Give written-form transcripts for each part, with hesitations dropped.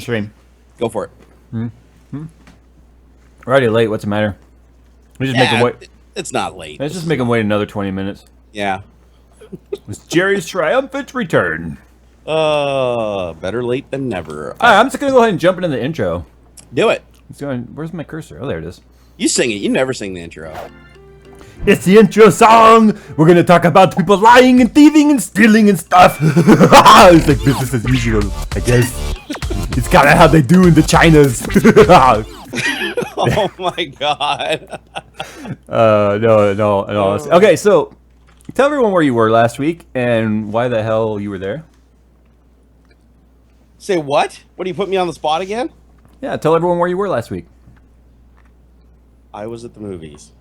stream. Go for it. We're already late. What's the matter? We just make them wait. It's not late. Let's just make them wait another 20 minutes. Yeah. It's Jerry's triumphant return. Better late than never. All right, I'm just gonna go ahead and jump into the intro. Do it. Where's my cursor? Oh, there it is. You sing it. You never sing the intro. It's the intro song. We're gonna talk about people lying and thieving and stealing and stuff. It's like business as usual, I guess. It's kind of how they do in the Chinas. Oh my god. No. Okay, so tell everyone where you were last week and why the hell you were there. Say what? What, do you put me on the spot again? Yeah, tell everyone where you were last week. I was at the movies.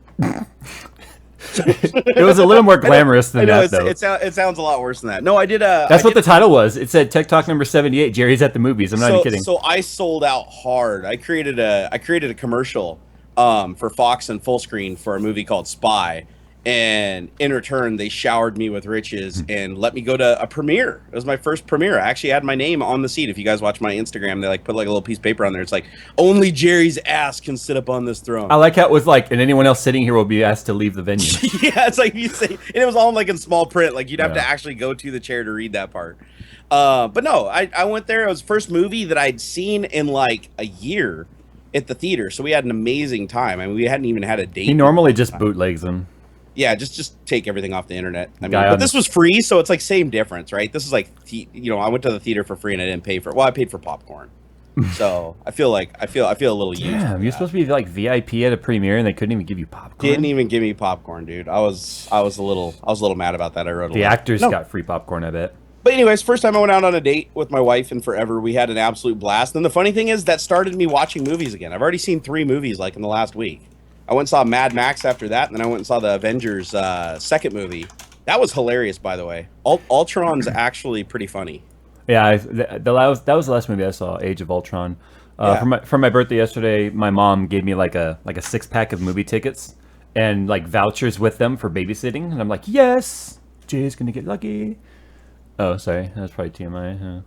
It was a little more glamorous than that, though. It sounds a lot worse than that. No, I did. That's what the title was. It said Tech Talk number 78. Jerry's at the movies. I'm not even kidding. So I sold out hard. I created a commercial for Fox and full screen for a movie called Spy, and in return they showered me with riches and let me go to a premiere. It was my first premiere. I actually had my name on the seat. If you guys watch my Instagram, they like put like a little piece of paper on there. It's like, only Jerry's ass can sit up on this throne. I like how it was like, and anyone else sitting here will be asked to leave the venue. Yeah, it's like you say, and it was all like in small print. Like you'd have to actually go to the chair to read that part. But no, I went there. It was the first movie that I'd seen in like a year at the theater. So we had an amazing time. I mean, we hadn't even had a date. He normally just bootlegs them. Yeah, just take everything off the internet. I mean, but this was free, so it's like same difference, right? This is like, I went to the theater for free and I didn't pay for it. Well, I paid for popcorn, so I feel a little used. Damn, you're supposed to be like VIP at a premiere and they couldn't even give you popcorn. Didn't even give me popcorn, dude. I was a little mad about that. I wrote the actors got free popcorn, I bet. But anyways, first time I went out on a date with my wife in forever. We had an absolute blast. And the funny thing is that started me watching movies again. I've already seen 3 movies like in the last week. I went and saw Mad Max after that, and then I went and saw the Avengers second movie. That was hilarious, by the way. Ultron's actually pretty funny. Yeah, that was the last movie I saw, Age of Ultron. For my birthday yesterday, my mom gave me like a 6-pack of movie tickets and like vouchers with them for babysitting, and I'm like, yes, Jay's gonna get lucky. Oh, sorry, that's probably TMI.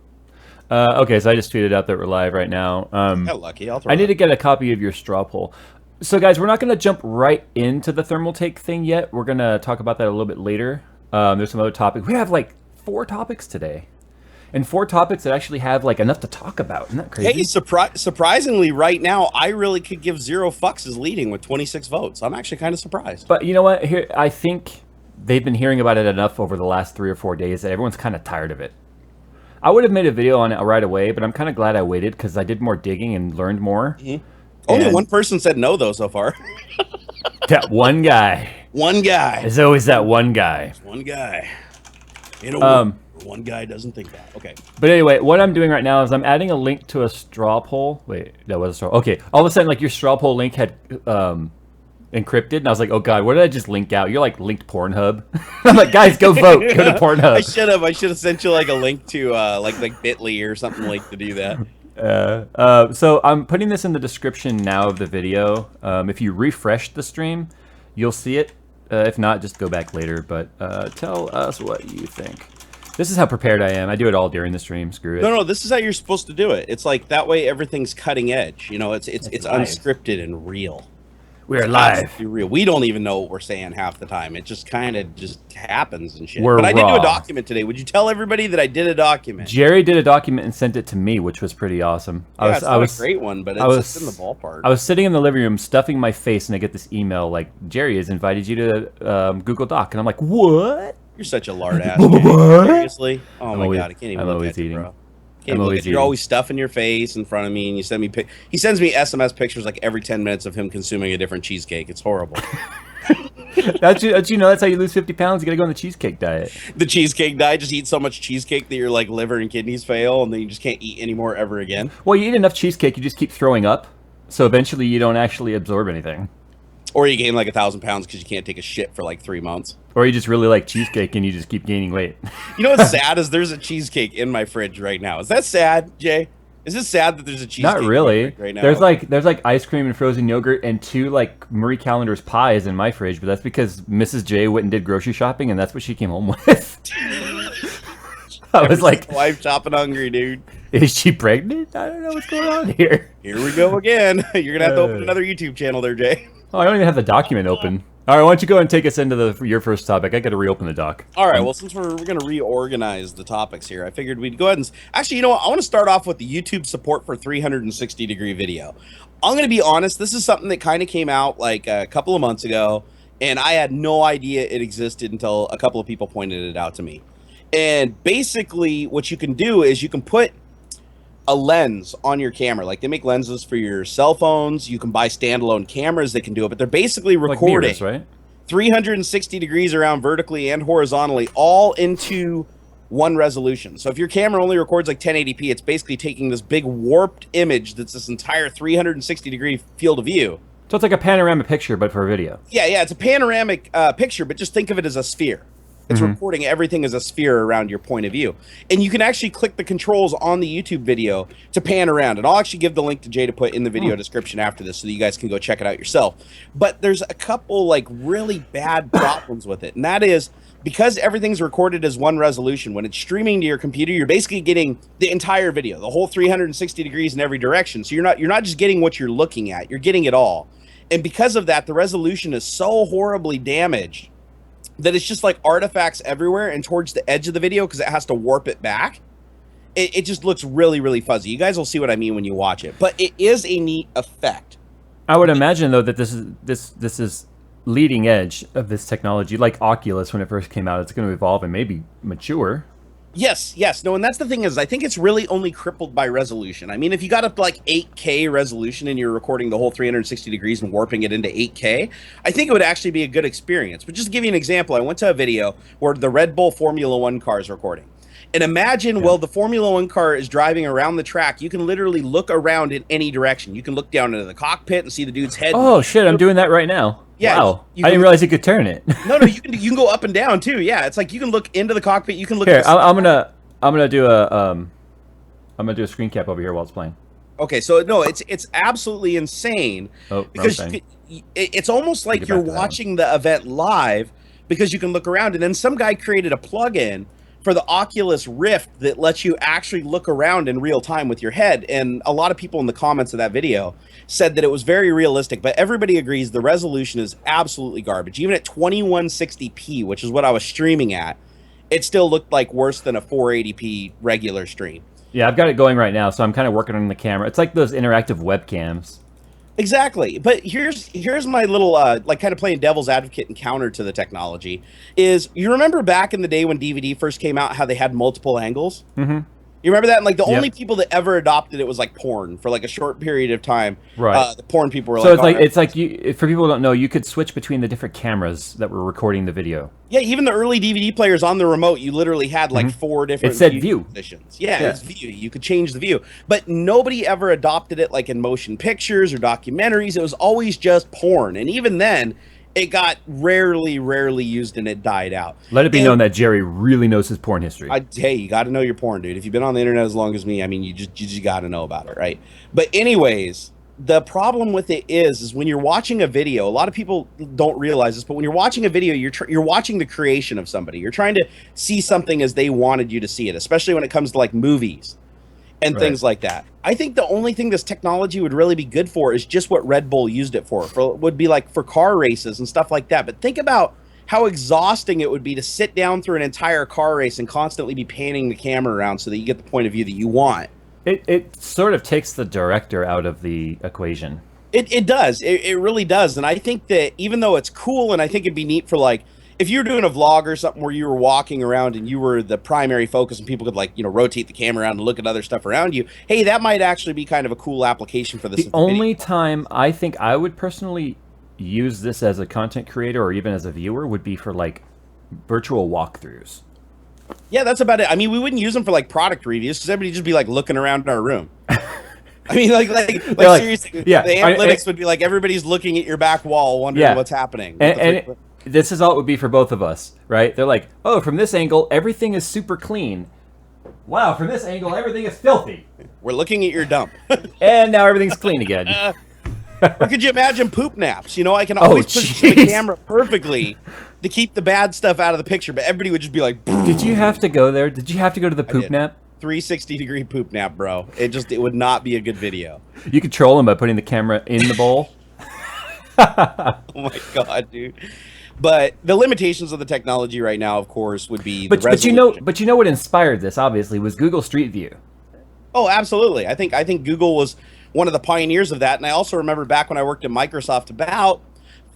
Okay, so I just tweeted out that we're live right now. Got lucky. I need to get a copy of your straw poll. So guys, we're not going to jump right into the Thermaltake thing yet. We're going to talk about that a little bit later. There's some other topics. We have like 4 topics today. And 4 topics that actually have like enough to talk about. Isn't that crazy? Hey, surprisingly, right now, I really could give 0 fucks is leading with 26 votes. I'm actually kind of surprised. But you know what? Here, I think they've been hearing about it enough over the last 3 or 4 days that everyone's kind of tired of it. I would have made a video on it right away, but I'm kind of glad I waited because I did more digging and learned more. Mm-hmm. Only one person said no, though, so far. That one guy. One guy. There's always that one guy. There's one guy. In a world where one guy doesn't think that. Okay. But anyway, what I'm doing right now is I'm adding a link to a straw poll. Wait, that was a straw. Okay. All of a sudden, like your straw poll link had encrypted, and I was like, oh god, what did I just link out? You're like linked Pornhub. I'm like, guys, go vote. Go to Pornhub. I should have sent you like a link to like Bitly or something like to do that. So I'm putting this in the description now of the video. If you refresh the stream, you'll see it. If not, just go back later. But tell us what you think. This is how prepared I am. I do it all during the stream. Screw it. No, this is how you're supposed to do it. It's like that way everything's cutting edge. You know, it's unscripted and real. We're live. Real. We don't even know what we're saying half the time. It just kind of happens and shit. But I did do a document today. Would you tell everybody that I did a document? Jerry did a document and sent it to me, which was pretty awesome. It's not a great one, but it's in the ballpark. I was sitting in the living room stuffing my face, and I get this email like, Jerry has invited you to Google Doc. And I'm like, what? You're such a lard ass. Seriously? Oh my god, I can't even I'm look always at you, eating. bro. You're always stuffing your face in front of me, and you send me he sends me SMS pictures like every 10 minutes of him consuming a different cheesecake. It's horrible. That's how you lose 50 pounds. You gotta go on the cheesecake diet. The cheesecake diet, just eat so much cheesecake that your like liver and kidneys fail, and then you just can't eat anymore ever again. Well, you eat enough cheesecake, you just keep throwing up, so eventually you don't actually absorb anything. Or you gain like 1,000 pounds because you can't take a shit for like 3 months. Or you just really like cheesecake and you just keep gaining weight. You know what's sad is there's a cheesecake in my fridge right now. Is that sad, Jay? Is it sad that there's a cheesecake? Not really. In my fridge right now? There's like ice cream and frozen yogurt and 2 like Marie Callender's pies in my fridge, but that's because Mrs. J went and did grocery shopping and that's what she came home with. I was like, wife shopping hungry, dude. is she pregnant? I don't know what's going on here. Here we go again. You're gonna have to open another YouTube channel there, Jay. Oh, I don't even have the document open. All right, why don't you go and take us into your first topic? I got to reopen the doc. All right, well, since we're going to reorganize the topics here, I figured we'd go ahead and... Actually, you know what? I want to start off with the YouTube support for 360-degree video. I'm going to be honest. This is something that kind of came out like a couple of months ago, and I had no idea it existed until a couple of people pointed it out to me. And basically, what you can do is you can put a lens on your camera. Like, they make lenses for your cell phones. You can buy standalone cameras that can do it, but they're basically recording like mirrors, right? 360 degrees around vertically and horizontally, all into one resolution. So if your camera only records like 1080p, it's basically taking this big warped image that's this entire 360 degree field of view. So it's like a panoramic picture, but for a video. Yeah, it's a panoramic picture, but just think of it as a sphere. It's recording everything as a sphere around your point of view. And you can actually click the controls on the YouTube video to pan around. And I'll actually give the link to Jay to put in the video description after this so that you guys can go check it out yourself. But there's a couple like really bad problems with it. And that is because everything's recorded as one resolution, when it's streaming to your computer, you're basically getting the entire video, the whole 360 degrees in every direction. So you're not just getting what you're looking at, you're getting it all. And because of that, the resolution is so horribly damaged that it's just like artifacts everywhere and towards the edge of the video because it has to warp it back. It just looks really, really fuzzy. You guys will see what I mean when you watch it, but it is a neat effect. I would imagine though that this is leading edge of this technology, like Oculus when it first came out. It's going to evolve and maybe mature. Yes. No, and that's the thing is, I think it's really only crippled by resolution. I mean, if you got up to like 8K resolution and you're recording the whole 360 degrees and warping it into 8K, I think it would actually be a good experience. But just to give you an example, I went to a video where the Red Bull Formula One car is recording. And imagine, while the Formula One car is driving around the track, you can literally look around in any direction. You can look down into the cockpit and see the dude's head. Oh, shit, I'm doing that right now. Yeah, wow. I didn't realize you could turn it. No, you can go up and down too. Yeah, it's like you can look into the cockpit. You can look. Here, I'm gonna do a screen cap over here while it's playing. Okay, so no, it's absolutely insane because it's almost like you're watching the event live because you can look around. And then some guy created a plugin for the Oculus Rift that lets you actually look around in real time with your head. And a lot of people in the comments of that video said that it was very realistic, but everybody agrees the resolution is absolutely garbage. Even at 2160p, which is what I was streaming at, it still looked like worse than a 480p regular stream. Yeah, I've got it going right now, so I'm kind of working on the camera. It's like those interactive webcams. Exactly. But here's my little like kind of playing devil's advocate and counter to the technology is, you remember back in the day when DVD first came out how they had multiple angles? Mm-hmm. You remember that? And like the only people that ever adopted it was like porn for like a short period of time. Right. The porn people were so like, it's like you, for people who don't know, you could switch between the different cameras that were recording the video. Yeah, even the early DVD players on the remote, you literally had like 4 different. It said view positions. Yeah, it's view. You could change the view, but nobody ever adopted it like in motion pictures or documentaries. It was always just porn, and even then, it got rarely used and it died out. Let it be known that Jerry really knows his porn history. Hey, you got to know your porn, dude. If you've been on the internet as long as me, I mean, you just got to know about it, right? But anyways, the problem with it is when you're watching a video, a lot of people don't realize this, but when you're watching a video, you're watching the creation of somebody. You're trying to see something as they wanted you to see it, especially when it comes to like movies and things like that. I think the only thing this technology would really be good for is just what Red Bull used it for would be like for car races and stuff like that. But think about how exhausting it would be to sit down through an entire car race and constantly be panning the camera around so that you get the point of view that you want. It sort of takes the director out of the equation. It does. It really does. And I think that even though it's cool, and I think it'd be neat for like, if you were doing a vlog or something where you were walking around and you were the primary focus and people could like, rotate the camera around and look at other stuff around you, hey, that might actually be kind of a cool application for this. The only time I think I would personally use this as a content creator or even as a viewer would be for like virtual walkthroughs. Yeah, that's about it. I mean, we wouldn't use them for like product reviews because everybody just be like looking around in our room. I mean, like seriously, the analytics would be like everybody's looking at your back wall wondering what's happening. And this is all it would be for both of us, right? They're like, oh, from this angle, everything is super clean. Wow, from this angle, everything is filthy. We're looking at your dump. And now everything's clean again. Or could you imagine poop naps? I can always position the camera perfectly to keep the bad stuff out of the picture, but everybody would just be like, Did you have to go there? Did you have to go to the poop nap? 360-degree poop nap, bro. It would not be a good video. You could troll them by putting the camera in the bowl. Oh my god, dude. But the limitations of the technology right now, of course, would be the resolution. But you know what inspired this, obviously, was Google Street View. Oh, absolutely. I think Google was one of the pioneers of that. And I also remember back when I worked at Microsoft about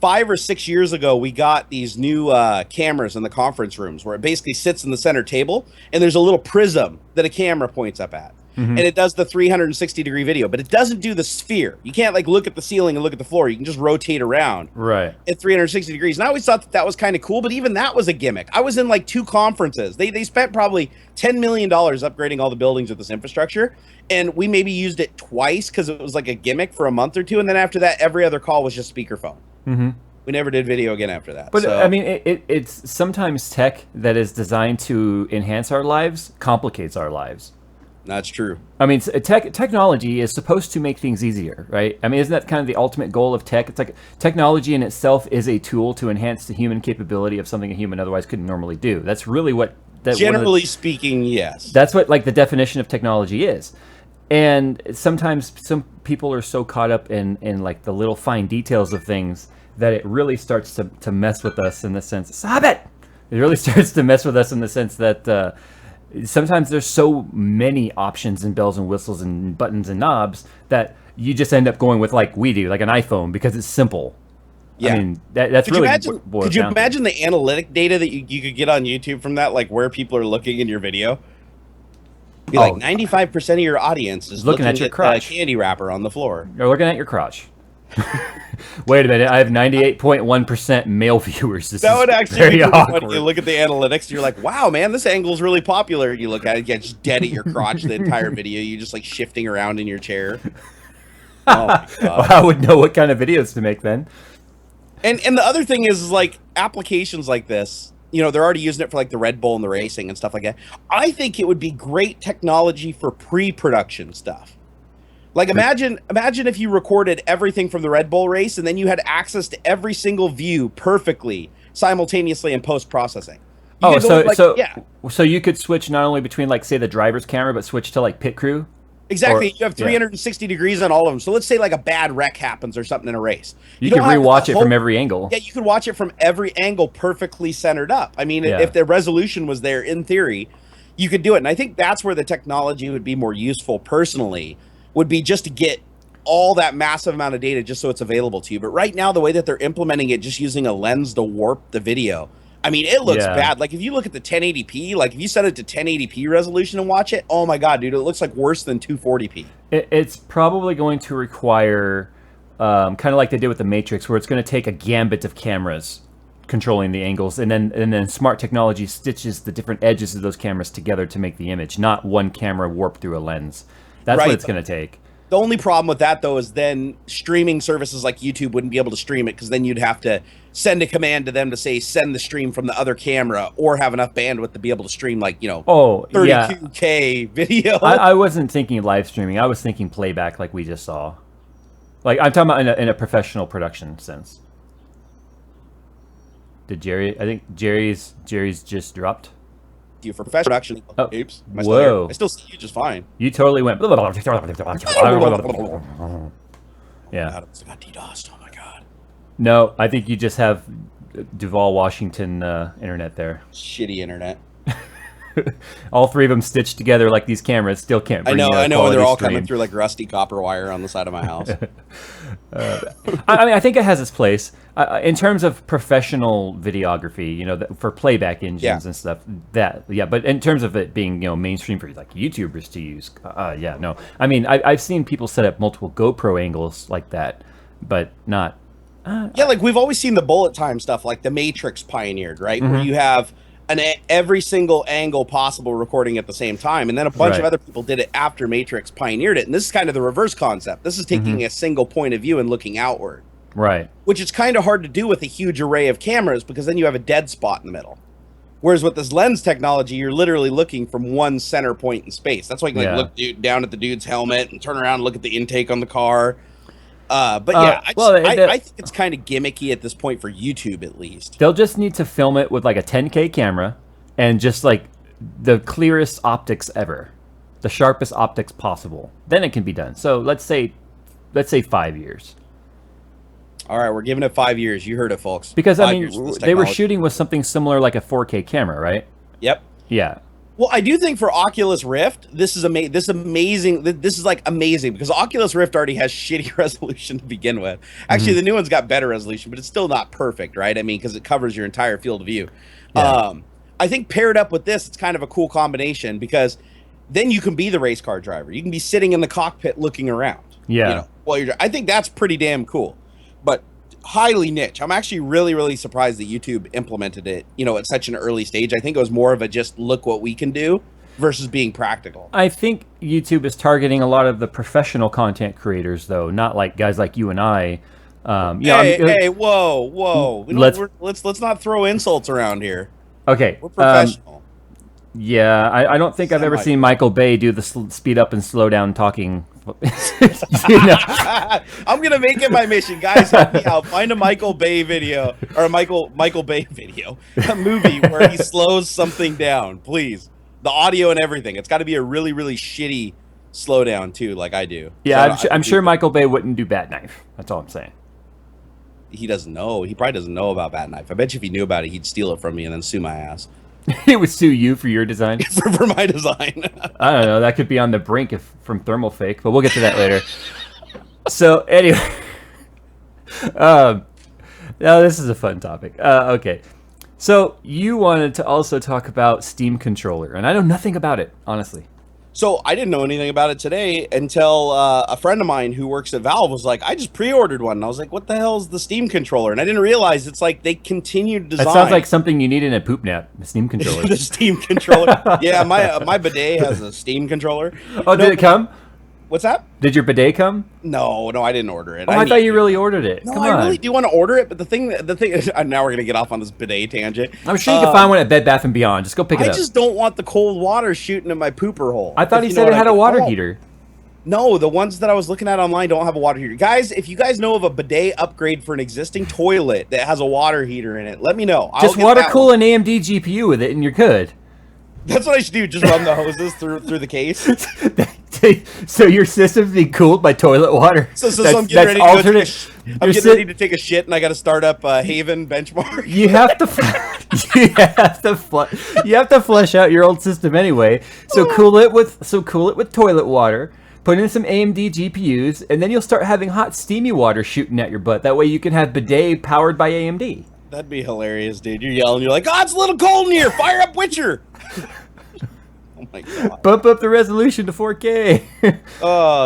5 or 6 years ago, we got these new cameras in the conference rooms where it basically sits in the center table and there's a little prism that a camera points up at. And it does the 360-degree video, but it doesn't do the sphere. You can't like look at the ceiling and look at the floor. You can just rotate around at 360 degrees. And I always thought that was kind of cool, but even that was a gimmick. I was in like 2 conferences. They spent probably $10 million upgrading all the buildings with this infrastructure. And we maybe used it twice because it was like a gimmick for a month or two. And then after that, every other call was just speakerphone. We never did video again after that. But I mean, it's sometimes tech that is designed to enhance our lives complicates our lives. That's true. I mean, technology is supposed to make things easier, right? I mean, isn't that kind of the ultimate goal of tech? It's like technology in itself is a tool to enhance the human capability of something a human otherwise couldn't normally do. That's really what... Generally speaking, yes. That's what like the definition of technology is. And sometimes some people are so caught up in like the little fine details of things that it really starts to mess with us in the sense... Stop it! It really starts to mess with us in the sense that... sometimes there's so many options and bells and whistles and buttons and knobs that you just end up going with like we do, like an iPhone, because it's simple. Yeah. I mean, that's really could you imagine the analytic data that you could get on YouTube from that, like where people are looking in your video? Be like 95% of your audience is looking at your crotch. Candy wrapper on the floor. You're looking at your crotch. Wait a minute, I have 98.1% male viewers. That would actually be awkward. When you look at the analytics, you're like, wow, man, this angle is really popular. You look at it, you're just dead at your crotch the entire video. You just like shifting around in your chair. Oh my god. Well, I would know what kind of videos to make then. And the other thing is like applications like this, you know, they're already using it for like the Red Bull and the racing and stuff like that. I think it would be great technology for pre-production stuff. Like imagine if you recorded everything from the Red Bull race and then you had access to every single view perfectly simultaneously in post-processing. So you could switch not only between like say the driver's camera, but switch to like pit crew. Exactly. You have 360 degrees on all of them. So let's say like a bad wreck happens or something in a race. You can rewatch it from every angle. Yeah, you could watch it from every angle perfectly centered up. I mean, if the resolution was there in theory, you could do it. And I think that's where the technology would be more useful personally. Would be just to get all that massive amount of data just so it's available to you. But right now, the way that they're implementing it, just using a lens to warp the video, I mean, it looks bad. Like if you look at the 1080p, like if you set it to 1080p resolution and watch it, oh my god, dude, it looks like worse than 240p. It's probably going to require, kind of like they did with the Matrix, where it's going to take a gambit of cameras controlling the angles, and then smart technology stitches the different edges of those cameras together to make the image, not one camera warped through a lens. That's what it's going to take. The only problem with that, though, is then streaming services like YouTube wouldn't be able to stream it because then you'd have to send a command to them to say, send the stream from the other camera or have enough bandwidth to be able to stream, like, you know, 32K video. I wasn't thinking live streaming. I was thinking playback like we just saw. Like, I'm talking about in a professional production sense. Did Jerry... I think Jerry's just dropped. You for professional production. Oh, oops. Whoa. I still see you just fine. You totally went. Yeah. Got DDoSed. Oh my god. No, I think you just have Duval, Washington internet there. Shitty internet. All three of them stitched together like these cameras still can't bring I know, and they're all coming through like rusty copper wire on the side of my house. I mean, I think it has its place in terms of professional videography, you know, for playback engines and stuff. But in terms of it being, you know, mainstream for like YouTubers to use, no. I mean, I've seen people set up multiple GoPro angles like that, but not. Like we've always seen the bullet time stuff, like the Matrix pioneered, right? Where you have every single angle possible recording at the same time, and then a bunch of other people did it after Matrix pioneered it. And this is kind of the reverse concept. This is taking a single point of view and looking outward, right? Which is kind of hard to do with a huge array of cameras because then you have a dead spot in the middle. Whereas with this lens technology, you're literally looking from one center point in space. That's why you can like look down at the dude's helmet and turn around and look at the intake on the car. But yeah, well, I think it's kind of gimmicky at this point for YouTube, at least. they'll just need to film it with like a 10K camera and just like the clearest optics ever, the sharpest optics possible. Then it can be done. So let's say 5 years. All right, we're giving it 5 years. You heard it, folks. Because I 5 mean, years for this they were technology. shooting with something similar like a 4K camera, right? Yep. Yeah. Well, I do think for Oculus Rift, this is amazing. This is like amazing because Oculus Rift already has shitty resolution to begin with. Actually, the new one's got better resolution, but it's still not perfect, right? I mean, because it covers your entire field of view. Yeah. I think paired up with this, it's kind of a cool combination because then you can be the race car driver. You can be sitting in the cockpit looking around. Yeah. You know, while I think that's pretty damn cool, but highly niche. I'm actually really, really surprised that YouTube implemented it, at such an early stage. I think it was more of a just look what we can do versus being practical. I think YouTube is targeting a lot of the professional content creators, though, not like guys like you and I. Hey, whoa! Let's not throw insults around here. Okay. We're professional. Yeah, I don't think I've ever seen Michael Bay do the speed up and slow down talking. I'm gonna make it my mission, guys. Help me out. Find a Michael Bay video or a Michael Bay video, a movie where he slows something down, please. The audio and everything. It's got to be a really, really shitty slowdown too, like I do. Yeah, I'm sure Michael Bay wouldn't do Bat Knife. That's all I'm saying. He doesn't know. He probably doesn't know about Bat Knife. I bet you if he knew about it, he'd steal it from me and then sue my ass. He would sue you for your design? for my design. I don't know. That could be on the brink from Thermaltake, but we'll get to that later. So, anyway. Now, this is a fun topic. Okay. So, you wanted to also talk about Steam Controller, and I know nothing about it, honestly. So I didn't know anything about it today until a friend of mine who works at Valve was like, I just pre-ordered one. And I was like, what the hell is the Steam Controller? And I didn't realize it's like they continue to design. That sounds like something you need in a poop nap, the Steam Controller. The Steam Controller. Yeah, my bidet has a Steam Controller. Oh, did it come? What's that? Did your bidet come? No, I didn't order it. Oh, I thought you really ordered it. No, Come I on. really do want to order it, but the thing is, now we're gonna get off on this bidet tangent. I'm sure you can find one at Bed Bath & Beyond. Just go pick it I up. just don't want the cold water shooting in my pooper hole. I thought he said it had a water heater. No, the ones that I was looking at online don't have a water heater. Guys, if you guys know of a bidet upgrade for an existing toilet that has a water heater in it, let me know. Just water cool an AMD GPU with it and you're good. That's what I should do. Just run the hoses through the case. So your system's being cooled by toilet water. So I'm getting ready to take a shit, and I got to start up Haven benchmark. You have to flush out your old system anyway. So cool it with toilet water. Put in some AMD GPUs, and then you'll start having hot, steamy water shooting at your butt. That way you can have bidet powered by AMD. That'd be hilarious, dude. You're yelling. You're like, "Oh, it's a little cold in here. Fire up Witcher." Oh my god. Bump up the resolution to 4K.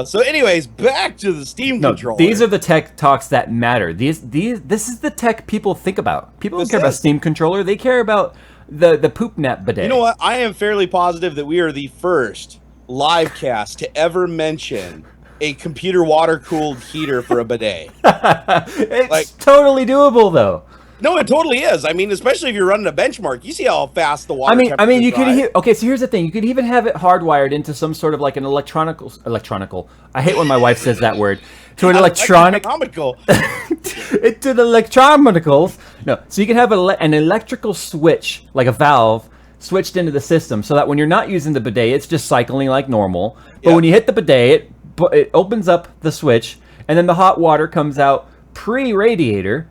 So anyways, back to the Steam controller. These are the tech talks that matter. This is the tech people think about. People don't care about Steam controller. They care about the poop nap bidet. You know what? I am fairly positive that we are the first live cast to ever mention a computer water-cooled heater for a bidet. It's totally doable, though. No, it totally is. I mean, especially if you're running a benchmark, you see how fast the water. I mean, you could. Okay, so here's the thing: you could even have it hardwired into some sort of like an electronical. I hate when my wife says that word. To an electronical. To the electronicals. No, so you can have an electrical switch, like a valve, switched into the system, so that when you're not using the bidet, it's just cycling like normal. But when you hit the bidet, it opens up the switch, and then the hot water comes out pre-radiator.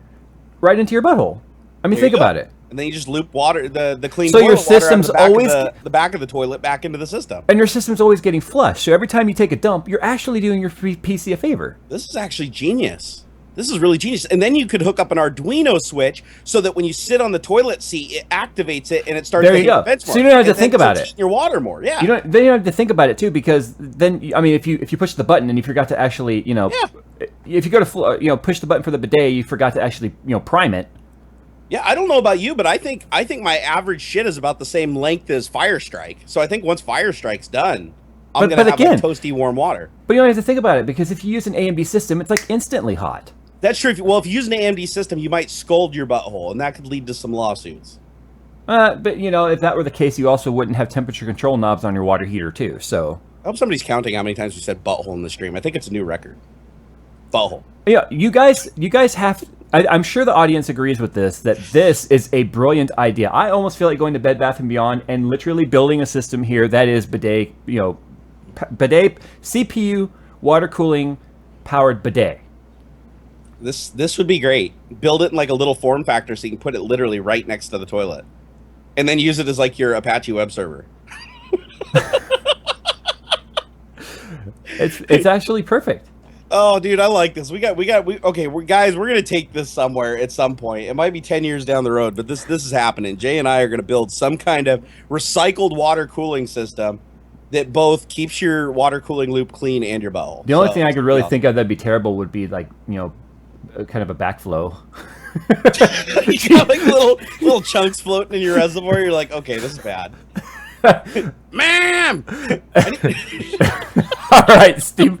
Right into your butthole. I mean, think about it. And then you just loop water, the clean so toilet your system's water out always the back of the toilet back into the system. And your system's always getting flushed. So every time you take a dump, you're actually doing your PC a favor. This is actually genius. This is really genius. And then you could hook up an Arduino switch so that when you sit on the toilet seat, it activates it and it starts. There you go. So you don't have to think about it. Your water more, yeah. Then you don't have to think about it too, because then I mean, if you push the button and you forgot to actually, if you go to push the button for the bidet, you forgot to actually prime it. Yeah, I don't know about you, but I think my average shit is about the same length as Firestrike. So I think once Firestrike's done, I'm going to have like toasty warm water. But you don't have to think about it, because if you use an AMD system, it's like instantly hot. That's true. Well, if you use an AMD system, you might scald your butthole, and that could lead to some lawsuits. But if that were the case, you also wouldn't have temperature control knobs on your water heater too. So I hope somebody's counting how many times we said butthole in the stream. I think it's a new record. Bow. Yeah, you guys have. I'm sure the audience agrees with this, that this is a brilliant idea. I almost feel like going to Bed Bath & Beyond and literally building a system here that is bidet, bidet, CPU, water cooling, powered bidet. This would be great. Build it in like a little form factor so you can put it literally right next to the toilet. And then use it as like your Apache web server. It's actually perfect. Oh, dude, I like this. Okay, we're gonna take this somewhere at some point. It might be 10 years down the road, but this is happening. Jay and I are gonna build some kind of recycled water cooling system that both keeps your water cooling loop clean and your bowl. The only thing I could really think of that'd be terrible would be like, kind of a backflow. You got like little chunks floating in your reservoir. You're like, okay, this is bad. Ma'am! All right, Steam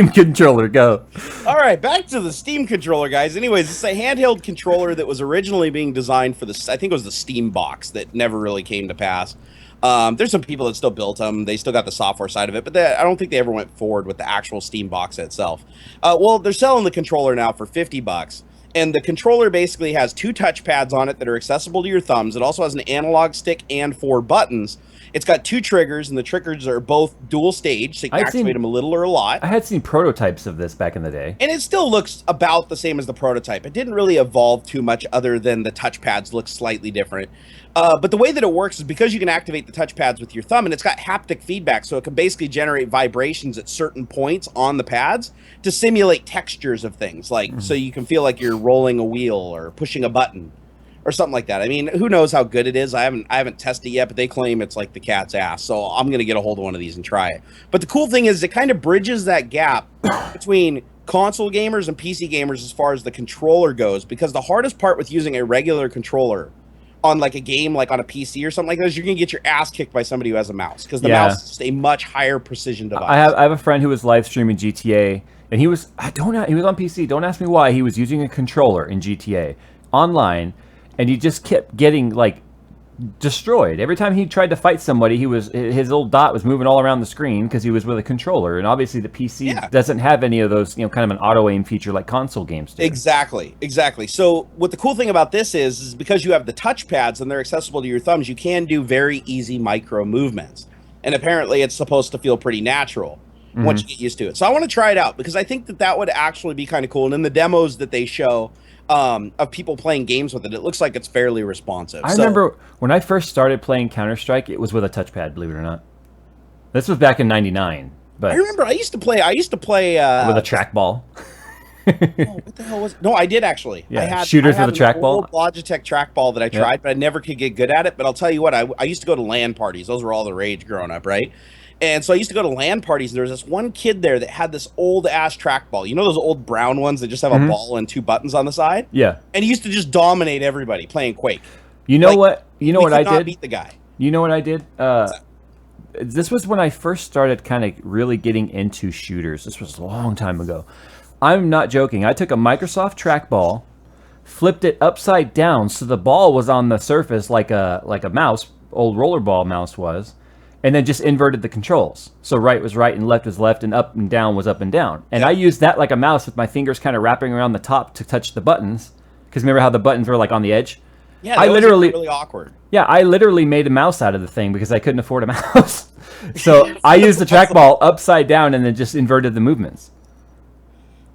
controller, go. All right, back to the Steam controller, guys. Anyways, it's a handheld controller that was originally being designed for I think it was the Steam box that never really came to pass. There's some people that still built them. They still got the software side of it, but I don't think they ever went forward with the actual Steam box itself. Well, they're selling the controller now for $50. And the controller basically has 2 touchpads on it that are accessible to your thumbs. It also has an analog stick and 4 buttons. It's got 2 triggers, and the triggers are both dual stage, so you can activate them a little or a lot. I had seen prototypes of this back in the day. And it still looks about the same as the prototype. It didn't really evolve too much other than the touchpads look slightly different. But the way that it works is because you can activate the touchpads with your thumb, and it's got haptic feedback, so it can basically generate vibrations at certain points on the pads to simulate textures of things, like so you can feel like you're rolling a wheel or pushing a button or something like that. I mean, who knows how good it is? I haven't tested it yet, but they claim it's like the cat's ass. So I'm gonna get a hold of one of these and try it. But the cool thing is it kind of bridges that gap between console gamers and PC gamers as far as the controller goes, because the hardest part with using a regular controller on like a game, like on a PC or something like that, is you're gonna get your ass kicked by somebody who has a mouse, because the mouse is a much higher precision device. I have a friend who was live streaming GTA, and he was on PC. Don't ask me why. He was using a controller in GTA online, and he just kept getting like destroyed every time he tried to fight somebody. His little dot was moving all around the screen because he was with a controller, and obviously the PC doesn't have any of those, kind of an auto aim feature like console games do. Exactly. So what the cool thing about this is because you have the touchpads and they're accessible to your thumbs, you can do very easy micro movements, and apparently it's supposed to feel pretty natural once you get used to it. So I want to try it out because I think that would actually be kind of cool. And in the demos that they show of people playing games with it, it looks like it's fairly responsive. I remember when I first started playing Counter-Strike, it was with a touchpad, believe it or not. This was back in '99. But I remember I used to play with a trackball. What the hell was it? No, I did actually. Yeah, I had shooters with a trackball. Logitech trackball that I tried, but I never could get good at it. But I'll tell you what, I used to go to LAN parties. Those were all the rage growing up, right? And so I used to go to LAN parties, and there was this one kid there that had this old-ass trackball. You know those old brown ones that just have a ball and 2 buttons on the side? Yeah. And he used to just dominate everybody playing Quake. You know what I did? Beat the guy. You know what I did? This was when I first started kind of really getting into shooters. This was a long time ago. I'm not joking. I took a Microsoft trackball, flipped it upside down so the ball was on the surface like a mouse, old rollerball mouse was, and then just inverted the controls. So right was right and left was left and up and down was up and down. And I used that like a mouse with my fingers kind of wrapping around the top to touch the buttons. Because remember how the buttons were like on the edge? Yeah, that was really awkward. Yeah, I literally made a mouse out of the thing because I couldn't afford a mouse. So I used the trackball upside down and then just inverted the movements.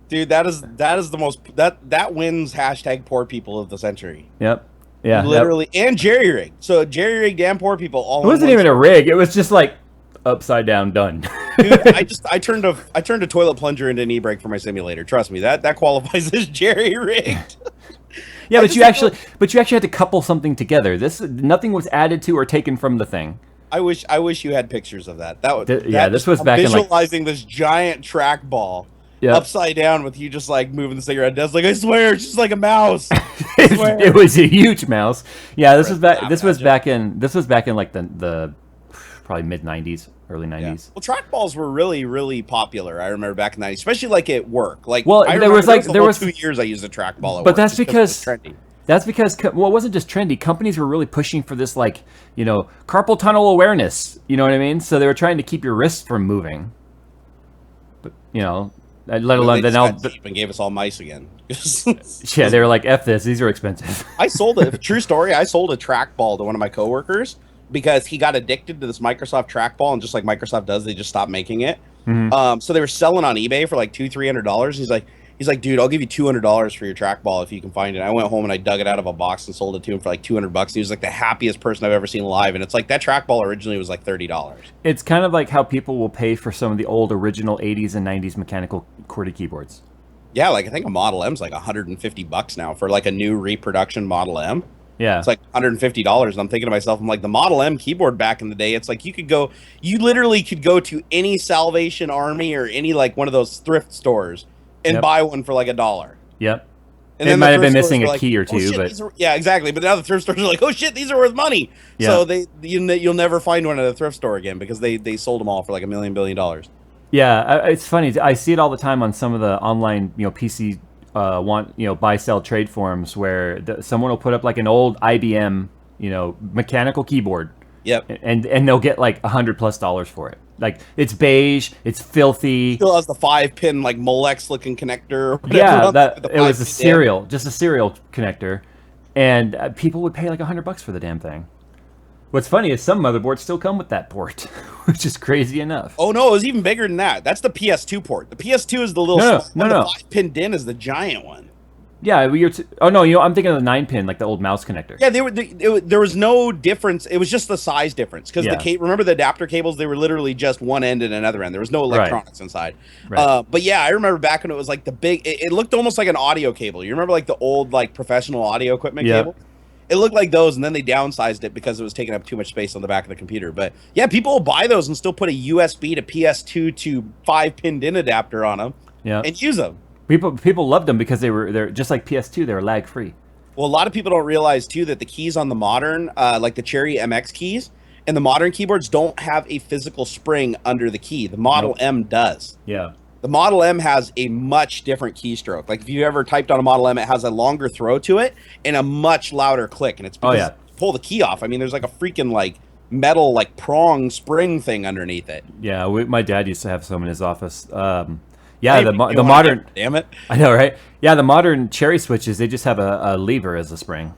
Dude, that is the most that wins hashtag poor people of the century. Yep. Yeah. Literally, and jerry rig. So jerry rigged and poor people all. It wasn't even a rig. It was just like upside down done. Dude, I turned a toilet plunger into an e-brake for my simulator. Trust me, that qualifies as jerry rigged. Yeah, but you actually had to couple something together. Nothing was added to or taken from the thing. I wish you had pictures of that. This was back in visualizing this giant trackball. Yep. Upside down with you just like moving the cigarette desk. Like, I swear, it's just like a mouse. It was a huge mouse. Yeah, this was back in like the probably mid '90s, early '90s. Yeah. Well, trackballs were really, really popular. I remember back in the '90s, especially like at work. Like, well, there was 2 years I used a trackball. But that's because trendy. That's because, well, it wasn't just trendy. Companies were really pushing for this, like, carpal tunnel awareness. You know what I mean? So they were trying to keep your wrists from moving. But Let alone they then just got cheap and gave us all mice again. yeah, they were like, "F this, these are expensive." I sold it. True story. I sold a trackball to one of my coworkers because he got addicted to this Microsoft trackball, and just like Microsoft does, they just stopped making it. So they were selling on eBay for like $200-300. He's like, dude, I'll give you $200 for your trackball if you can find it. I went home and I dug it out of a box and sold it to him for like $200. He was like the happiest person I've ever seen live, and it's like that trackball originally was like $30. It's kind of like how people will pay for some of the old original 80s and 90s mechanical QWERTY keyboards. Yeah, like I think a Model M's like $150 now for like a new reproduction Model M. Yeah. It's like $150. And I'm thinking to myself, I'm like, the Model M keyboard back in the day, it's like you literally could go to any Salvation Army or any like one of those thrift stores and buy one for like $1. Yep. And it might have been missing a like, key or two, shit, but yeah, exactly. But now the thrift stores are like, oh shit, these are worth money. Yeah. So you'll never find one at a thrift store again because they sold them all for like $1 billion. Yeah, it's funny. I see it all the time on some of the online, PC buy sell trade forums where someone will put up like an old IBM, mechanical keyboard. Yep. And they'll get like $100+ for it. Like it's beige, it's filthy. Still has the 5-pin like Molex looking connector. Yeah, it was just a serial connector, and people would pay like $100 for the damn thing. What's funny is some motherboards still come with that port, which is crazy enough. Oh no, it was even bigger than that. That's the PS2 port. The PS2 is the little small one. The 5-pin DIN is the giant one. Yeah, oh no, I'm thinking of the 9-pin, like the old mouse connector. Yeah, there was no difference. It was just the size difference because remember the adapter cables? They were literally just one end and another end. There was no electronics inside. Right. But yeah, I remember back when it was like the big. It looked almost like an audio cable. You remember like the old like professional audio equipment cable? It looked like those, and then they downsized it because it was taking up too much space on the back of the computer. But yeah, people will buy those and still put a USB to PS2 to 5-pin DIN adapter on them and use them. People loved them because they're just like PS2. They were lag free. Well, a lot of people don't realize too that the keys on the modern, like the Cherry MX keys, and the modern keyboards don't have a physical spring under the key. The Model M does. Yeah. The Model M has a much different keystroke. Like if you ever typed on a Model M, it has a longer throw to it and a much louder click. And it's because you pull the key off. I mean, there's like a freaking like metal like prong spring thing underneath it. Yeah, my dad used to have some in his office. Yeah, the modern. Damn it! I know, right? Yeah, the modern Cherry switches, they just have a lever as a spring,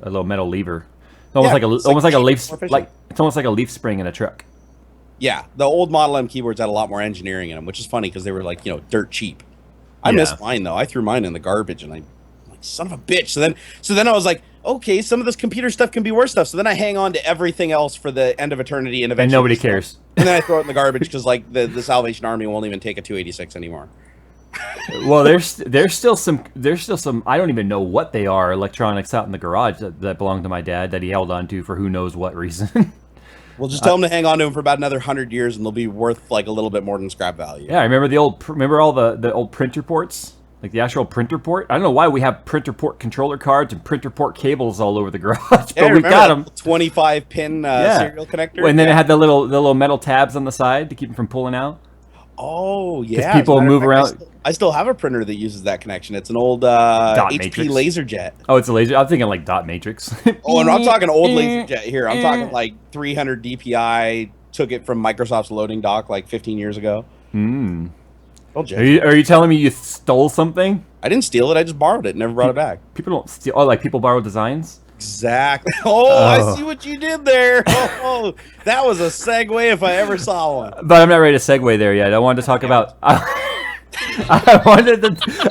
a little metal lever, it's almost like a leaf spring in a truck. Yeah, the old Model M keyboards had a lot more engineering in them, which is funny because they were like dirt cheap. I missed mine though. I threw mine in the garbage, and I'm like, son of a bitch. So then I was like, okay, some of this computer stuff can be worse stuff. So then I hang on to everything else for the end of eternity, and eventually nobody cares. And then I throw it in the garbage because like the Salvation Army won't even take a 286 anymore. Well, there's still some I don't even know what they are, electronics out in the garage that belong to my dad that he held on to for who knows what reason. Well, just tell him to hang on to them for about another 100 years, and they'll be worth like a little bit more than scrap value. Yeah, I remember all the old printer ports. Like the actual printer port. I don't know why we have printer port controller cards and printer port cables all over the garage, but we've got them. 25-pin serial connector. And then it had the little metal tabs on the side to keep them from pulling out. Oh yeah. Because people move around. I still have a printer that uses that connection. It's an old HP LaserJet. Oh, it's a laser. I'm thinking like dot matrix. Oh, and I'm talking old LaserJet here. I'm talking like 300 DPI. Took it from Microsoft's loading dock like 15 years ago. Are you telling me you stole something? I didn't steal it. I just borrowed it. Never brought it back. People don't steal. Oh, like people borrow designs? Exactly. Oh, I see what you did there. Oh, that was a segue if I ever saw one. But I'm not ready to segue there yet. I wanted to talk about.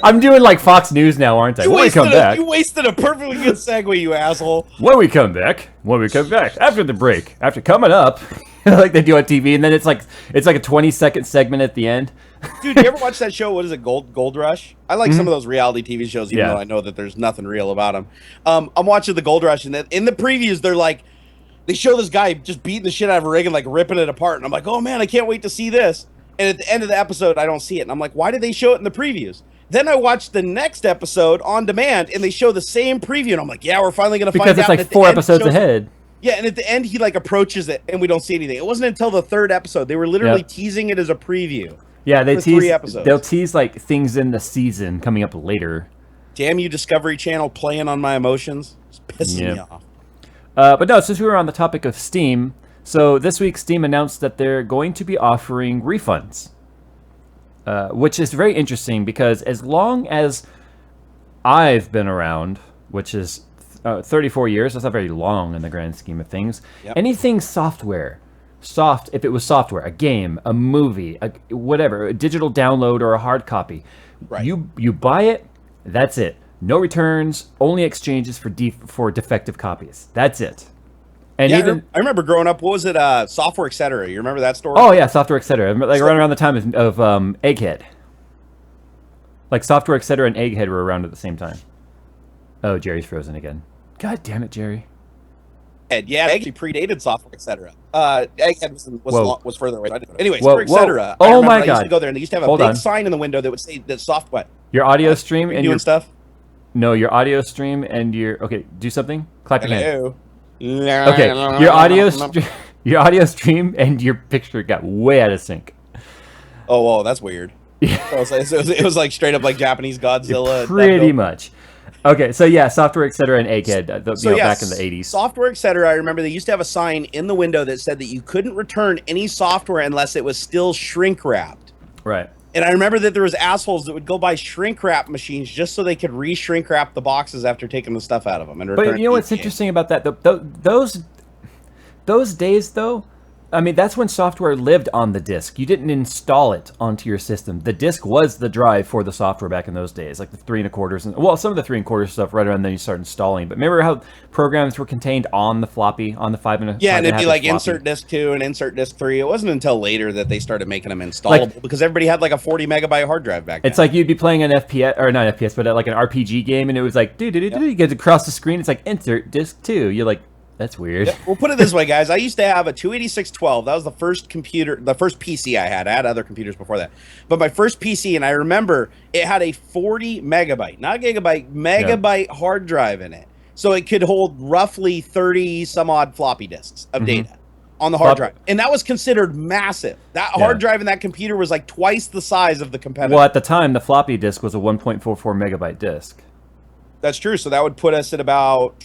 I'm doing like Fox News now, aren't I? You wasted a perfectly good segue, you asshole. When we come back, after the break, after coming up, like they do on TV, and then it's like a 20-second segment at the end. Dude, you ever watch that show? What is it, Gold Rush? I like some of those reality TV shows, even though I know that there's nothing real about them. I'm watching the Gold Rush, and in the previews, they show this guy just beating the shit out of a rig and like ripping it apart, and I'm like, oh man, I can't wait to see this. And at the end of the episode, I don't see it, and I'm like, why did they show it in the previews? Then I watched the next episode on demand, and they show the same preview, and I'm like, yeah, we're finally gonna find out. Because it's like 4 episodes ahead. Yeah, and at the end, he like approaches it, and we don't see anything. It wasn't until the 3rd episode. They were literally teasing it as a preview. Yeah, they'll tease like things in the season coming up later. Damn you, Discovery Channel, playing on my emotions. It's pissing me off. But no, since we were on the topic of Steam, so this week Steam announced that they're going to be offering refunds. which is very interesting because as long as I've been around, which is 34 years, that's not very long in the grand scheme of things. Yep. Anything software, if it was software, a game, a movie, whatever, a digital download or a hard copy, Right. you buy it, that's it. No returns, only exchanges for defective copies. That's it. And Yeah, even I remember growing up. What was it? Software, etc. You remember that story? oh yeah, Software Etc. Like right around the time of Egghead. Like Software Etc. and Egghead were around at the same time. Oh, Jerry's frozen again. God damn it, Jerry. Yeah, it actually predated Software, etc. Egghead was further away. Anyway, Whoa, Software, etc. whoa. I Oh remember my I used God. to go there, and they used to have a Hold big on. sign in the window that would say that software. Your audio stream and Doing your stuff. no, your audio stream and your okay. Do something. Clap your hand. Hello. Okay, your audio stream and your picture got way out of sync. Oh, whoa, that's weird. It was like straight up like Japanese Godzilla. Pretty much. Okay, so yeah, Software Etc. and Egghead, back in the 80s. Software, etc. I remember they used to have a sign in the window that said that you couldn't return any software unless it was still shrink wrapped. Right. And I remember that there was assholes that would go buy shrink wrap machines just so they could re-shrink wrap the boxes after taking the stuff out of them. And But you know what's interesting about that? Those days, though, I mean, that's when software lived on the disk. You didn't install it onto your system. The disk was the drive for the software back in those days, like the 3 1/4s. And, well, some of the 3 1/4 stuff right around then you start installing. But remember how programs were contained on the floppy, on the 5 1/2? Yeah, and it'd be like insert disk 2 and insert disk 3. It wasn't until later that they started making them installable because everybody had like a 40 megabyte hard drive back then. It's like you'd be playing an FPS, or not FPS, but like an RPG game, and it was like, you get across the screen, it's like insert disk 2. You're like, that's weird. Yeah, we'll put it this way, guys. I used to have a 28612. That was the first PC I had. I had other computers before that. But my first PC, and I remember it had a 40 megabyte, not gigabyte, megabyte hard drive in it. So it could hold roughly 30 some odd floppy disks of data on the hard drive. And that was considered massive. That hard drive in that computer was like twice the size of the competitor. Well, at the time, the floppy disk was a 1.44 megabyte disk. That's true. So that would put us at about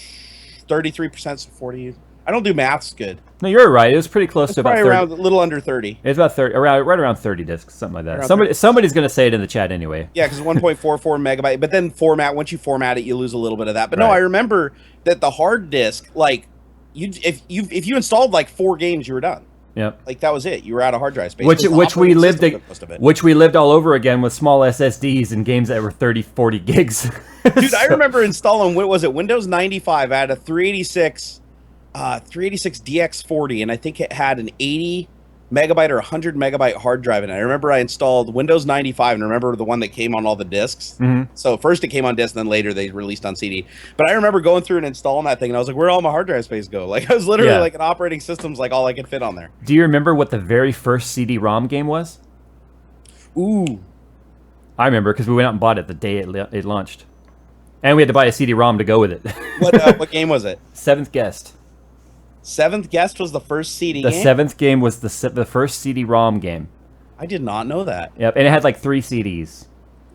33% 40. I don't do maths good. No, you're right. It was pretty close to about 30. Around a little under 30. It's about 30, right around 30 discs, something like that. Somebody's going to say it in the chat anyway. Yeah, because 1.44 megabyte. But then once you format it, you lose a little bit of that. But no, I remember that the hard disk, like, if you installed like 4 games, you were done. Yep. Like that was it. You were out of hard drive space. Which we lived all over again with small SSDs and games that were 30, 40 gigs. Dude, I remember installing, what was it, Windows 95. I had a 386 DX40, and I think it had an 80 megabyte or 100 megabyte hard drive in it. I remember I installed Windows 95, and remember the one that came on all the discs. So first it came on disc, and then later they released on CD. But I remember going through and installing that thing, and I was like, where'd all my hard drive space go? Like, I was literally like an operating system's like all I could fit on there. Do you remember what the very first CD-ROM game was? Ooh. I remember because we went out and bought it the day it launched. And we had to buy a CD-ROM to go with it. What game was it? Seventh Guest. Seventh Guest was the first CD game? The seventh game was the first CD-ROM game. I did not know that. Yep, and it had like 3 CDs.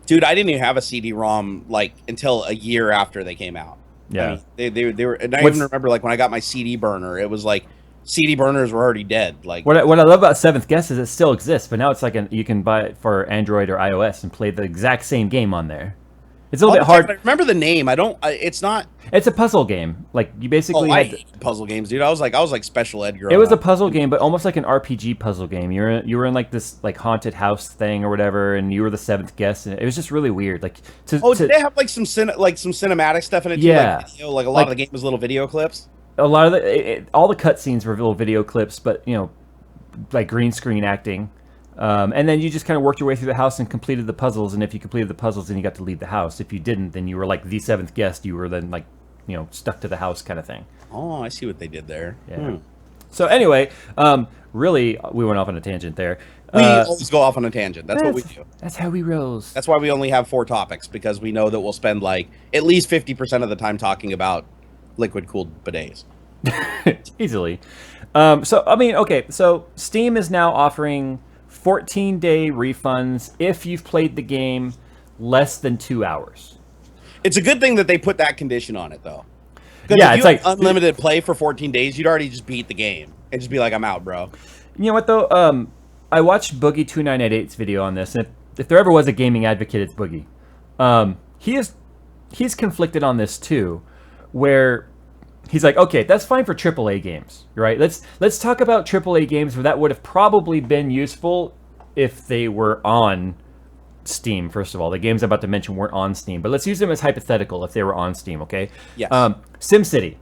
Dude, I didn't even have a CD-ROM like until a year after they came out. Yeah. I mean, they were, and I even remember like when I got my CD burner, it was like CD burners were already dead. Like what I love about Seventh Guest is it still exists, but now it's like you can buy it for Android or iOS and play the exact same game on there. It's a little bit hard. I remember the name. I don't. It's not. It's a puzzle game. Like you basically. I hate puzzle games, dude. I was like special ed growing up. It was a puzzle game, but almost like an RPG puzzle game. You were in like this like haunted house thing or whatever, and you were the seventh guest, and it was just really weird. Like did they have like some cinematic stuff in it? Yeah. Too? Like a lot of the game was little video clips. A lot of all the cutscenes were little video clips, but like green screen acting. And then you just kind of worked your way through the house and completed the puzzles. And if you completed the puzzles, then you got to leave the house. If you didn't, then you were like the seventh guest. You were then like, stuck to the house kind of thing. Oh, I see what they did there. Yeah. So anyway, really, we went off on a tangent there. We always go off on a tangent. That's what we do. That's how we rolls. That's why we only have 4 topics, because we know that we'll spend like at least 50% of the time talking about liquid-cooled bidets. Easily. So, I mean, okay. So Steam is now offering 14-day refunds if you've played the game less than 2 hours. It's a good thing that they put that condition on it, though. Yeah, it's like unlimited play for 14 days. You'd already just beat the game and just be like, I'm out, bro. You know what, though? I watched Boogie2988's video on this, and if there ever was a gaming advocate, it's Boogie. He's conflicted on this too, where he's like, okay, that's fine for AAA games, right? Let's talk about AAA games where that would have probably been useful if they were on Steam. First of all, the games I'm about to mention weren't on Steam, but let's use them as hypothetical if they were on Steam, okay? Yes. SimCity,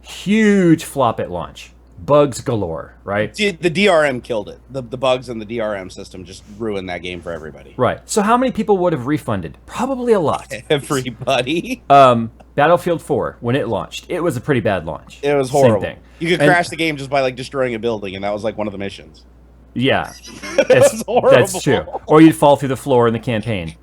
huge flop at launch, bugs galore, right? The DRM killed it. The bugs in the DRM system just ruined that game for everybody. Right. So how many people would have refunded? Probably a lot. Everybody. Battlefield 4, when it launched, it was a pretty bad launch. It was horrible. Same thing. You could crash the game just by like destroying a building, and that was like one of the missions. Yeah, was horrible. That's true. Or you'd fall through the floor in the campaign.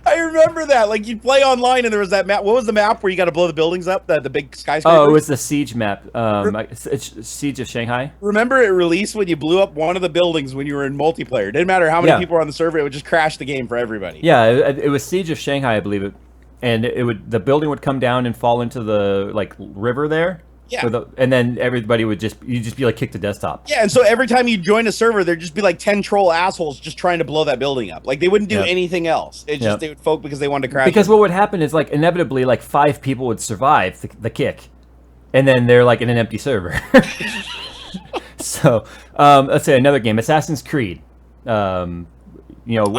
I remember that. Like, you'd play online, and there was that map. What was the map where you got to blow the buildings up? The big skyscraper? Oh, it was the Siege map. It's Siege of Shanghai. Remember it released when you blew up one of the buildings when you were in multiplayer. It didn't matter how many people were on the server. It would just crash the game for everybody. Yeah, it was Siege of Shanghai, I believe it. And the building would come down and fall into the, like, river there. Yeah. And then everybody would you'd just be like kicked to desktop. Yeah, and so every time you join a server, there'd just be like 10 troll assholes just trying to blow that building up. Like, they wouldn't do anything else. It's just they would folk because they wanted to crash. Because what would happen is, like, inevitably, like, 5 people would survive the kick. And then they're, like, in an empty server. So, let's say another game, Assassin's Creed. I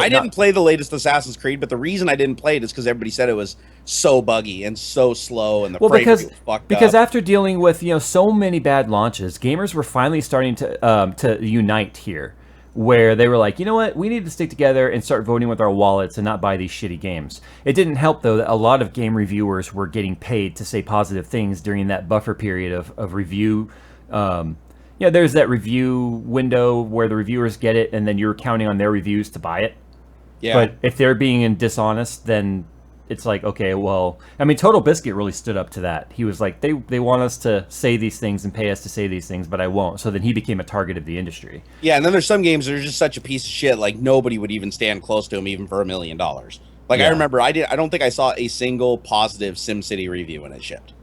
didn't play the latest Assassin's Creed, but the reason I didn't play it is because everybody said it was so buggy and so slow, and the frame rate was fucked because up. After dealing with so many bad launches, gamers were finally starting to unite here, where they were like, you know what, we need to stick together and start voting with our wallets and not buy these shitty games. It didn't help though that a lot of game reviewers were getting paid to say positive things during that buffer period of review. There's that review window where the reviewers get it, and then you're counting on their reviews to buy it. Yeah. But if they're being dishonest, then it's like, okay, well, I mean, Total Biscuit really stood up to that. He was like, they want us to say these things and pay us to say these things, but I won't. So then he became a target of the industry. Yeah, and then there's some games that are just such a piece of shit, like nobody would even stand close to him even for $1 million. Like, I remember, I don't think I saw a single positive SimCity review when it shipped.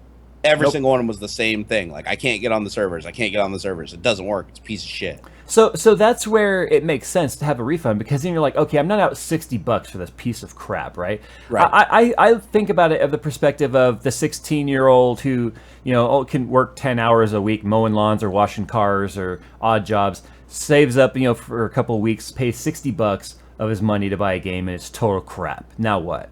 Every single one was the same thing. Like, I can't get on the servers. I can't get on the servers. It doesn't work. It's a piece of shit. So that's where it makes sense to have a refund, because then you're like, okay, I'm not out $60 for this piece of crap, right? Right. I think about it of the perspective of the 16-year-old who, can work 10 hours a week mowing lawns or washing cars or odd jobs, saves up, for a couple of weeks, pays $60 of his money to buy a game, and it's total crap. Now what?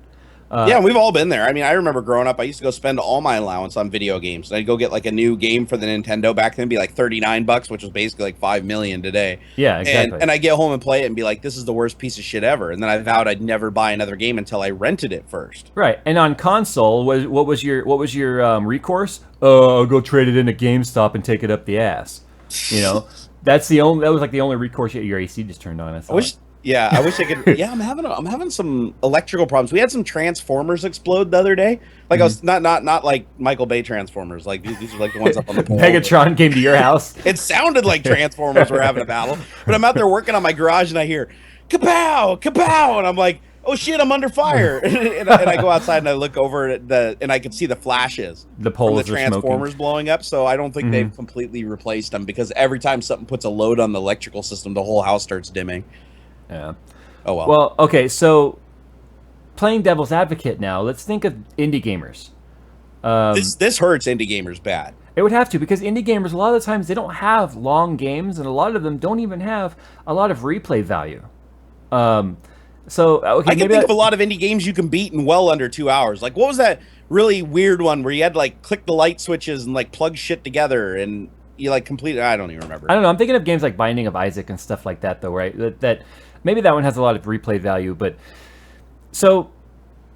Yeah, we've all been there. I mean, I remember growing up, I used to go spend all my allowance on video games. I'd go get like a new game for the Nintendo back then, be like $39, which was basically like $5 million today. Yeah, exactly. And I get home and play it and be like, this is the worst piece of shit ever. And then I vowed I'd never buy another game until I rented it first. Right. And on console, what was your recourse? I'll go trade it into GameStop and take it up the ass. That was like the only recourse. Your AC just turned on. I wish. Yeah, I wish I could. Yeah, I'm having some electrical problems. We had some transformers explode the other day. Like, I was not like Michael Bay transformers. Like, these are like the ones up on the pole. Megatron came to your house. It sounded like transformers were having a battle. But I'm out there working on my garage and I hear kapow, kapow, and I'm like, oh shit, I'm under fire. and I go outside and I look over at and I can see the flashes. The poles from the transformers blowing up. So I don't think they've completely replaced them, because every time something puts a load on the electrical system, the whole house starts dimming. Yeah. Oh, well. Well, okay, so playing devil's advocate now, let's think of indie gamers. This hurts indie gamers bad. It would have to, because indie gamers, a lot of the times, they don't have long games, and a lot of them don't even have a lot of replay value. I can think of a lot of indie games you can beat in well under 2 hours. Like, what was that really weird one where you had to, like, click the light switches and, like, plug shit together and you, like, complete... I don't even remember. I don't know. I'm thinking of games like Binding of Isaac and stuff like that, though, right? That maybe that one has a lot of replay value, but... So,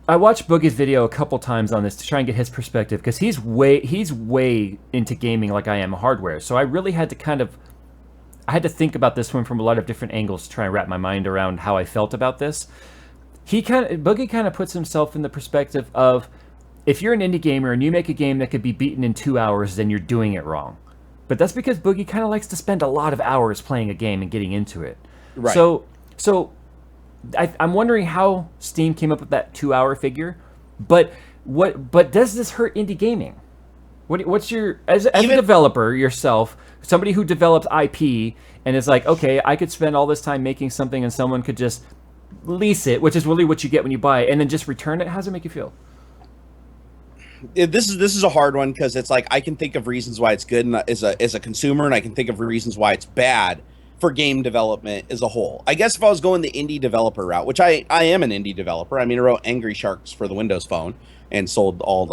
I watched Boogie's video a couple times on this to try and get his perspective, because he's way into gaming like I am hardware. So I really had to I had to think about this one from a lot of different angles to try and wrap my mind around how I felt about this. Boogie kind of puts himself in the perspective of, if you're an indie gamer and you make a game that could be beaten in 2 hours, then you're doing it wrong. But that's because Boogie kind of likes to spend a lot of hours playing a game and getting into it. Right. So I'm wondering how Steam came up with that 2 hour figure. But does this hurt indie gaming? What's your, as a developer yourself, somebody who develops IP and is like, okay, I could spend all this time making something and someone could just lease it, which is really what you get when you buy it, and then just return it? How does it make you feel? This is a hard one because it's like I can think of reasons why it's good as a consumer, and I can think of reasons why it's bad for game development as a whole. I guess if I was going the indie developer route, which I am an indie developer. I mean, I wrote Angry Sharks for the Windows Phone and sold all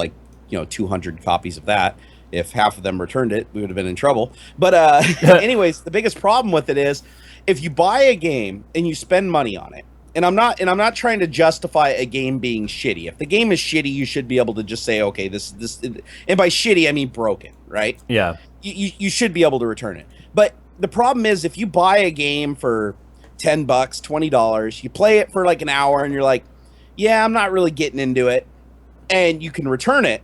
200 copies of that. If half of them returned it, we would have been in trouble. But anyways, the biggest problem with it is if you buy a game and you spend money on it, and I'm not trying to justify a game being shitty. If the game is shitty, you should be able to just say, okay, this, and by shitty I mean broken, right? Yeah. You should be able to return it. But the problem is if you buy a game for $10, $20, you play it for like an hour and you're like, yeah, I'm not really getting into it, and you can return it,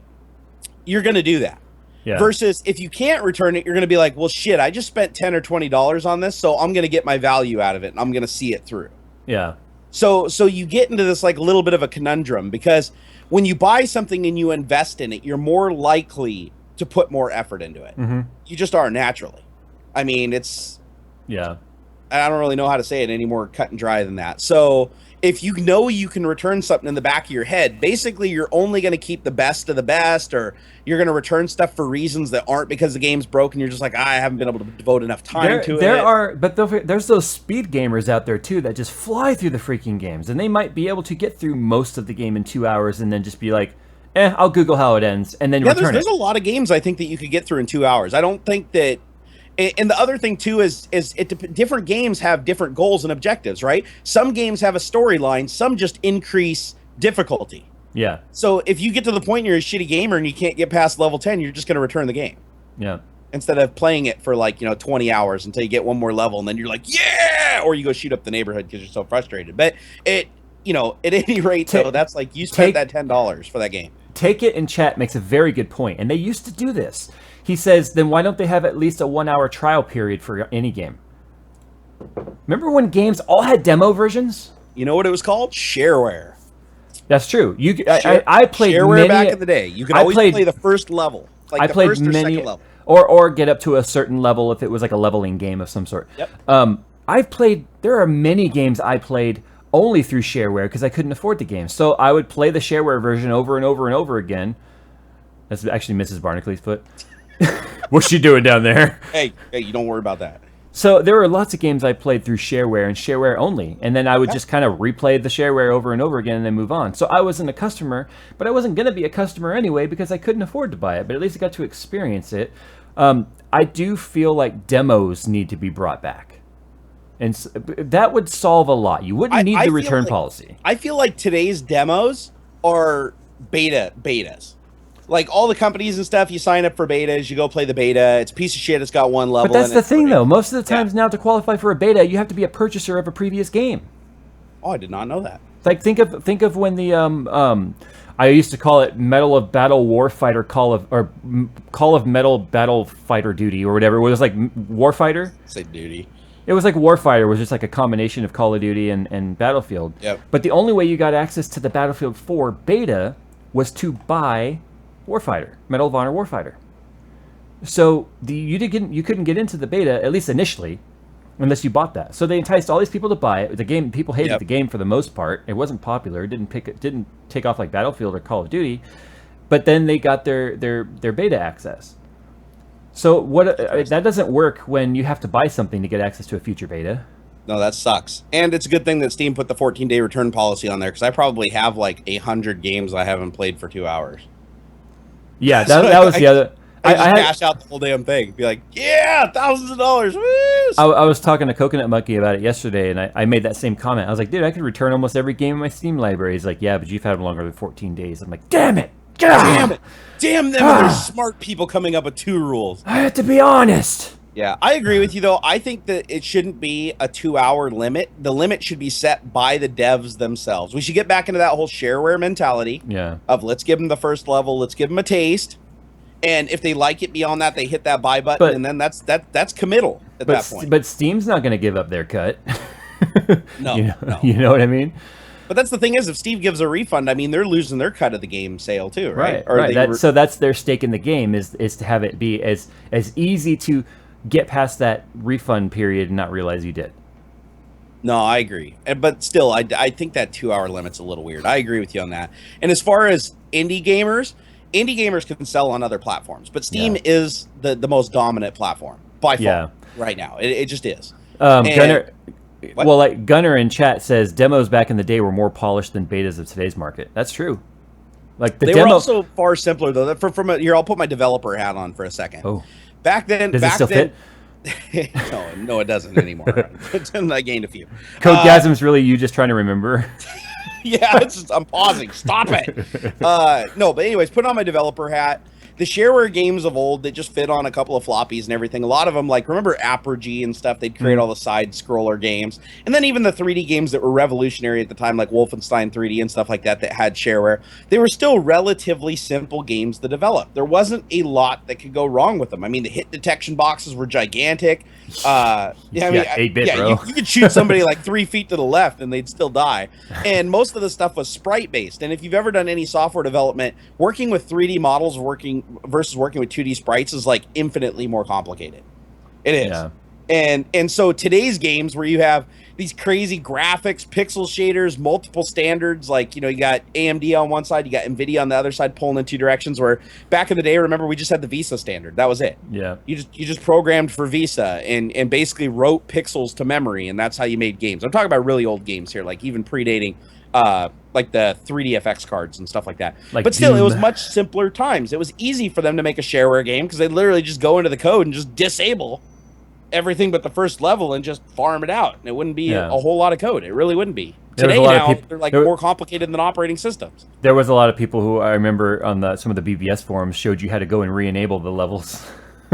you're going to do that. Yeah. Versus if you can't return it, you're going to be like, well, shit, I just spent $10 or $20 on this, so I'm going to get my value out of it and I'm going to see it through. Yeah. So you get into this like little bit of a conundrum because when you buy something and you invest in it, you're more likely to put more effort into it. Mm-hmm. You just are naturally. I mean, I don't really know how to say it any more cut and dry than that. So if you know you can return something in the back of your head, basically you're only going to keep the best of the best, or you're going to return stuff for reasons that aren't because the game's broken. You're just like, I haven't been able to devote enough time to it. There's those speed gamers out there too that just fly through the freaking games, and they might be able to get through most of the game in 2 hours and then just be like, I'll Google how it ends and then return it. There's a lot of games I think that you could get through in 2 hours. I don't think that. And the other thing too is different games have different goals and objectives, right? Some games have a storyline, some just increase difficulty. Yeah. So if you get to the point you're a shitty gamer and you can't get past level 10, you're just going to return the game. Yeah. Instead of playing it for 20 hours until you get one more level and then you're like, yeah, or you go shoot up the neighborhood because you're so frustrated. But at any rate, though, that's like you spent that $10 for that game. Take It in chat makes a very good point, and they used to do this. He says, then why don't they have at least a 1 hour trial period for any game? Remember when games all had demo versions? You know what it was called? Shareware. That's true. I played Shareware back in the day. You could always play the first level. I played first or second level. Or get up to a certain level if it was like a leveling game of some sort. Yep. There are many games I played only through shareware because I couldn't afford the game. So I would play the shareware version over and over and over again. That's actually Mrs. Barnacle foot. What's she doing down there? Hey, you don't worry about that. So there were lots of games I played through shareware and shareware only, and then I would just kind of replay the shareware over and over again and then move on. So I wasn't a customer, but I wasn't going to be a customer anyway because I couldn't afford to buy it, but at least I got to experience it. I do feel like demos need to be brought back. And that would solve a lot. You wouldn't need the return policy. I feel like today's demos are betas. Like all the companies and stuff, you sign up for betas, you go play the beta. It's a piece of shit. It's got one level. But that's the thing, though. Most of the times now, to qualify for a beta, you have to be a purchaser of a previous game. Oh, I did not know that. Like think of when the I used to call it Medal of Battle Warfighter Call of Metal Battle Fighter Duty or whatever. It was like Warfighter. Say duty. It was like Warfighter was just like a combination of Call of Duty and Battlefield. Yep. But the only way you got access to the Battlefield 4 beta was to buy Warfighter, Medal of Honor Warfighter. So you couldn't get into the beta, at least initially, unless you bought that. So they enticed all these people to buy it. The game, people hated the game for the most part. It wasn't popular. It didn't take off like Battlefield or Call of Duty. But then they got their beta access. So that doesn't work when you have to buy something to get access to a future beta. No, that sucks. And it's a good thing that Steam put the 14-day return policy on there because I probably have like 100 games I haven't played for 2 hours. Yeah, that was the other. I just cash out the whole damn thing. Be like, yeah, thousands of dollars. Woo! I was talking to Coconut Monkey about it yesterday, and I made that same comment. I was like, dude, I could return almost every game in my Steam library. He's like, yeah, but you've had them longer than 14 days. I'm like, damn it. Damn it. Damn them. There's smart people coming up with 2 rules. I have to be honest. Yeah, I agree with you, though. I think that it shouldn't be a 2-hour limit. The limit should be set by the devs themselves. We should get back into that whole shareware mentality of let's give them the first level, let's give them a taste. And if they like it beyond that, they hit that buy button, and then that's committal at that point. But Steam's not going to give up their cut. No, You know what I mean? But that's the thing is, if Steve gives a refund, I mean, they're losing their cut of the game sale too, right? Right. So that's their stake in the game is to have it be as easy to get past that refund period and not realize you did. No, I agree. But still, I think that 2 hour limit's a little weird. I agree with you on that. And as far as indie gamers can sell on other platforms, but Steam Yeah. is the most dominant platform by far Yeah. right now. It just is. Gunner, What? well, like Gunner in chat says, demos back in the day were more polished than betas of today's market. That's true. Like the They demo. were also far simpler though. Here, I'll put my developer hat on for a second. Oh, Back then, does it still fit? no, it doesn't anymore. I gained a few. Codegasm's really you just trying to remember. Yeah, I'm pausing. Stop it. No, but anyways, put on my developer hat. The shareware games of old, they just fit on a couple of floppies and everything. A lot of them, like, remember Apogee and stuff? They'd create all the side scroller games. And then even the 3D games that were revolutionary at the time, like Wolfenstein 3D and stuff like that, that had shareware. They were still relatively simple games to develop. There wasn't a lot that could go wrong with them. I mean, the hit detection boxes were gigantic. I mean, 8-bit, bro. you could shoot somebody like 3 feet to the left and they'd still die. And most of the stuff was sprite based. And if you've ever done any software development, working with 3D models versus working with 2D sprites is like infinitely more complicated. It is. Yeah. And so today's games where you have these crazy graphics, pixel shaders, multiple standards, like, you know, you got AMD on one side, you got NVIDIA on the other side pulling in two directions, where back in the day, remember, we just had the VISA standard. That was it. Yeah. You just programmed for VISA and basically wrote pixels to memory, and that's how you made games. I'm talking about really old games here, like even predating like the 3DFX cards and stuff like that. Like but still, Doom. it was much simpler times. It was easy for them to make a shareware game because they literally just go into the code and just disable everything but the first level and just farm it out. And it wouldn't be a whole lot of code. It really wouldn't be. Today now, they're like more complicated than operating systems. There was a lot of people who I remember on some of the BBS forums showed you how to go and re-enable the levels.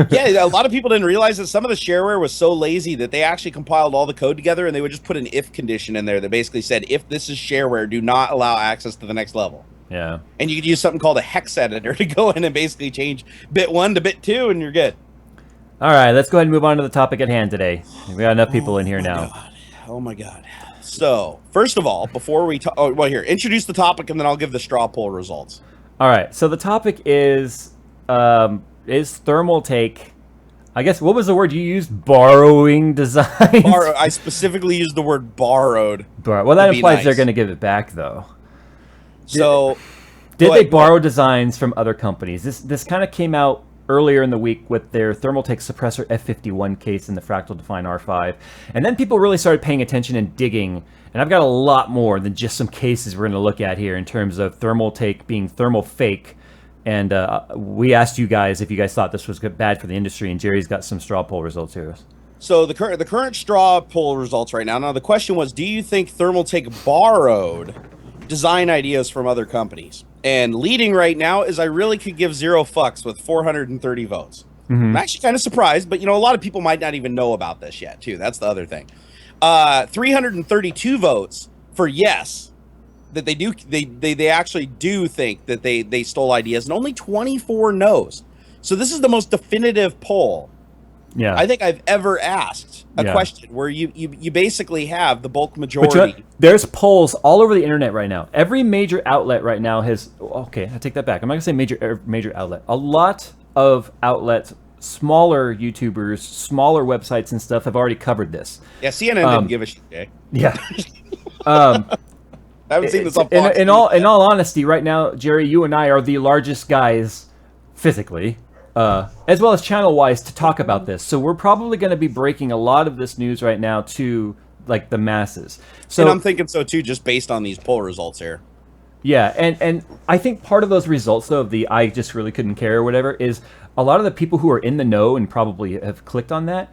Yeah, a lot of people didn't realize that some of the shareware was so lazy that they actually compiled all the code together and they would just put an if condition in there that basically said, if this is shareware, do not allow access to the next level. Yeah. And you could use something called a hex editor to go in and basically change bit 1 to bit 2 and you're good. All right, let's go ahead and move on to the topic at hand today. We got enough people in here now. God. Oh my God. So, first of all, before we talk, here, introduce the topic and then I'll give the straw poll results. All right, so the topic is Thermaltake, I guess, what was the word you used? Borrowing designs? I specifically used the word borrowed. Well, that implies they're going to give it back, though. So, did they borrow designs from other companies? This kind of came out earlier in the week with their Thermaltake suppressor F51 case in the Fractal Define R5. And then people really started paying attention and digging. And I've got a lot more than just some cases we're going to look at here in terms of Thermaltake being thermal fake. And we asked you guys if you guys thought this was bad for the industry, and Jerry's got some straw poll results here. So the current straw poll results right now. Now the question was, do you think Thermaltake borrowed design ideas from other companies? And leading right now is I really could give 0 fucks with 430 votes. Mm-hmm. I'm actually kind of surprised, but you know, a lot of people might not even know about this yet too. That's the other thing. 332 votes for yes, that they actually do think that they stole ideas, and only 24 no's. So this is the most definitive poll I think I've ever asked a question where you basically have the bulk majority. But there's polls all over the internet right now. Every major outlet right now has. Okay, I take that back. I'm not gonna say major outlet. A lot of outlets, smaller YouTubers, smaller websites and stuff have already covered this. Yeah, CNN didn't give a shit. Eh? Yeah. I haven't seen this on Fox. In all honesty, right now, Jerry, you and I are the largest guys physically, as well as channel-wise, to talk about this. So we're probably going to be breaking a lot of this news right now to like the masses. So, and I'm thinking so too, just based on these poll results here. Yeah, and I think part of those results, though, of the I just really couldn't care or whatever, is a lot of the people who are in the know and probably have clicked on that.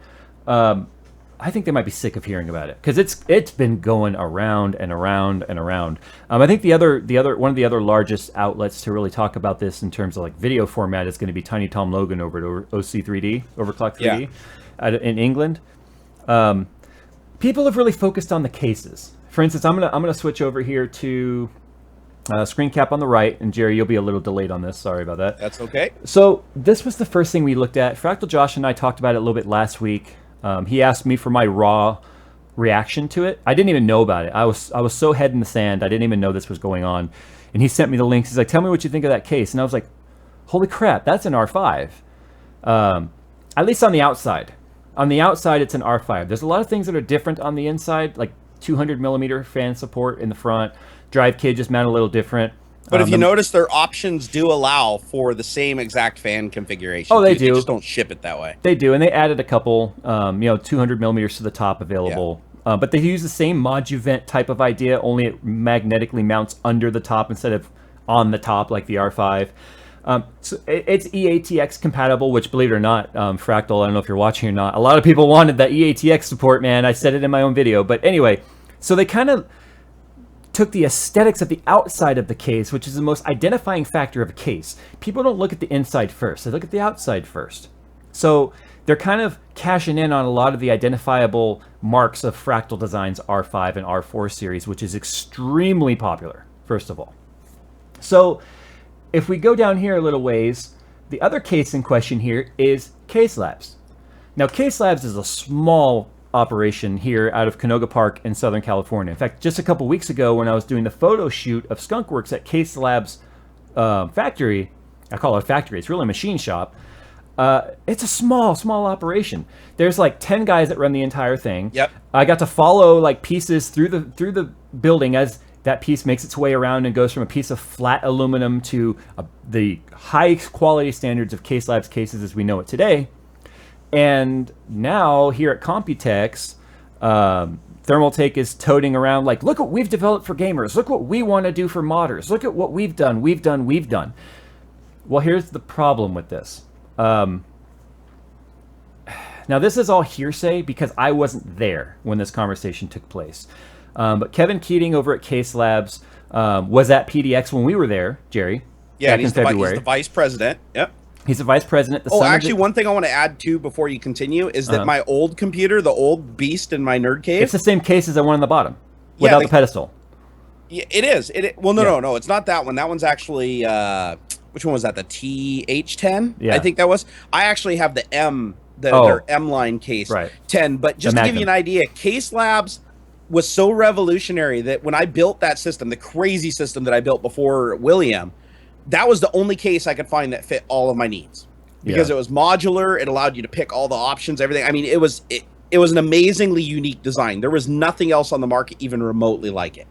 I think they might be sick of hearing about it because it's been going around and around and around. I think the other one of the other largest outlets to really talk about this in terms of like video format is going to be Tiny Tom Logan over at OC3D, Overclock 3D, in England. People have really focused on the cases. For instance, I'm gonna switch over here to screen cap on the right, and Jerry, you'll be a little delayed on this. Sorry about that. That's okay. So this was the first thing we looked at. Fractal Josh and I talked about it a little bit last week. He asked me for my raw reaction to it. I didn't even know about it. I was so head in the sand. I didn't even know this was going on. And he sent me the links. He's like, "Tell me what you think of that case." And I was like, "Holy crap, that's an R5." At least on the outside. On the outside, it's an R5. There's a lot of things that are different on the inside. Like 200 millimeter fan support in the front. Drive cage is mounted a little different. But if you notice, their options do allow for the same exact fan configuration. Oh, they do. They just don't ship it that way. They do, and they added a couple, 200 millimeters to the top available. Yeah. But they use the same moduvent type of idea, only it magnetically mounts under the top instead of on the top like the R5. So it's EATX compatible, which, believe it or not, Fractal, I don't know if you're watching or not, a lot of people wanted that EATX support, man. I said it in my own video. But anyway, so they kind of took the aesthetics of the outside of the case, which is the most identifying factor of a case. People don't look at the inside first. They look at the outside first. So they're kind of cashing in on a lot of the identifiable marks of Fractal Design's R5 and R4 series, which is extremely popular, first of all. So if we go down here a little ways, the other case in question here is Case Labs. Now, Case Labs is a small operation here out of Canoga Park in Southern California. In fact, just a couple weeks ago when I was doing the photo shoot of Skunkworks at Case Labs factory, I call it a factory, it's really a machine shop. It's a small operation. There's like 10 guys that run the entire thing. Yep. I got to follow like pieces through the building as that piece makes its way around and goes from a piece of flat aluminum to the high quality standards of Case Labs cases as we know it today. And now here at Computex, Thermaltake is toting around like, look what we've developed for gamers. Look what we want to do for modders. Look at what we've done. Well, here's the problem with this. Now, this is all hearsay because I wasn't there when this conversation took place. But Kevin Keating over at Case Labs was at PDX when we were there, Jerry. Yeah, back in February. He's the vice president. Yep. He's the vice president. Actually, one thing I want to add, too, before you continue, is that my old computer, the old beast in my nerd cave... It's the same case as the one on the bottom, without the pedestal. Yeah, it is. Well, no, it's not that one. That one's actually... which one was that? The TH10? Yeah. I think that was. I actually have the their M-line case, right. 10. But just to give you an idea, Case Labs was so revolutionary that when I built that system, the crazy system that I built before William... that was the only case I could find that fit all of my needs because it was modular. It allowed you to pick all the options, everything. I mean, it was an amazingly unique design. There was nothing else on the market even remotely like it.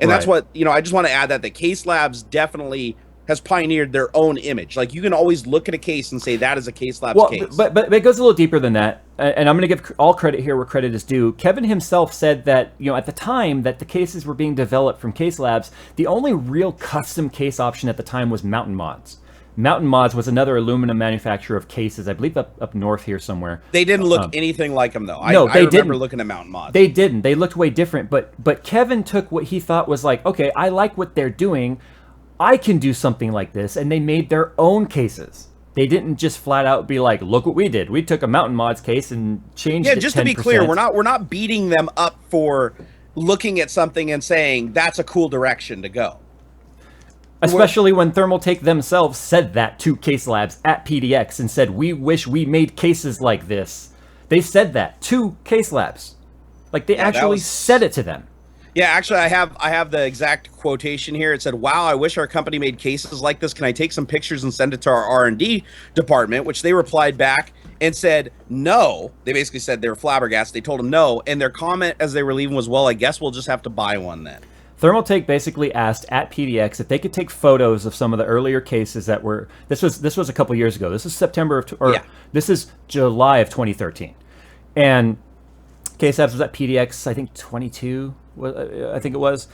And that's what, I just want to add that Case Labs definitely has pioneered their own image. Like, you can always look at a case and say that is a Case Labs case. But it goes a little deeper than that. And I'm going to give all credit here where credit is due. Kevin himself said that, at the time that the cases were being developed from Case Labs, the only real custom case option at the time was Mountain Mods. Mountain Mods was another aluminum manufacturer of cases, I believe up north here somewhere. They didn't look anything like them, though. No, I remember looking at Mountain Mods. They didn't. They looked way different. But Kevin took what he thought was like, okay, I like what they're doing. I can do something like this, and they made their own cases. They didn't just flat out be like, look what we did. We took a Mountain Mods case and changed it 10%. Yeah, just to be clear, we're not beating them up for looking at something and saying that's a cool direction to go. Especially when Thermaltake themselves said that to Case Labs at PDX and said, we wish we made cases like this. They said that to Case Labs. Like, they actually said it to them. Yeah, actually, I have the exact quotation here. It said, "Wow, I wish our company made cases like this. Can I take some pictures and send it to our R&D department?" Which they replied back and said, no. They basically said they were flabbergasted. They told them no. And their comment as they were leaving was, well, I guess we'll just have to buy one then. Thermaltake basically asked at PDX if they could take photos of some of the earlier cases that were... This was a couple years ago. This is this is July of 2013. And Case Labs was at PDX, I think 22... I think it was,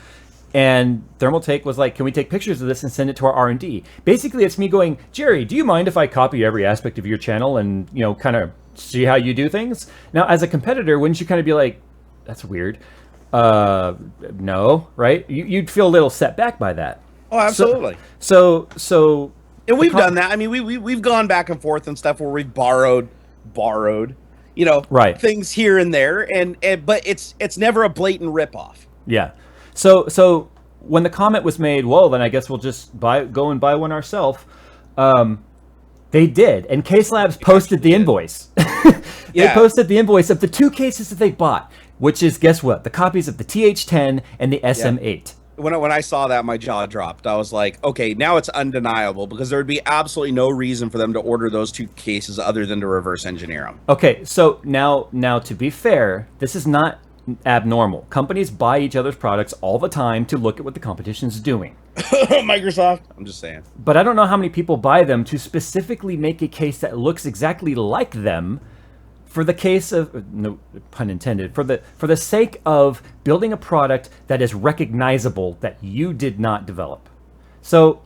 and Thermaltake was like, can we take pictures of this and send it to our R&D? Basically, it's me going, Jerry, do you mind if I copy every aspect of your channel and, kind of see how you do things? Now, as a competitor, wouldn't you kind of be like, that's weird? No, right? You'd feel a little set back by that. Oh, absolutely. So and we've done that. I mean, we've gone back and forth and stuff where we've borrowed things here and there, and but it's never a blatant ripoff. Yeah. So when the comment was made, well, then I guess we'll just go and buy one ourselves. They did, and Case Labs posted the invoice. They posted the invoice of the two cases that they bought, which is, guess what? The copies of the TH10 and the SM8. When I saw that, my jaw dropped. I was like, okay, now it's undeniable, because there would be absolutely no reason for them to order those two cases other than to reverse engineer them. Okay, so now to be fair, this is not abnormal. Companies buy each other's products all the time to look at what the competition's doing. Microsoft. I'm just saying. But I don't know how many people buy them to specifically make a case that looks exactly like them for the case of, no pun intended, for the sake of building a product that is recognizable that you did not develop. So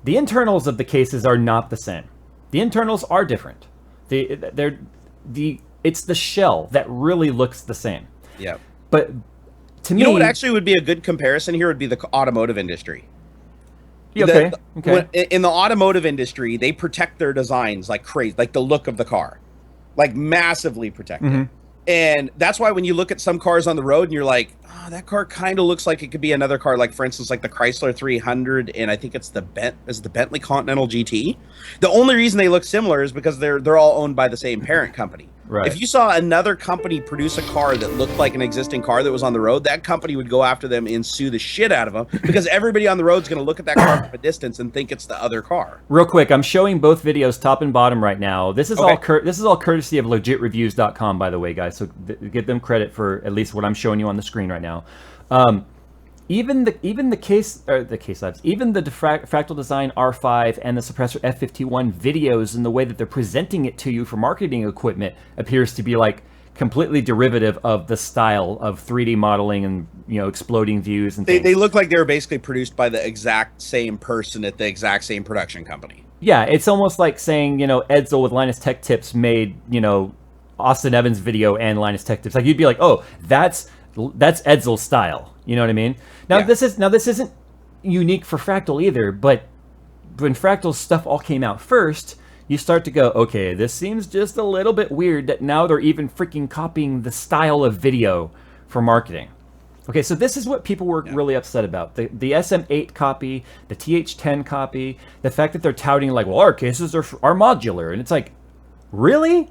the internals of the cases are not the same. The internals are different. It's the shell that really looks the same. Yeah. But to me, you know what actually would be a good comparison here would be the automotive industry. Okay. In the automotive industry, they protect their designs like crazy, like the look of the car, like massively protected. Mm-hmm. And that's why when you look at some cars on the road and you're like, oh, that car kind of looks like it could be another car, like for instance, like the Chrysler 300, and I think it's the Bentley Continental GT. The only reason they look similar is because they're all owned by the same parent company. Right. If you saw another company produce a car that looked like an existing car that was on the road, that company would go after them and sue the shit out of them because everybody on the road is going to look at that car from a distance and think it's the other car. Real quick, I'm showing both videos top and bottom right now. This is all courtesy of legitreviews.com, by the way, guys. So give them credit for at least what I'm showing you on the screen right now. Even the Case Labs, even the Fractal Design R5 and the Suppressor F51 videos, and the way that they're presenting it to you for marketing equipment appears to be like completely derivative of the style of 3D modeling and, you know, exploding views and things. They look like they were basically produced by the exact same person at the exact same production company. Yeah, it's almost like saying, you know, Edsel with Linus Tech Tips made, you know, Austin Evans video and Linus Tech Tips. Like, you'd be like, oh, that's Edsel's style. You know what I mean? Now, this isn't unique for Fractal either, but when Fractal's stuff all came out first, you start to go, okay, this seems just a little bit weird that now they're even freaking copying the style of video for marketing. Okay, so this is what people were really upset about. The SM8 copy, the TH10 copy, the fact that they're touting like, well, our cases are modular. And it's like, really?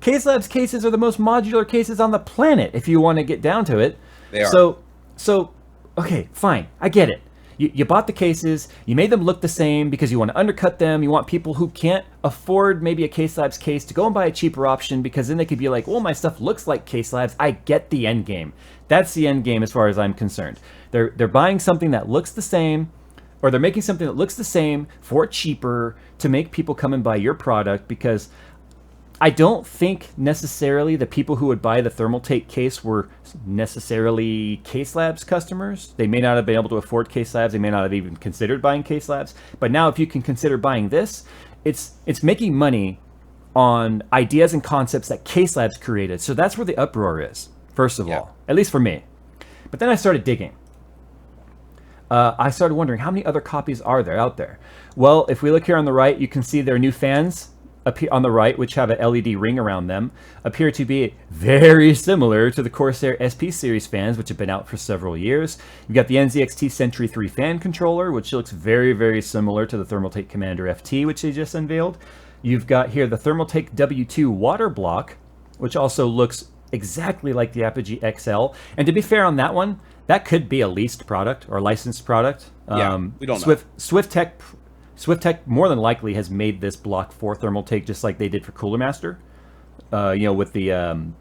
Case Labs cases are the most modular cases on the planet, if you want to get down to it. They are. So, okay, fine. I get it. You bought the cases, you made them look the same because you want to undercut them. You want people who can't afford maybe a Case Labs case to go and buy a cheaper option because then they could be like, well, my stuff looks like Case Labs. I get the end game. That's the end game as far as I'm concerned. They're buying something that looks the same, or they're making something that looks the same for cheaper to make people come and buy your product, because I don't think necessarily the people who would buy the Thermaltake case were necessarily Case Labs customers. They may not have been able to afford Case Labs. They may not have even considered buying Case Labs. But now if you can consider buying this, it's making money on ideas and concepts that Case Labs created. So that's where the uproar is, first of all, at least for me. But then I started digging. I started wondering, how many other copies are there out there? Well, if we look here on the right, you can see their new fans appear on the right, which have an LED ring around them, appear to be very similar to the Corsair SP series fans, which have been out for several years. You've got the NZXT Sentry 3 fan controller, which looks very, very similar to the Thermaltake Commander FT, which they just unveiled. You've got here the Thermaltake W2 water block, which also looks exactly like the Apogee XL. And to be fair on that one, that could be a leased product or licensed product. We don't know. SwiftTech more than likely has made this block for Thermaltake, just like they did for Cooler Master, with the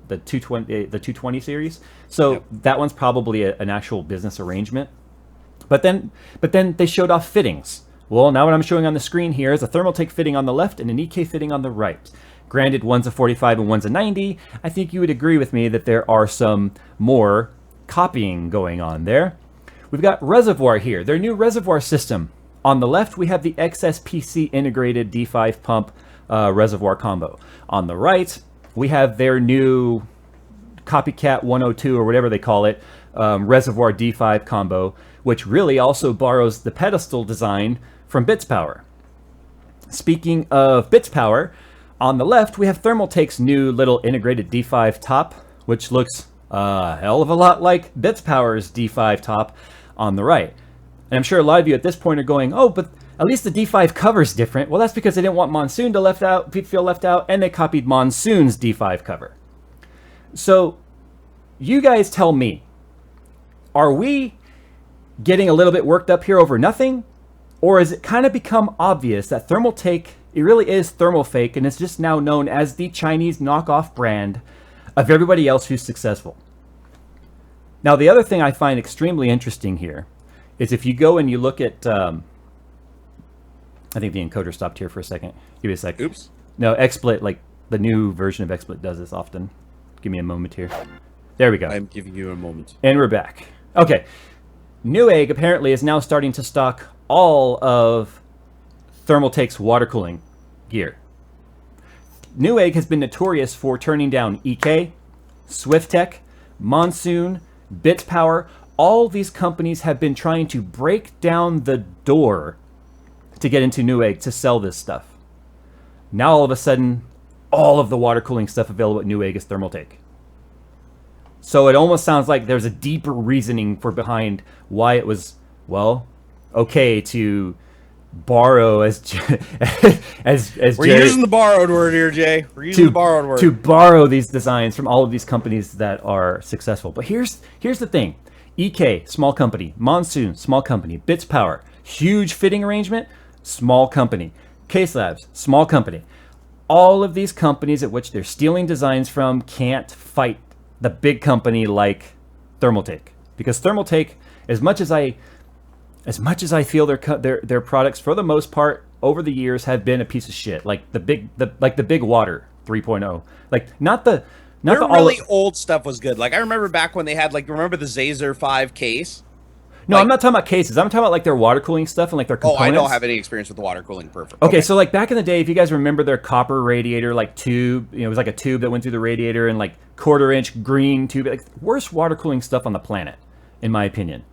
220 series. So that one's probably an actual business arrangement. But then they showed off fittings. Well, now what I'm showing on the screen here is a Thermaltake fitting on the left and an EK fitting on the right. Granted, one's a 45 and one's a 90. I think you would agree with me that there are some more copying going on there. We've got Reservoir here, their new reservoir system. On the left, we have the XSPC integrated D5 pump reservoir combo. On the right, we have their new Copycat 102 or whatever they call it, reservoir D5 combo, which really also borrows the pedestal design from Bits Power. Speaking of Bits Power, on the left, we have Thermaltake's new little integrated D5 top, which looks a hell of a lot like Bits Power's D5 top on the right. And I'm sure a lot of you at this point are going, oh, but at least the D5 cover's different. Well, that's because they didn't want Monsoon to feel left out, and they copied Monsoon's D5 cover. So you guys tell me, are we getting a little bit worked up here over nothing? Or has it kind of become obvious that Thermaltake, it really is Thermalfake, and it's just now known as the Chinese knockoff brand of everybody else who's successful? Now, the other thing I find extremely interesting here is if you go and you look at, I think the encoder stopped here for a second. Give me a sec. Oops. No, XSplit, like the new version of XSplit does this often. Give me a moment here. There we go. I'm giving you a moment. And we're back. Okay. Newegg apparently is now starting to stock all of Thermaltake's water cooling gear. Newegg has been notorious for turning down EK, SwiftTech, Monsoon, BitPower. All these companies have been trying to break down the door to get into Newegg to sell this stuff. Now all of a sudden, all of the water cooling stuff available at Newegg is Thermaltake. So it almost sounds like there's a deeper reasoning for behind why it was, well, okay to borrow as we're using the borrowed word here, Jay. We're using the borrowed word to borrow these designs from all of these companies that are successful. But here's the thing: EK, small company; Monsoon, small company; BitPower, huge fitting arrangement, small company; Case Labs, small company. All of these companies at which they're stealing designs from can't fight the big company like Thermaltake, because Thermaltake, as much as I feel their products for the most part over the years have been a piece of shit, like the big water 3.0, like their really old stuff was good. Like I remember back when they had remember the Zazer 5 case. No, I'm not talking about cases. I'm talking about like their water cooling stuff and like their components. Oh, I don't have any experience with the water cooling. Perfect. Okay, so like back in the day, if you guys remember their copper radiator like tube, it was like a tube that went through the radiator and like 1/4-inch green tube, like worst water cooling stuff on the planet, in my opinion.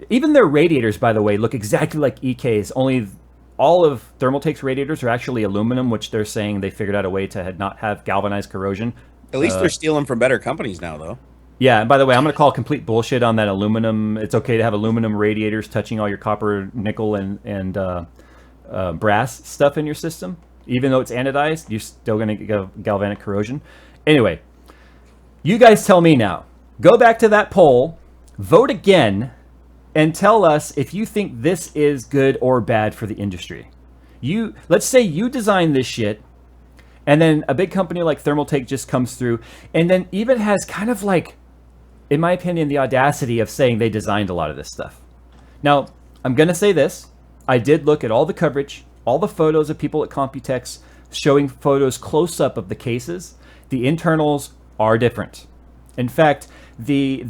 Even their radiators, by the way, look exactly like EK's. Only all of Thermaltake's radiators are actually aluminum, which they're saying they figured out a way to not have galvanized corrosion. At least they're stealing from better companies now, though. Yeah, and by the way, I'm going to call complete bullshit on that aluminum. It's okay to have aluminum radiators touching all your copper, nickel, and brass stuff in your system. Even though it's anodized, you're still going to get galvanic corrosion. Anyway, you guys tell me now. Go back to that poll, vote again, and tell us if you think this is good or bad for the industry. Let's say you design this shit, and then a big company like Thermaltake just comes through, and then even has kind of like, in my opinion, the audacity of saying they designed a lot of this stuff. Now, I'm going to say this. I did look at all the coverage, all the photos of people at Computex showing photos close up of the cases. The internals are different. In fact, their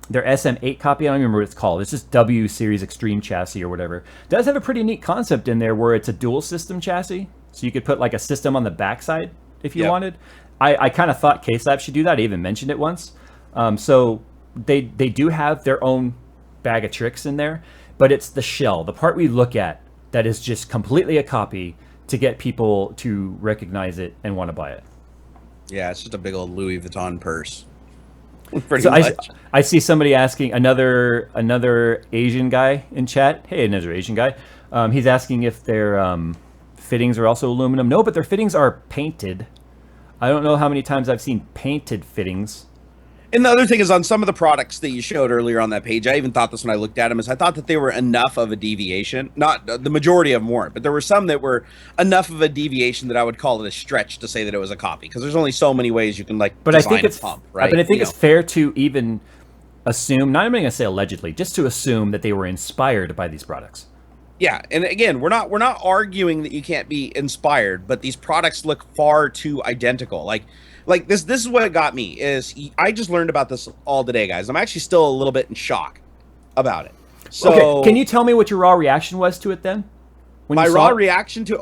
SM8 copy, I don't remember what it's called. It's just W Series Extreme chassis or whatever. Does have a pretty neat concept in there where it's a dual system chassis. So you could put like a system on the backside if you wanted. I kind of thought Case Lab should do that. I even mentioned it once. So they do have their own bag of tricks in there, but it's the shell, the part we look at, that is just completely a copy to get people to recognize it and want to buy it. Yeah, it's just a big old Louis Vuitton purse. Pretty so much. I see somebody asking, another Asian guy in chat. Hey, another Asian guy. He's asking if their fittings are also aluminum. No, but their fittings are painted. I don't know how many times I've seen painted fittings. And the other thing is, on some of the products that you showed earlier on that page, I even thought this when I looked at them, is I thought that they were enough of a deviation. Not the majority of them weren't, but there were some that were enough of a deviation that I would call it a stretch to say that it was a copy, because there's only so many ways you can design a pump, right? But I think it's fair to even assume, not even going to say allegedly, just to assume that they were inspired by these products. Yeah, and again, we're not arguing that you can't be inspired, but these products look far too identical. Like this is what it got me, is I just learned about this all today, guys. I'm actually still a little bit in shock about it. So okay, can you tell me what your raw reaction was to it then? My raw reaction to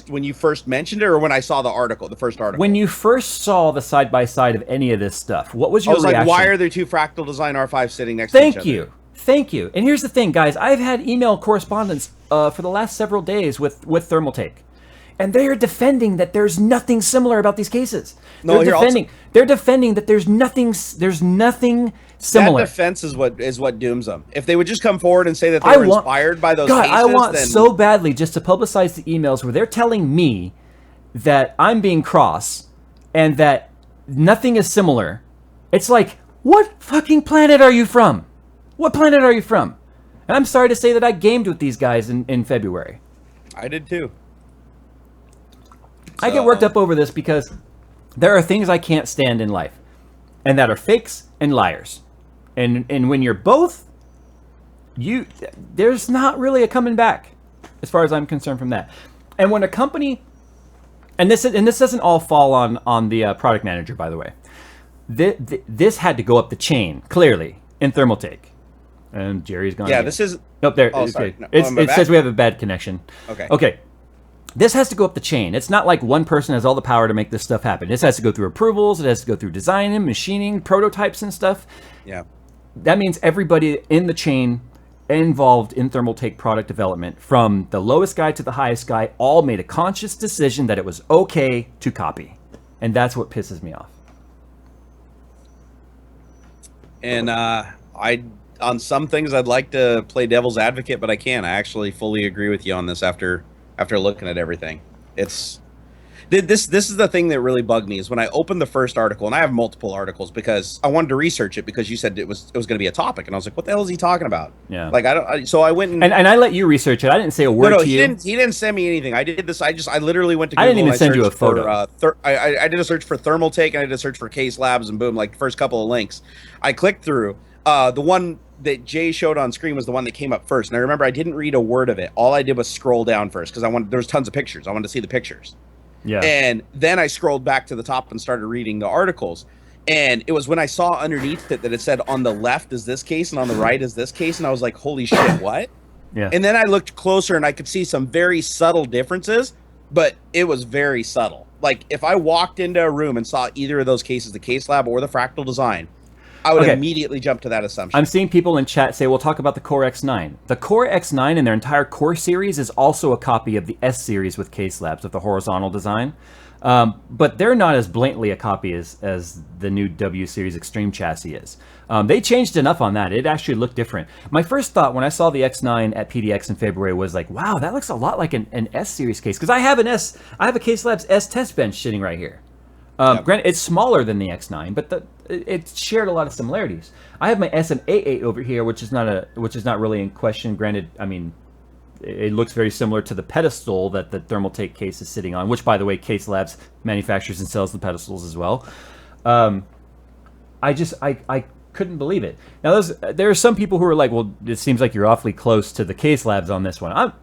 when you first mentioned it, or when I saw the first article? When you first saw the side by side of any of this stuff, what was your reaction? Like, why are there two Fractal Design R5 sitting next to each other? Thank you. And here's the thing, guys. I've had email correspondence for the last several days with Thermaltake, and they are defending that there's nothing similar about these cases. They're defending that there's nothing similar. That defense is what dooms them. If they would just come forward and say that they were inspired by those cases, I want so badly just to publicize the emails where they're telling me that I'm being cross and that nothing is similar. It's like, what fucking planet are you from? What planet are you from? And I'm sorry to say that I gamed with these guys in February. I did too. I get worked up over this because there are things I can't stand in life. and that are fakes and liars. And when you're both, there's not really a coming back, as far as I'm concerned from that. And when a company, and this doesn't all fall on the product manager, by the way. This had to go up the chain clearly in Thermaltake. And Jerry's gone. Yeah, again. this is. Nope, there. Oh, okay. sorry. No, It says we have a bad connection. Okay. Okay. This has to go up the chain. It's not like one person has all the power to make this stuff happen. This has to go through approvals. It has to go through designing, machining, prototypes, and stuff. Yeah. That means everybody in the chain involved in Thermaltake product development, from the lowest guy to the highest guy, all made a conscious decision that it was okay to copy. And that's what pisses me off. And on some things I'd like to play devil's advocate, but I can't. I actually fully agree with you on this after looking at everything. This is the thing that really bugged me, is when I opened the first article, and I have multiple articles because I wanted to research it, because you said it was going to be a topic, and I was like, what the hell is he talking about? Yeah. Like, so I went and I let you research it. I didn't say a word to you. He didn't send me anything. I did this. I literally went to Google. I didn't even send you a photo. I did a search for Thermaltake, and I did a search for Case Labs, and boom, like first couple of links. I clicked through. The one that Jay showed on screen was the one that came up first. And I remember I didn't read a word of it. All I did was scroll down first, because there was tons of pictures. I wanted to see the pictures. Yeah. And then I scrolled back to the top and started reading the articles. And it was when I saw underneath it that it said on the left is this case and on the right is this case. And I was like, holy shit, what? Yeah. And then I looked closer and I could see some very subtle differences, but it was very subtle. Like, if I walked into a room and saw either of those cases, the Case Lab or the Fractal Design, I would immediately jump to that assumption. I'm seeing people in chat say, we'll talk about the Core X9. The Core X9 and their entire Core series is also a copy of the S series with Case Labs, with the horizontal design. But they're not as blatantly a copy as the new W series Extreme chassis is. They changed enough on that. It actually looked different. My first thought when I saw the X9 at PDX in February was like, wow, that looks a lot like an S series case. Because I have a Case Labs S test bench sitting right here. Granted, it's smaller than the X9, but it shared a lot of similarities. I have my SM88 over here, which is not really in question. Granted, I mean, it looks very similar to the pedestal that the Thermaltake case is sitting on, which, by the way, Case Labs manufactures and sells the pedestals as well. I couldn't believe it. Now, there are some people who are like, well, it seems like you're awfully close to the Case Labs on this one.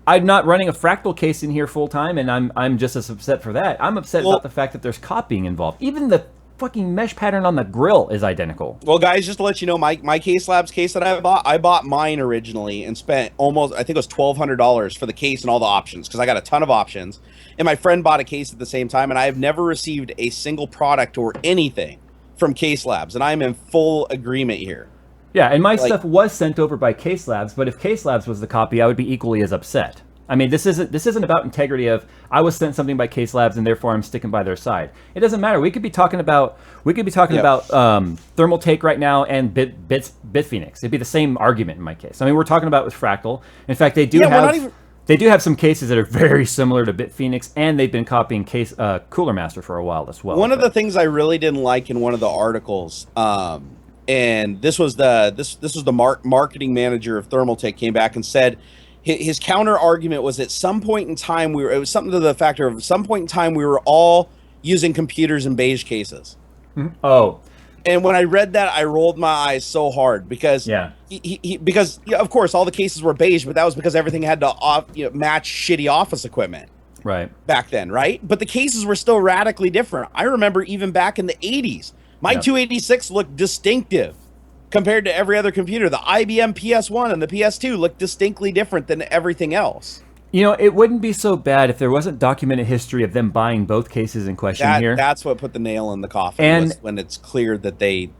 I'm not running a Fractal case in here full time, and I'm just as upset for that. I'm upset about the fact that there's copying involved. Even the fucking mesh pattern on the grill is identical. Well, guys, just to let you know, my Case Labs case that I bought mine originally and spent almost, I think it was $1,200 for the case and all the options, because I got a ton of options. And my friend bought a case at the same time, and I have never received a single product or anything from Case Labs, and I'm in full agreement here. Yeah, and my stuff was sent over by Case Labs, but if Case Labs was the copy, I would be equally as upset. I mean, this isn't about integrity of I was sent something by Case Labs and therefore I'm sticking by their side. It doesn't matter. We could be talking about Thermaltake right now and Bitphoenix. It'd be the same argument in my case. I mean, we're talking about with Fractal. In fact, they do have some cases that are very similar to Bitphoenix, and they've been copying Cooler Master for a while as well. One of the things I really didn't like in one of the articles, and this was the marketing manager of Thermaltake came back and said his counter argument was at some point in time it was something to the factor of some point in time we were all using computers in beige cases. Mm-hmm. Oh. And when I read that, I rolled my eyes so hard because because of course all the cases were beige, but that was because everything had to match shitty office equipment. Right. Back then, right? But the cases were still radically different. I remember even back in the 80s, my 286 looked distinctive compared to every other computer. The IBM PS1 and the PS2 looked distinctly different than everything else. You know, it wouldn't be so bad if there wasn't documented history of them buying both cases in question here. That's what put the nail in the coffin, and when it's clear that they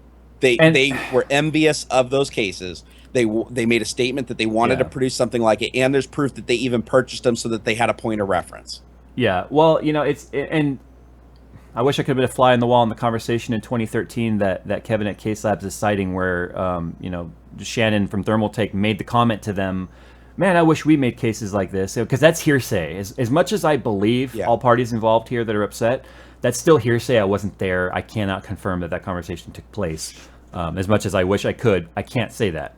were envious of those cases. They made a statement that they wanted to produce something like it, and there's proof that they even purchased them so that they had a point of reference. Yeah, well, you know, and I wish I could have been a fly on the wall in the conversation in 2013 that Kevin at Case Labs is citing, where Shannon from Thermaltake made the comment to them, man, I wish we made cases like this, because that's hearsay. As much as I believe all parties involved here that are upset, that's still hearsay. I wasn't there. I cannot confirm that conversation took place. As much as I wish I could, I can't say that.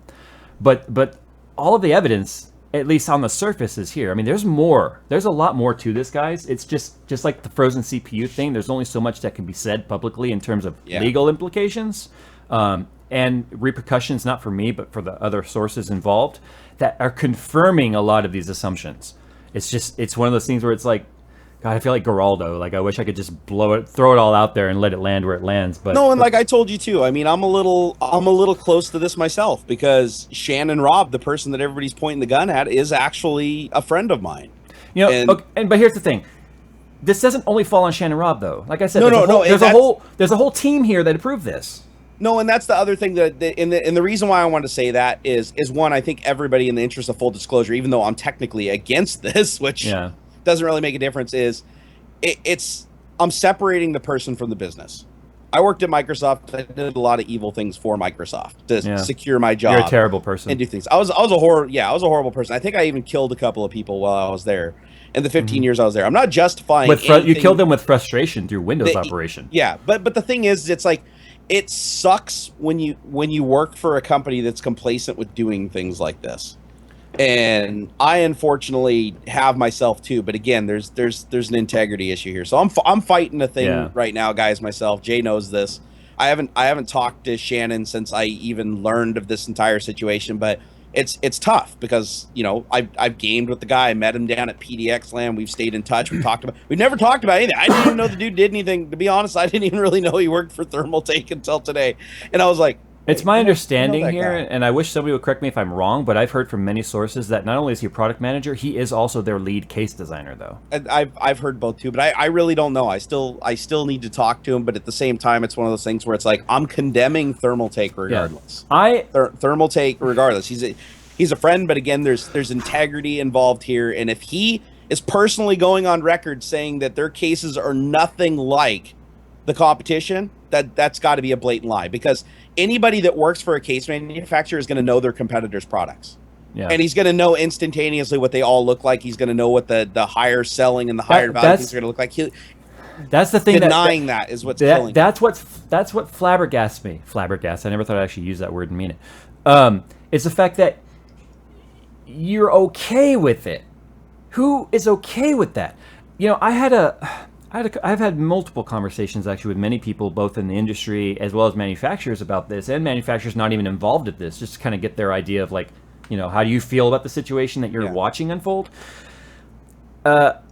But all of the evidence at least on the surface, is here. I mean, there's more. There's a lot more to this, guys. It's just like the frozen CPU thing. There's only so much that can be said publicly in terms of legal implications and repercussions, not for me, but for the other sources involved that are confirming a lot of these assumptions. It's one of those things where it's like, God, I feel like Geraldo. Like, I wish I could just throw it all out there and let it land where it lands. But no, and like I told you too, I mean, I'm a little close to this myself because Shannon Robb, the person that everybody's pointing the gun at, is actually a friend of mine. You know, but here's the thing: this doesn't only fall on Shannon Robb, though. Like I said, there's a whole team here that approved this. No, and that's the other thing and the reason why I wanted to say that is one, I think everybody, in the interest of full disclosure, even though I'm technically against this, which doesn't really make a difference, is I'm separating the person from the business. I worked at Microsoft. I did a lot of evil things for Microsoft to secure my job. You're a terrible person. And do things. I was a horrible person. I think I even killed a couple of people while I was there. In the 15 years I was there, I'm not justifying. You killed them with frustration through Windows operation. Yeah, but the thing is, it's like, it sucks when you work for a company that's complacent with doing things like this. And I unfortunately have myself too, but again, there's an integrity issue here. So I'm fighting a thing right now, guys. Myself, Jay knows this. I haven't talked to Shannon since I even learned of this entire situation, but it's tough because, you know, I've gamed with the guy. I met him down at PDX Land. We've stayed in touch. We've never talked about anything. I didn't even know the dude did anything. To be honest, I didn't even really know he worked for Thermaltake until today. And I was like, it's my understanding here, and I wish somebody would correct me if I'm wrong, but I've heard from many sources that not only is he a product manager, he is also their lead case designer, though. And I've heard both too, but I really don't know. I still need to talk to him, but at the same time, it's one of those things where it's like, I'm condemning Thermaltake regardless. Thermaltake regardless. He's a friend, but again, there's integrity involved here, and if he is personally going on record saying that their cases are nothing like the competition, that's got to be a blatant lie, because anybody that works for a case manufacturer is going to know their competitors' products. Yeah. And he's going to know instantaneously what they all look like. He's going to know what the higher selling and the higher value things are going to look like. That's the thing. Denying that is what's killing. That's what flabbergasts me. Flabbergast. I never thought I'd actually use that word and mean it. It's the fact that you're okay with it. Who is okay with that? You know, I've had multiple conversations actually with many people, both in the industry as well as manufacturers, about this, and manufacturers not even involved at this, just to kind of get their idea of, like, you know, how do you feel about the situation that you're watching unfold?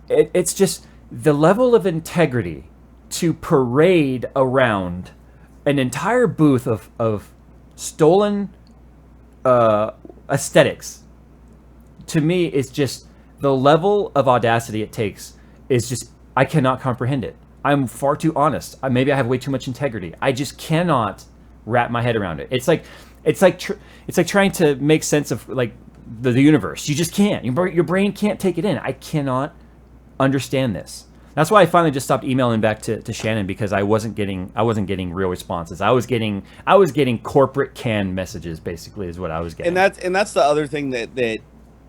It's just the level of integrity to parade around an entire booth of stolen aesthetics. To me, is just the level of audacity it takes is just, I cannot comprehend it. I'm far too honest. Maybe I have way too much integrity. I just cannot wrap my head around it. It's like trying to make sense of, like, the universe. You just can't. Your brain can't take it in. I cannot understand this. That's why I finally just stopped emailing back to Shannon, because I wasn't getting real responses. I was getting corporate canned messages, basically, is what I was getting. And that's the other thing that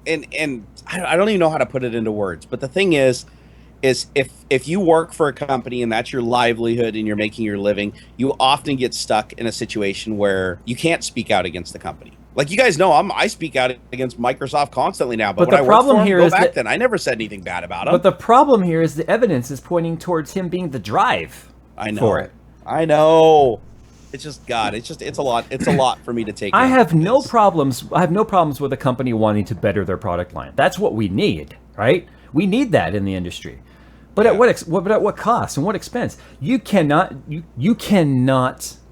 I don't even know how to put it into words. But the thing is if you work for a company and that's your livelihood and you're making your living, you often get stuck in a situation where you can't speak out against the company. Like, you guys know, I speak out against Microsoft constantly now, but when I worked for him, then I never said anything bad about him. But the problem here is the evidence is pointing towards him being the drive for it. I know. It's just, God, it's a lot. It's a lot for me to take. I have no problems with a company wanting to better their product line. That's what we need, right? We need that in the industry. But at what cost and what expense? You cannot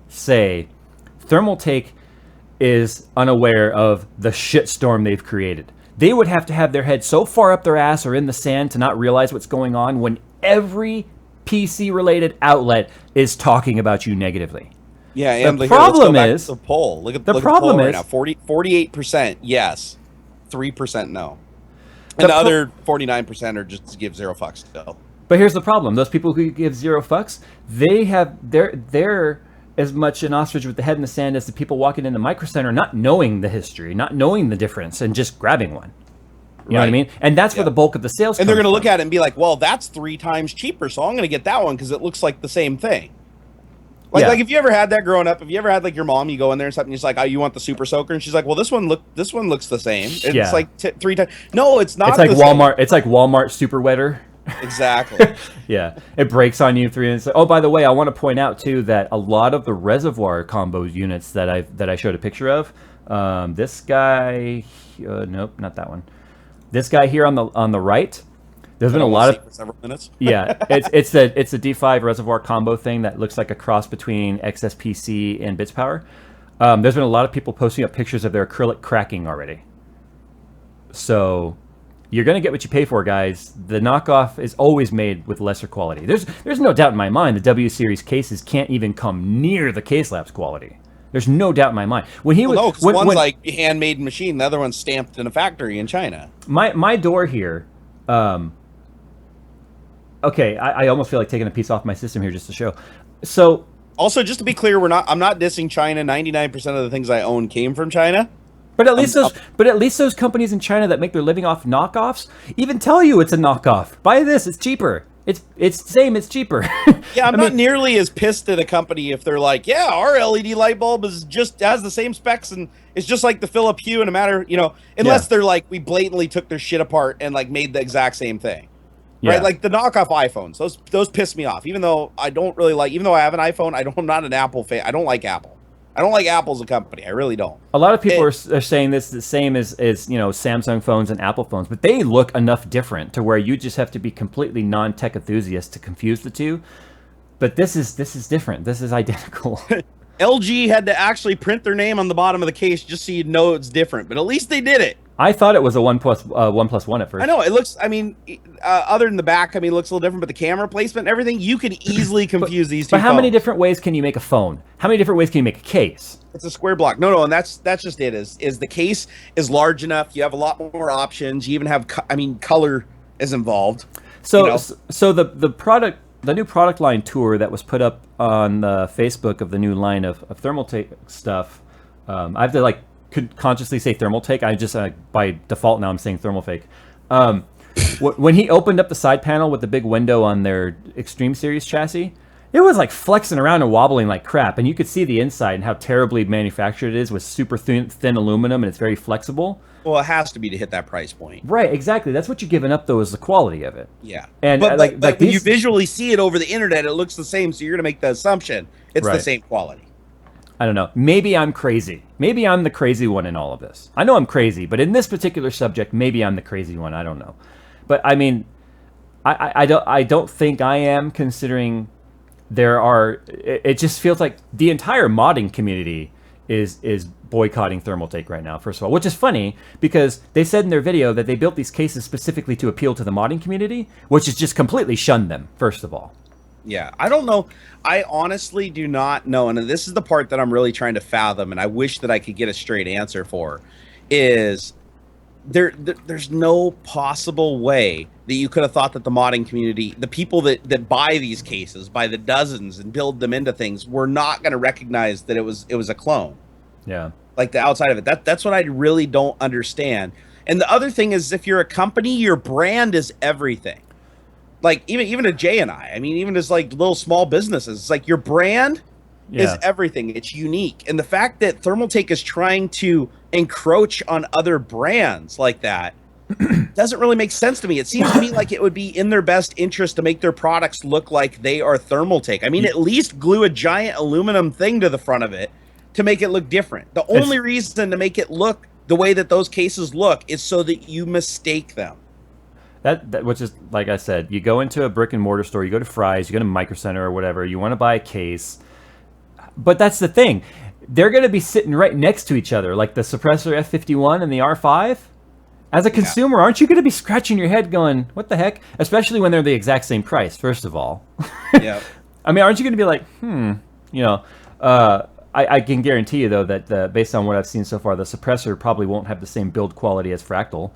say Thermaltake is unaware of the shitstorm they've created. They would have to have their head so far up their ass or in the sand to not realize what's going on when every PC-related outlet is talking about you negatively. Yeah, and the problem is the poll. Look at the problem poll right is now. 48% yes, 3% no, and the other 49% are just to give zero fucks still. But here's the problem: those people who give zero fucks, they're as much an ostrich with the head in the sand as the people walking in the Micro Center, not knowing the history, not knowing the difference, and just grabbing one. You know what I mean? And that's where the bulk of the sales. And they're going to look at it and be like, "Well, that's 3 times cheaper, so I'm going to get that one because it looks like the same thing." Like if you ever had that growing up, if you ever had like your mom, you go in there and something, she's like, oh, you want the Super Soaker? And she's like, well, this one looks the same. It's like 3 times. No, it's not. It's like Walmart. It's like Walmart Super Wetter. Exactly. Yeah, it breaks on you 3 minutes. Oh, by the way, I want to point out too that a lot of the reservoir combo units that I showed a picture of, this guy, nope, not that one. This guy here on the right. There's been a lot of for several minutes. Yeah, it's the D5 reservoir combo thing that looks like a cross between XSPC and Bits Power. There's been a lot of people posting up pictures of their acrylic cracking already. So you're gonna get what you pay for, guys. The knockoff is always made with lesser quality. There's no doubt in my mind the W series cases can't even come near the Case Labs quality. There's no doubt in my mind. When he no, because one's like handmade machine, the other one's stamped in a factory in China. My door here. Okay, I almost feel like taking a piece off my system here just to show. So, also, just to be clear, I'm not dissing China. 99% of the things I own came from China. But at least those companies in China that make their living off knockoffs even tell you it's a knockoff. Buy this, it's cheaper. It's the same, it's cheaper. Yeah, I'm not nearly as pissed at a company if they're like, yeah, our LED light bulb is just has the same specs and it's just like the Philip Hue in a matter, unless they're like we blatantly took their shit apart and like made the exact same thing. Yeah. Right, like the knockoff iPhones, those piss me off. Even though I don't really like, even though I have an iPhone, I'm not an Apple fan. I don't like Apple. I don't like Apple as a company. I really don't. A lot of people are saying this the same as Samsung phones and Apple phones, but they look enough different to where you just have to be completely non-tech enthusiast to confuse the two. But this is different. This is identical. LG had to actually print their name on the bottom of the case just so you'd know it's different, but at least they did it. I thought it was a 1+1 at first. I know it looks. I mean, other than the back, it looks a little different, but the camera placement and everything, you could easily confuse these two. But how many different ways can you make a phone? How many different ways can you make a case? It's a square block. No, and that's just it. Is the case is large enough? You have a lot more options. You even have, color is involved. So the new product line tour that was put up on the Facebook of the new line of Thermaltake stuff. I have to could consciously say Thermaltake. I just by default now I'm saying Thermaltake. When he opened up the side panel with the big window on their Extreme Series chassis, it was like flexing around and wobbling like crap, and you could see the inside and how terribly manufactured it is with super thin aluminum, and it's very flexible. Well, it has to be to hit that price point. Right, exactly. That's what you're giving up though, is the quality of it. Yeah, and but when you visually see it over the internet, it looks the same, so you're gonna make the assumption it's the same quality. I don't know. Maybe I'm crazy. Maybe I'm the crazy one in all of this. I know I'm crazy, but in this particular subject, maybe I'm the crazy one. I don't know. But I mean, I don't think I am, considering there are. It just feels like the entire modding community is boycotting Thermaltake right now. First of all, which is funny because they said in their video that they built these cases specifically to appeal to the modding community, which is just completely shunned them. First of all. Yeah, I don't know. I honestly do not know. And this is the part that I'm really trying to fathom, and I wish that I could get a straight answer for, is there's no possible way that you could have thought that the modding community, the people that buy these cases by the dozens and build them into things, were not going to recognize that it was a clone. Yeah. Like the outside of it. That's what I really don't understand. And the other thing is, if you're a company, your brand is everything. Like even to Jay and I mean, even as like little small businesses, it's like your brand is everything. It's unique. And the fact that Thermaltake is trying to encroach on other brands like that doesn't really make sense to me. It seems to me like it would be in their best interest to make their products look like they are Thermaltake. I mean, at least glue a giant aluminum thing to the front of it to make it look different. The only reason to make it look the way that those cases look is so that you mistake them. That which is, like I said, you go into a brick and mortar store, you go to Fry's, you go to Micro Center or whatever, you want to buy a case. But that's the thing. They're going to be sitting right next to each other, like the suppressor F51 and the R5. As a consumer, aren't you going to be scratching your head going, what the heck? Especially when they're the exact same price, first of all. Yeah. I mean, aren't you going to be like, I can guarantee you, though, that based on what I've seen so far, the suppressor probably won't have the same build quality as Fractal.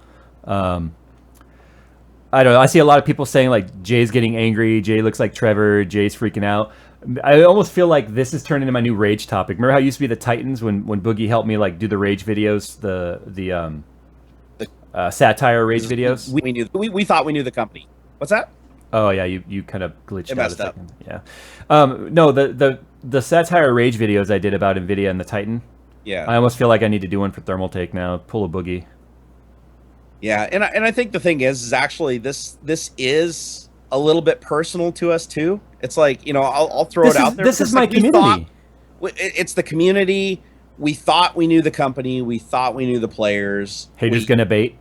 I don't know. I see a lot of people saying, like, Jay's getting angry, Jay looks like Trevor, Jay's freaking out. I almost feel like this is turning into my new rage topic. Remember how it used to be the Titans when Boogie helped me, like, do the rage videos, the satire rage videos? We thought we knew the company. What's that? Oh, yeah, you kind of glitched out a messed up. second. Yeah. No, the the satire rage videos I did about Nvidia and the Titan. Yeah. I almost feel like I need to do one for Thermaltake now. Pull a boogie. Yeah, and I think the thing is actually this is a little bit personal to us too. It's like, you know, I'll throw it out there. This is my community. It's the community. We thought we knew the company. We thought we knew the players. Haters gonna bait.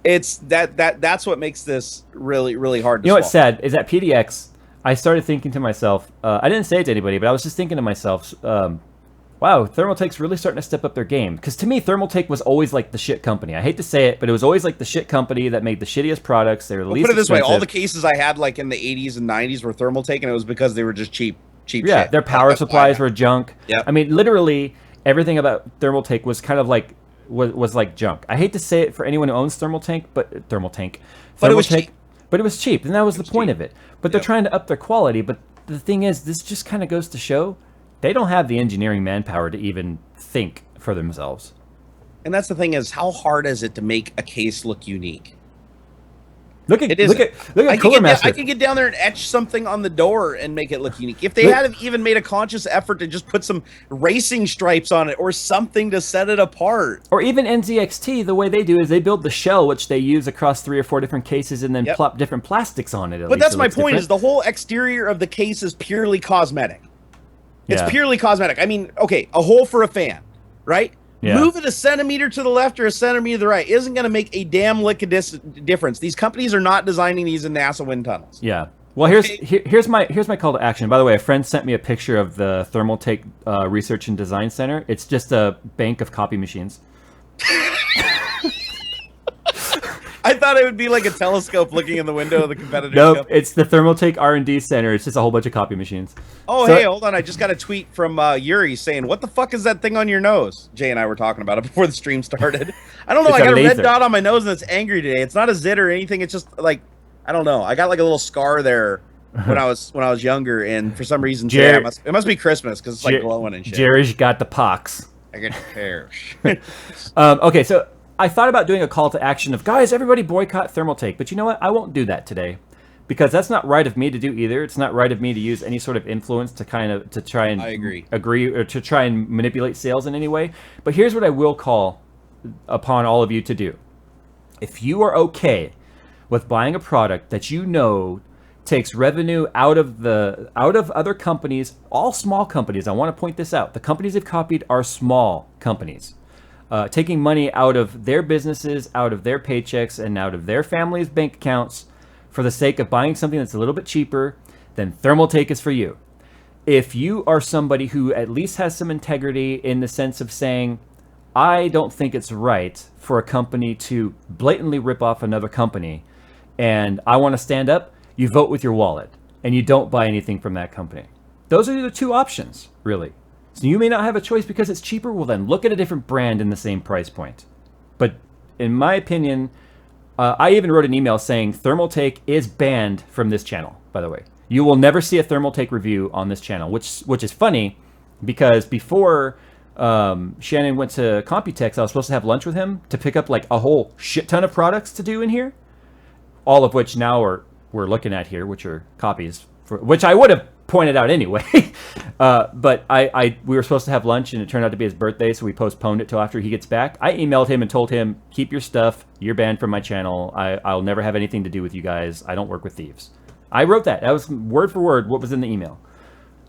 It's that's what makes this really, really hard to You know swallow. what's sad is at PDX, I started thinking to myself, I didn't say it to anybody, but I was just thinking to myself, wow, Thermaltake's really starting to step up their game. Because to me, Thermaltake was always like the shit company. I hate to say it, but it was always like the shit company that made the shittiest products. They were the least put it this way, expensive. all the cases I had like in the 80s and 90s were Thermaltake, and it was because they were just cheap yeah, shit. their power supplies were junk. Yep. I mean, literally everything about Thermaltake was kind of like was like junk. I hate to say it for anyone who owns Thermaltake, but it was cheap. But it was cheap, and that was the point of it. But they're trying to up their quality. But the thing is, this just kind of goes to show they don't have the engineering manpower to even think for themselves. And that's the thing is, how hard is it to make a case look unique? Look at Cooler Master. I could get down there and etch something on the door and make it look unique. If they had even made a conscious effort to just put some racing stripes on it or something to set it apart. Or even NZXT, the way they do is they build the shell, which they use across 3 or 4 different cases, and then plop different plastics on it. But that's my point, is the whole exterior of the case is purely cosmetic. It's purely cosmetic. I mean, okay, a hole for a fan, right? Yeah. Move it a centimeter to the left or a centimeter to the right isn't going to make a damn lick of difference. These companies are not designing these in NASA wind tunnels. Yeah. Well, here's my call to action. By the way, a friend sent me a picture of the Thermaltake Research and Design Center. It's just a bank of copy machines. I thought it would be like a telescope looking in the window of the competitor. Nope, it's the Thermaltake R&D Center. It's just a whole bunch of copy machines. Oh, so, hey, hold on. I just got a tweet from Yuri saying, what the fuck is that thing on your nose? Jay and I were talking about it before the stream started. I don't know. I got a red dot on my nose and it's angry today. It's not a zit or anything. It's just like, I don't know. I got like a little scar there when I was younger, and for some reason today, it must be Christmas because it's like glowing and shit. Jerry's got the pox. I get hair. Okay, so I thought about doing a call to action of, guys, everybody boycott Thermaltake. But you know what? I won't do that today, because that's not right of me to do either. It's not right of me to use any sort of influence to try and agree or to try and manipulate sales in any way. But here's what I will call upon all of you to do. If you are okay with buying a product that you know takes revenue out of other companies, all small companies, I want to point this out. The companies they've copied are small companies. Taking money out of their businesses, out of their paychecks, and out of their families' bank accounts for the sake of buying something that's a little bit cheaper, then Thermaltake is for you. If you are somebody who at least has some integrity in the sense of saying, I don't think it's right for a company to blatantly rip off another company, and I want to stand up, you vote with your wallet, and you don't buy anything from that company. Those are the two options, really. So you may not have a choice because it's cheaper. Well, then look at a different brand in the same price point. But in my opinion, I even wrote an email saying Thermaltake is banned from this channel, by the way. You will never see a Thermaltake review on this channel, which is funny because before Shannon went to Computex, I was supposed to have lunch with him to pick up like a whole shit ton of products to do in here, all of which now we're looking at here, which are copies, which I would have pointed out anyway. But we were supposed to have lunch, and it turned out to be his birthday, so we postponed it till after he gets back. I emailed him and told him, keep your stuff. You're banned from my channel. I'll never have anything to do with you guys. I don't work with thieves. I wrote that. That was word for word what was in the email.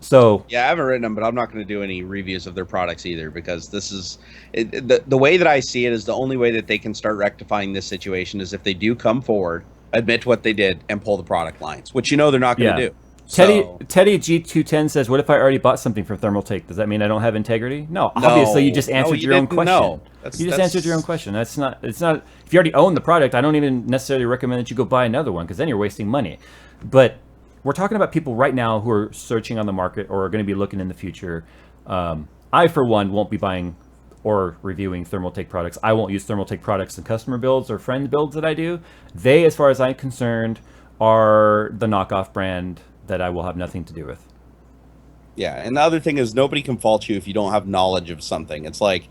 So yeah, I haven't written them, but I'm not going to do any reviews of their products either, because this is the way that I see it is the only way that they can start rectifying this situation is if they do come forward, admit what they did, and pull the product lines, which they're not going to do. Teddy G210 says, what if I already bought something from Thermaltake? Does that mean I don't have integrity? No, obviously you just answered your own question. No. You just answered your own question. It's not, if you already own the product, I don't even necessarily recommend that you go buy another one, because then you're wasting money. But we're talking about people right now who are searching on the market or are going to be looking in the future. I, for one, won't be buying or reviewing Thermaltake products. I won't use Thermaltake products in customer builds or friend builds that I do. They, as far as I'm concerned, are the knockoff brand that I will have nothing to do with. Yeah, and the other thing is nobody can fault you if you don't have knowledge of something. It's like,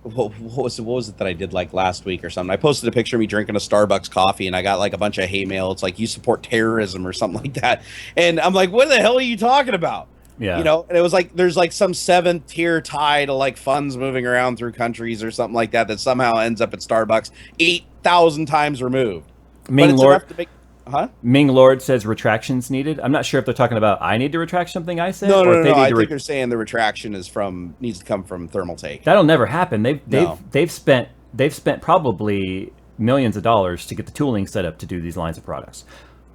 what was it that I did like last week or something? I posted a picture of me drinking a Starbucks coffee, and I got like a bunch of hate mail. It's like, you support terrorism or something like that, and I'm like, what the hell are you talking about? Yeah. You know, and it was like there's like some 7th tier tie to like funds moving around through countries or something like that somehow ends up at Starbucks 8,000 times removed. Ming But it's Lord, enough to make, huh? Ming Lord says retractions needed. I'm not sure if they're talking about I need to retract something I said, No, or no, if no, they no. need I to. think they're saying the retraction needs to come from Thermaltake. That'll never happen. No. They've spent probably millions of dollars to get the tooling set up to do these lines of products.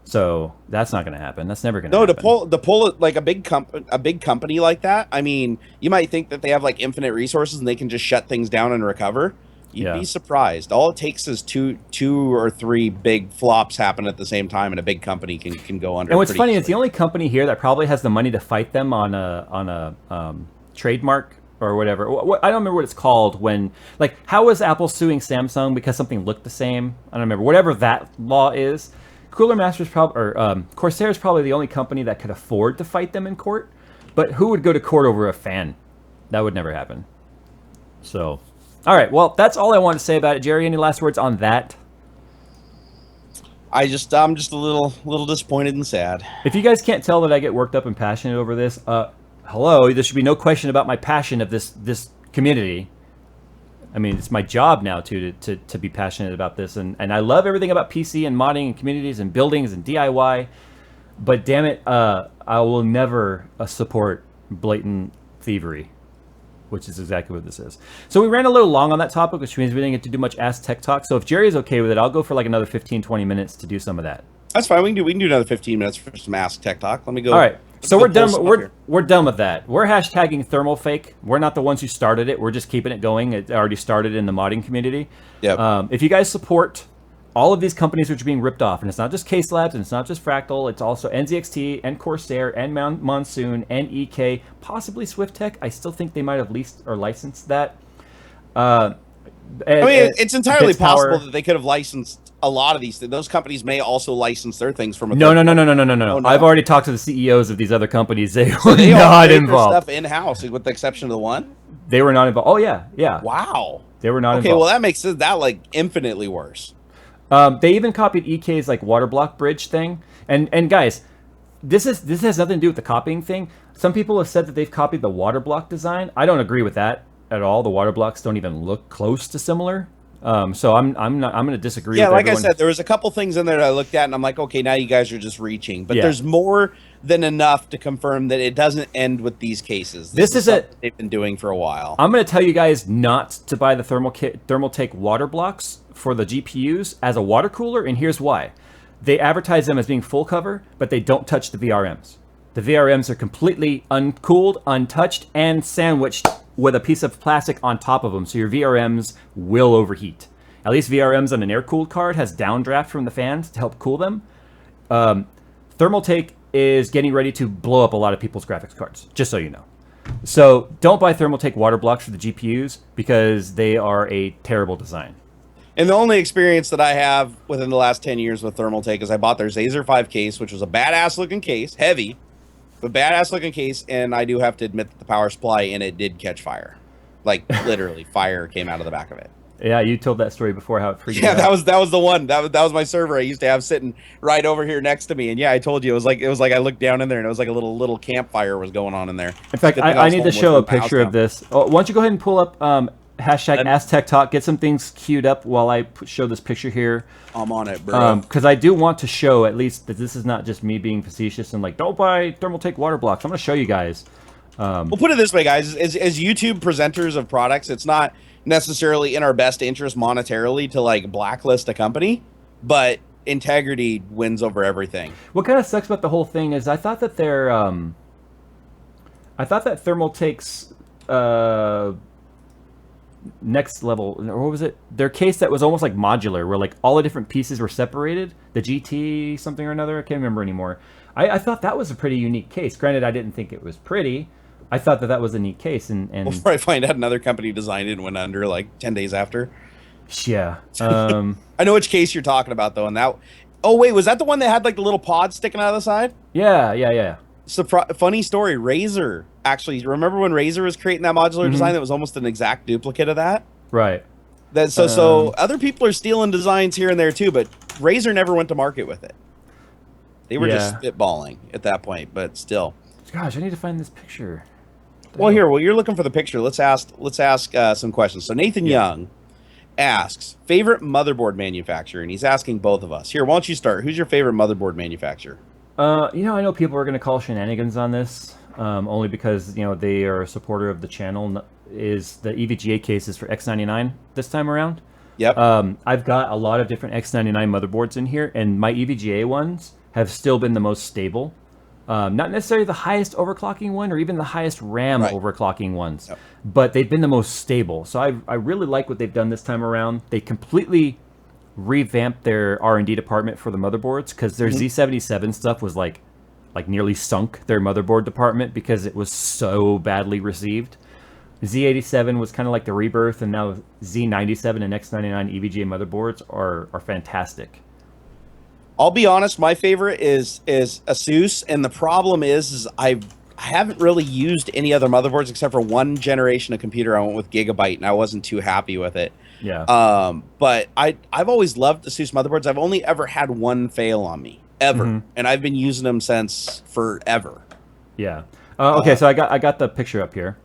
So that's not going to happen. That's never going to No, happen. to pull it like a big company like that. I mean, you might think that they have like infinite resources and they can just shut things down and recover. You'd be surprised. All it takes is two or three big flops happen at the same time, and a big company can go under. And what's funny is the only company here that probably has the money to fight them on a trademark or whatever. I don't remember what it's called when, like, how was Apple suing Samsung because something looked the same? I don't remember. Whatever that law is. Cooler Master's Corsair is probably the only company that could afford to fight them in court. But who would go to court over a fan? That would never happen. So, all right. Well, that's all I wanted to say about it. Jerry, any last words on that? I'm just a little disappointed and sad. If you guys can't tell that I get worked up and passionate over this, hello, there should be no question about my passion of this community. I mean, it's my job now to be passionate about this, and I love everything about PC and modding and communities and buildings and DIY. But damn it, I will never support blatant thievery, which is exactly what this is. So we ran a little long on that topic, which means we didn't get to do much Ask Tech Talk. So if Jerry's okay with it, I'll go for like another 15, 20 minutes to do some of that. That's fine. We can do another 15 minutes for some Ask Tech Talk. Let me go. All right. So we're done. We're done with that. We're hashtagging Thermaltake. We're not the ones who started it. We're just keeping it going. It already started in the modding community. Yeah. If you guys support all of these companies which are being ripped off, and it's not just Case Labs, and it's not just Fractal, it's also NZXT and Corsair and Monsoon and EK, possibly SwiftTech. I still think they might have leased or licensed that. I mean, it's entirely possible that they could have licensed a lot of these things. Those companies may also license their things from a no. Oh, no. I've already talked to the CEOs of these other companies. They So were they all not made their involved. stuff in-house, with the exception of the one. They were not involved. Oh yeah. Wow. They were not Okay, involved. well that makes that like infinitely worse. They even copied EK's like water block bridge thing. And guys, this has nothing to do with the copying thing. Some people have said that they've copied the water block design. I don't agree with that at all. The water blocks don't even look close to similar. So I'm going to disagree. Yeah, with like everyone. I said, there was a couple things in there that I looked at, and I'm like, okay, now you guys are just reaching. But Yeah. there's more than enough to confirm that it doesn't end with these cases. This is something they've been doing for a while. I'm going to tell you guys not to buy the Thermaltake water blocks for the GPUs as a water cooler, and here's why. They advertise them as being full cover, but they don't touch the VRMs. The VRMs are completely uncooled, untouched, and sandwiched with a piece of plastic on top of them, so your VRMs will overheat. At least VRMs on an air-cooled card has downdraft from the fans to help cool them. Thermaltake is getting ready to blow up a lot of people's graphics cards, just so you know. So don't buy Thermaltake water blocks for the GPUs because they are a terrible design. And the only experience that I have within the last 10 years with Thermaltake is I bought their Zazer 5 case, which was a badass-looking case, heavy, but badass-looking case, and I do have to admit that the power supply in it did catch fire. Like, literally, fire came out of the back of it. Yeah, you told that story before, how it freaked Yeah, out. that was the one. That was my server I used to have sitting right over here next to me. And yeah, I told you it was like I looked down in there and it was like a little campfire was going on in there. In fact, I need to show a picture of this. Oh, why don't you go ahead and pull up hashtag AskTechTalk, get some things queued up while I show this picture here. I'm on it, bro. Because I do want to show at least that this is not just me being facetious and like, don't buy Thermaltake water blocks. I'm going to show you guys. We'll put it this way, guys. As YouTube presenters of products, it's not necessarily in our best interest monetarily to like blacklist a company, but integrity wins over everything. What kind of sucks about the whole thing is I thought that Thermaltake's next level, or what was it? Their case that was almost like modular, where like all the different pieces were separated. The GT something or another, I can't remember anymore. I thought that was a pretty unique case. Granted, I didn't think it was pretty. I thought that was a neat case, and before I find out another company designed it and went under like 10 days after. Yeah. I know which case you're talking about though, and that. Oh wait, was that the one that had like the little pod sticking out of the side? Yeah. Funny story. Razer actually. Remember when Razer was creating that modular design that was almost an exact duplicate of that? Right. So other people are stealing designs here and there too, but Razer never went to market with it. They were just Yeah. spitballing at that point, but still. Gosh, I need to find this picture. Well, here, while you're looking for the picture, let's ask some questions. So Nathan Young asks favorite motherboard manufacturer, and he's asking both of us. Here, why don't you start? Who's your favorite motherboard manufacturer? You know, I know people are going to call shenanigans on this, only because you know they are a supporter of the channel. Is the EVGA cases for X99 this time around? Yep. I've got a lot of different X99 motherboards in here, and my EVGA ones have still been the most stable. Not necessarily the highest overclocking one or even the highest RAM overclocking ones, but they've been the most stable. So I really like what they've done this time around. They completely revamped their R&D department for the motherboards because their Z77 stuff was like nearly sunk their motherboard department because it was so badly received. Z87 was kind of like the rebirth, and now Z97 and X99 EVGA motherboards are fantastic. I'll be honest, my favorite is Asus, and the problem is I haven't really used any other motherboards except for one generation of computer. I went with Gigabyte, and I wasn't too happy with it. Yeah. But I've always loved Asus motherboards. I've only ever had one fail on me ever, and I've been using them since forever. Yeah. Okay, so I got the picture up here.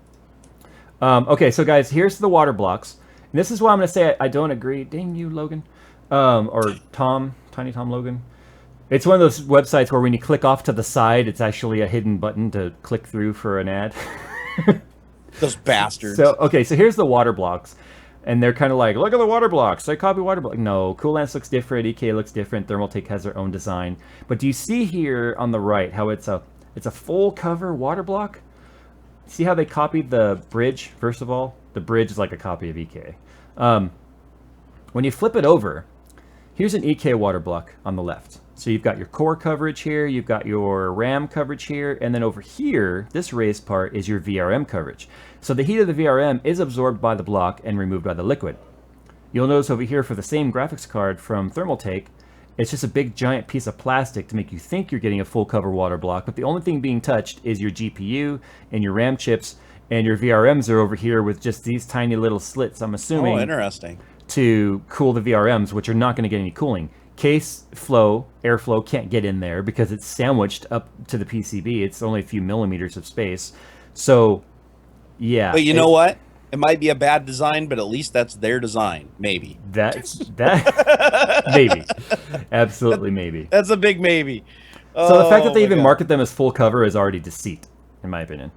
Okay, so guys, here's the water blocks. And this is why I'm going to say I don't agree. Dang you, Logan. Or Tom, Tiny Tom Logan. It's one of those websites where when you click off to the side, it's actually a hidden button to click through for an ad. Those bastards. So, okay, so here's the water blocks. And they're kind of like, look at the water blocks. They copy water blocks. No, Coolance looks different. EK looks different. Thermaltake has their own design. But do you see here on the right how it's a full cover water block? See how they copied the bridge, first of all? The bridge is like a copy of EK. When you flip it over, here's an EK water block on the left. So you've got your core coverage here, you've got your RAM coverage here, and then over here, this raised part is your VRM coverage. So the heat of the VRM is absorbed by the block and removed by the liquid. You'll notice over here for the same graphics card from Thermaltake, it's just a big giant piece of plastic to make you think you're getting a full cover water block, but the only thing being touched is your GPU and your RAM chips, and your VRMs are over here with just these tiny little slits, I'm assuming. Oh, interesting. To cool the VRMs, which are not going to get any cooling. Case flow, airflow can't get in there because it's sandwiched up to the PCB. It's only a few millimeters of space. So, yeah. But you know what? It might be a bad design, but at least that's their design. Maybe. That maybe. Absolutely maybe. That's a big maybe. So the fact that they even market them as full cover is already deceit, in my opinion.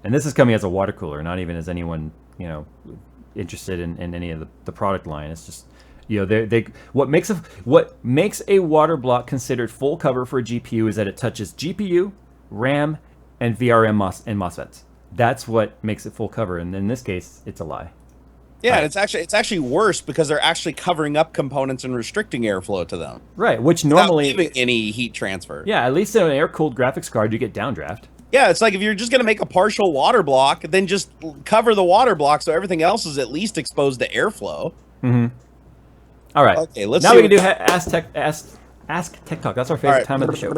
And this is coming as a water cooler, not even as anyone, you know, interested in any of the product line. It's just, you know, what makes a water block considered full cover for a GPU is that it touches GPU, RAM, and VRM and MOSFETs. That's what makes it full cover, and in this case, it's a lie. Yeah, and it's actually worse because they're actually covering up components and restricting airflow to them. Right, which normally without giving any heat transfer. Yeah, at least in an air-cooled graphics card, you get downdraft. Yeah, it's like if you're just going to make a partial water block, then just cover the water block so everything else is at least exposed to airflow. Mm-hmm. All right. Okay, let's now see we can do Ask Tech Talk. That's our favorite time of the show.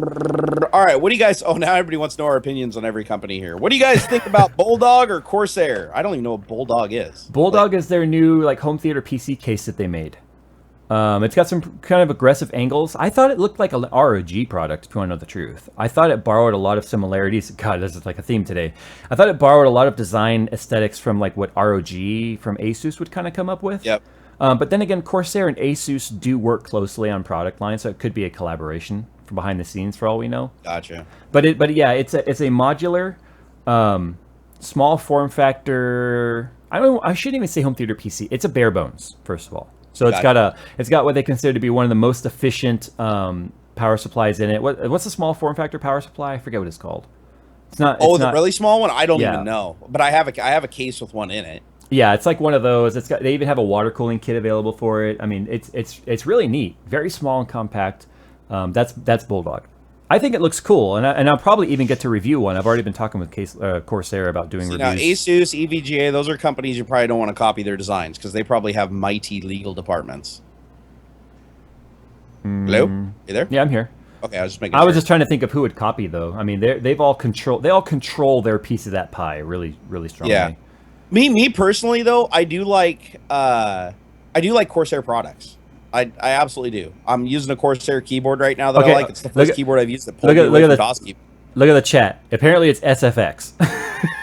All right, what do you guys... Oh, now everybody wants to know our opinions on every company here. What do you guys think about Bulldog or Corsair? I don't even know what Bulldog is. Bulldog is their new home theater PC case that they made. It's got some kind of aggressive angles. I thought it looked like an ROG product, if you want to know the truth. I thought it borrowed a lot of similarities. God, this is like a theme today. I thought it borrowed a lot of design aesthetics from like what ROG from Asus would kind of come up with. Yep. But then again, Corsair and Asus do work closely on product lines, so it could be a collaboration from behind the scenes for all we know. Gotcha. But yeah, it's a modular, small form factor. I shouldn't even say home theater PC. It's a bare bones, first of all. So it's got what they consider to be one of the most efficient power supplies in it. What's the small form factor power supply? I forget what it's called. It's not. Oh, the really small one? I don't even know. But I have a case with one in it. Yeah, it's like one of those. They even have a water cooling kit available for it. I mean, it's really neat. Very small and compact. That's Bulldog. I think it looks cool, and I'll probably even get to review one. I've already been talking with Corsair about doing reviews. Now, Asus, EVGA, those are companies you probably don't want to copy their designs because they probably have mighty legal departments. Hello? You there? Yeah, I'm here. Okay, I was just making. I was just trying to think of who would copy though. I mean, they all control their piece of that pie really, really strongly. Yeah. Me personally though, I do like Corsair products. I absolutely do. I'm using a Corsair keyboard right now that I Okay, like. It's the first keyboard I've used that pulled look me at away look from at DOS keyboard. look at the chat. Apparently, it's SFX.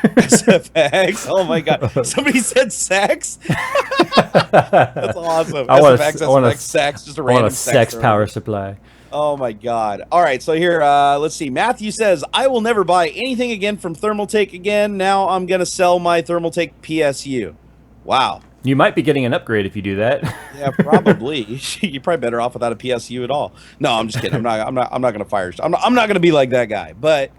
SFX. Oh my god. Somebody said sex. That's awesome. SFX, SFX, sex, just a random sex power supply. Oh my god. All right, so here, let's see. Matthew says, I will never buy anything again from Thermaltake again. Now I'm going to sell my Thermaltake PSU. Wow. You might be getting an upgrade if you do that. Yeah, probably. You're probably better off without a PSU at all. No, I'm just kidding. I'm not going to fire. I'm not going to be like that guy. But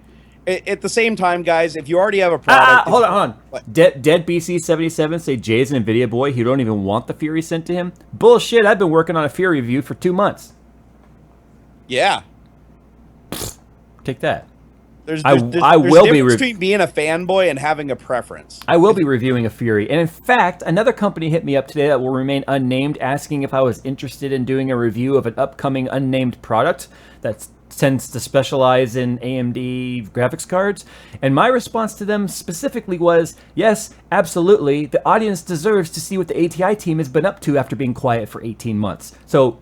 at the same time, guys, if you already have a product. Hold on. Dead BC77 say Jay's an NVIDIA boy. He don't even want the Fury sent to him. Bullshit. I've been working on a Fury review for 2 months. Yeah. Take that. I will be between being a fanboy and having a preference. I will be reviewing a Fury, and in fact, another company hit me up today that will remain unnamed, asking if I was interested in doing a review of an upcoming unnamed product that tends to specialize in AMD graphics cards. And my response to them specifically was, yes, absolutely. The audience deserves to see what the ATI team has been up to after being quiet for 18 months. So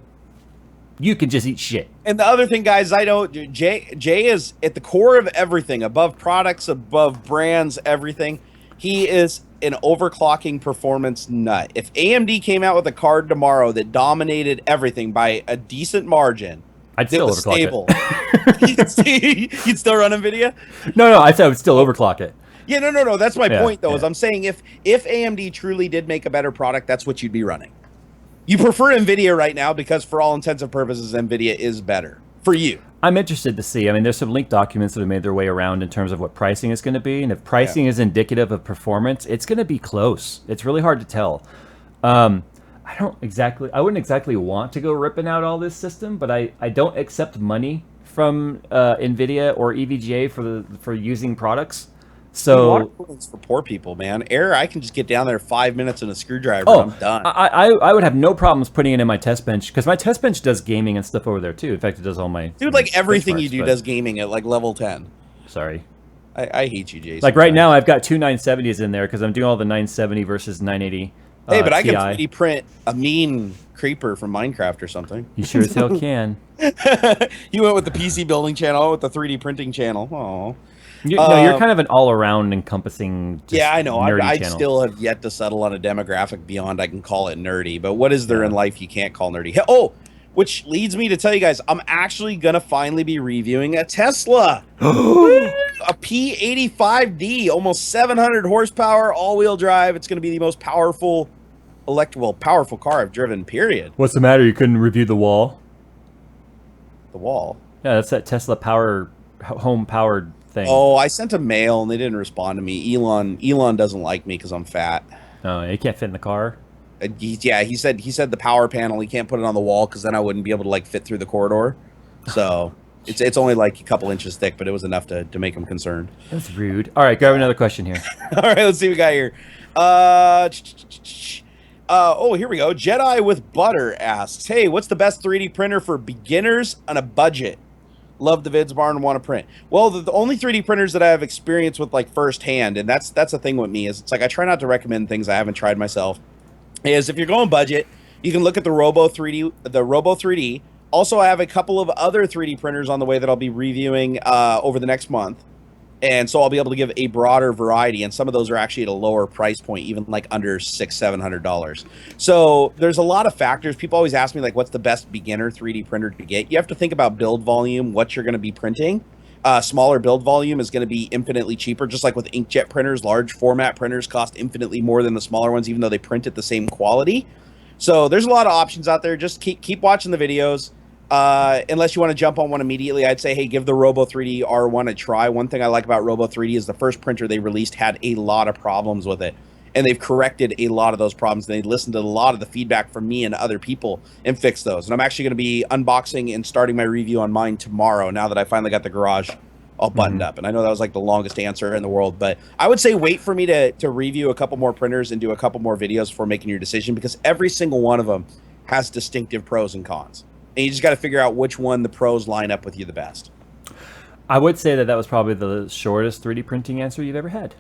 you can just eat shit. And the other thing, guys, Jay is at the core of everything, above products, above brands, everything. He is an overclocking performance nut. If AMD came out with a card tomorrow that dominated everything by a decent margin, I'd still overclock it. You'd still run NVIDIA? No, I said I would still overclock it. Yeah, no. That's my point, though, is I'm saying if AMD truly did make a better product, that's what you'd be running. You prefer NVIDIA right now because, for all intents and purposes, NVIDIA is better for you. I'm interested to see. I mean, there's some leaked documents that have made their way around in terms of what pricing is going to be. And if pricing is indicative of performance, it's going to be close. It's really hard to tell. I wouldn't exactly want to go ripping out all this system, but I don't accept money from NVIDIA or EVGA for using products. So for poor people, man. I can just get down there 5 minutes in a screwdriver. And I'm done. I would have no problems putting it in my test bench because my test bench does gaming and stuff over there too. In fact, it does all my like everything you do does gaming at like level 10. Sorry, I hate you, Jason. Like right now, I've got two 970s in there because I'm doing all the 970 versus 980. Hey, but I can 3D print a mean creeper from Minecraft or something. You sure as hell can. You went with the PC building channel, I went with the 3D printing channel. Oh. You're kind of an all-around encompassing. I know. I channel. Still have yet to settle on a demographic beyond I can call it nerdy. But what is there in life you can't call nerdy? Oh, which leads me to tell you guys, I'm actually gonna finally be reviewing a Tesla, a P85D, almost 700 horsepower, all-wheel drive. It's gonna be the most powerful powerful car I've driven. Period. What's the matter? You couldn't review the wall? The wall? Yeah, that's that Tesla home powered thing. Oh, I sent a mail and they didn't respond to me. Elon doesn't like me because I'm fat. Oh, he can't fit in the car. He said the power panel, he can't put it on the wall because then I wouldn't be able to like fit through the corridor. So it's only like a couple inches thick, but it was enough to make him concerned. That's rude. All right, grab another question here. All right, let's see what we got here. Here we go. Jedi with Butter asks, hey, what's the best 3D printer for beginners on a budget? Love the vids bar and want to print. Well, the only 3D printers that I have experience with like firsthand, and that's the thing with me, is it's like I try not to recommend things I haven't tried myself, is if you're going budget, you can look at the Robo 3D. Also, I have a couple of other 3D printers on the way that I'll be reviewing over the next month. And so I'll be able to give a broader variety, and some of those are actually at a lower price point, even like under $600-700. So there's a lot of factors. People always ask me like, what's the best beginner 3D printer to get? You have to think about build volume, what you're going to be printing. Smaller build volume is going to be infinitely cheaper, just like with inkjet printers. Large format printers cost infinitely more than the smaller ones, even though they print at the same quality. So there's a lot of options out there. Just keep watching the videos. Unless you want to jump on one immediately, I'd say, hey, give the Robo 3D R1 a try. One thing I like about Robo 3D is the first printer they released had a lot of problems with it, and they've corrected a lot of those problems. They listened to a lot of the feedback from me and other people and fixed those. And I'm actually going to be unboxing and starting my review on mine tomorrow, now that I finally got the garage all buttoned up. And I know that was like the longest answer in the world, but I would say wait for me to review a couple more printers and do a couple more videos before making your decision, because every single one of them has distinctive pros and cons. And you just got to figure out which one the pros line up with you the best. I would say that was probably the shortest 3D printing answer you've ever had.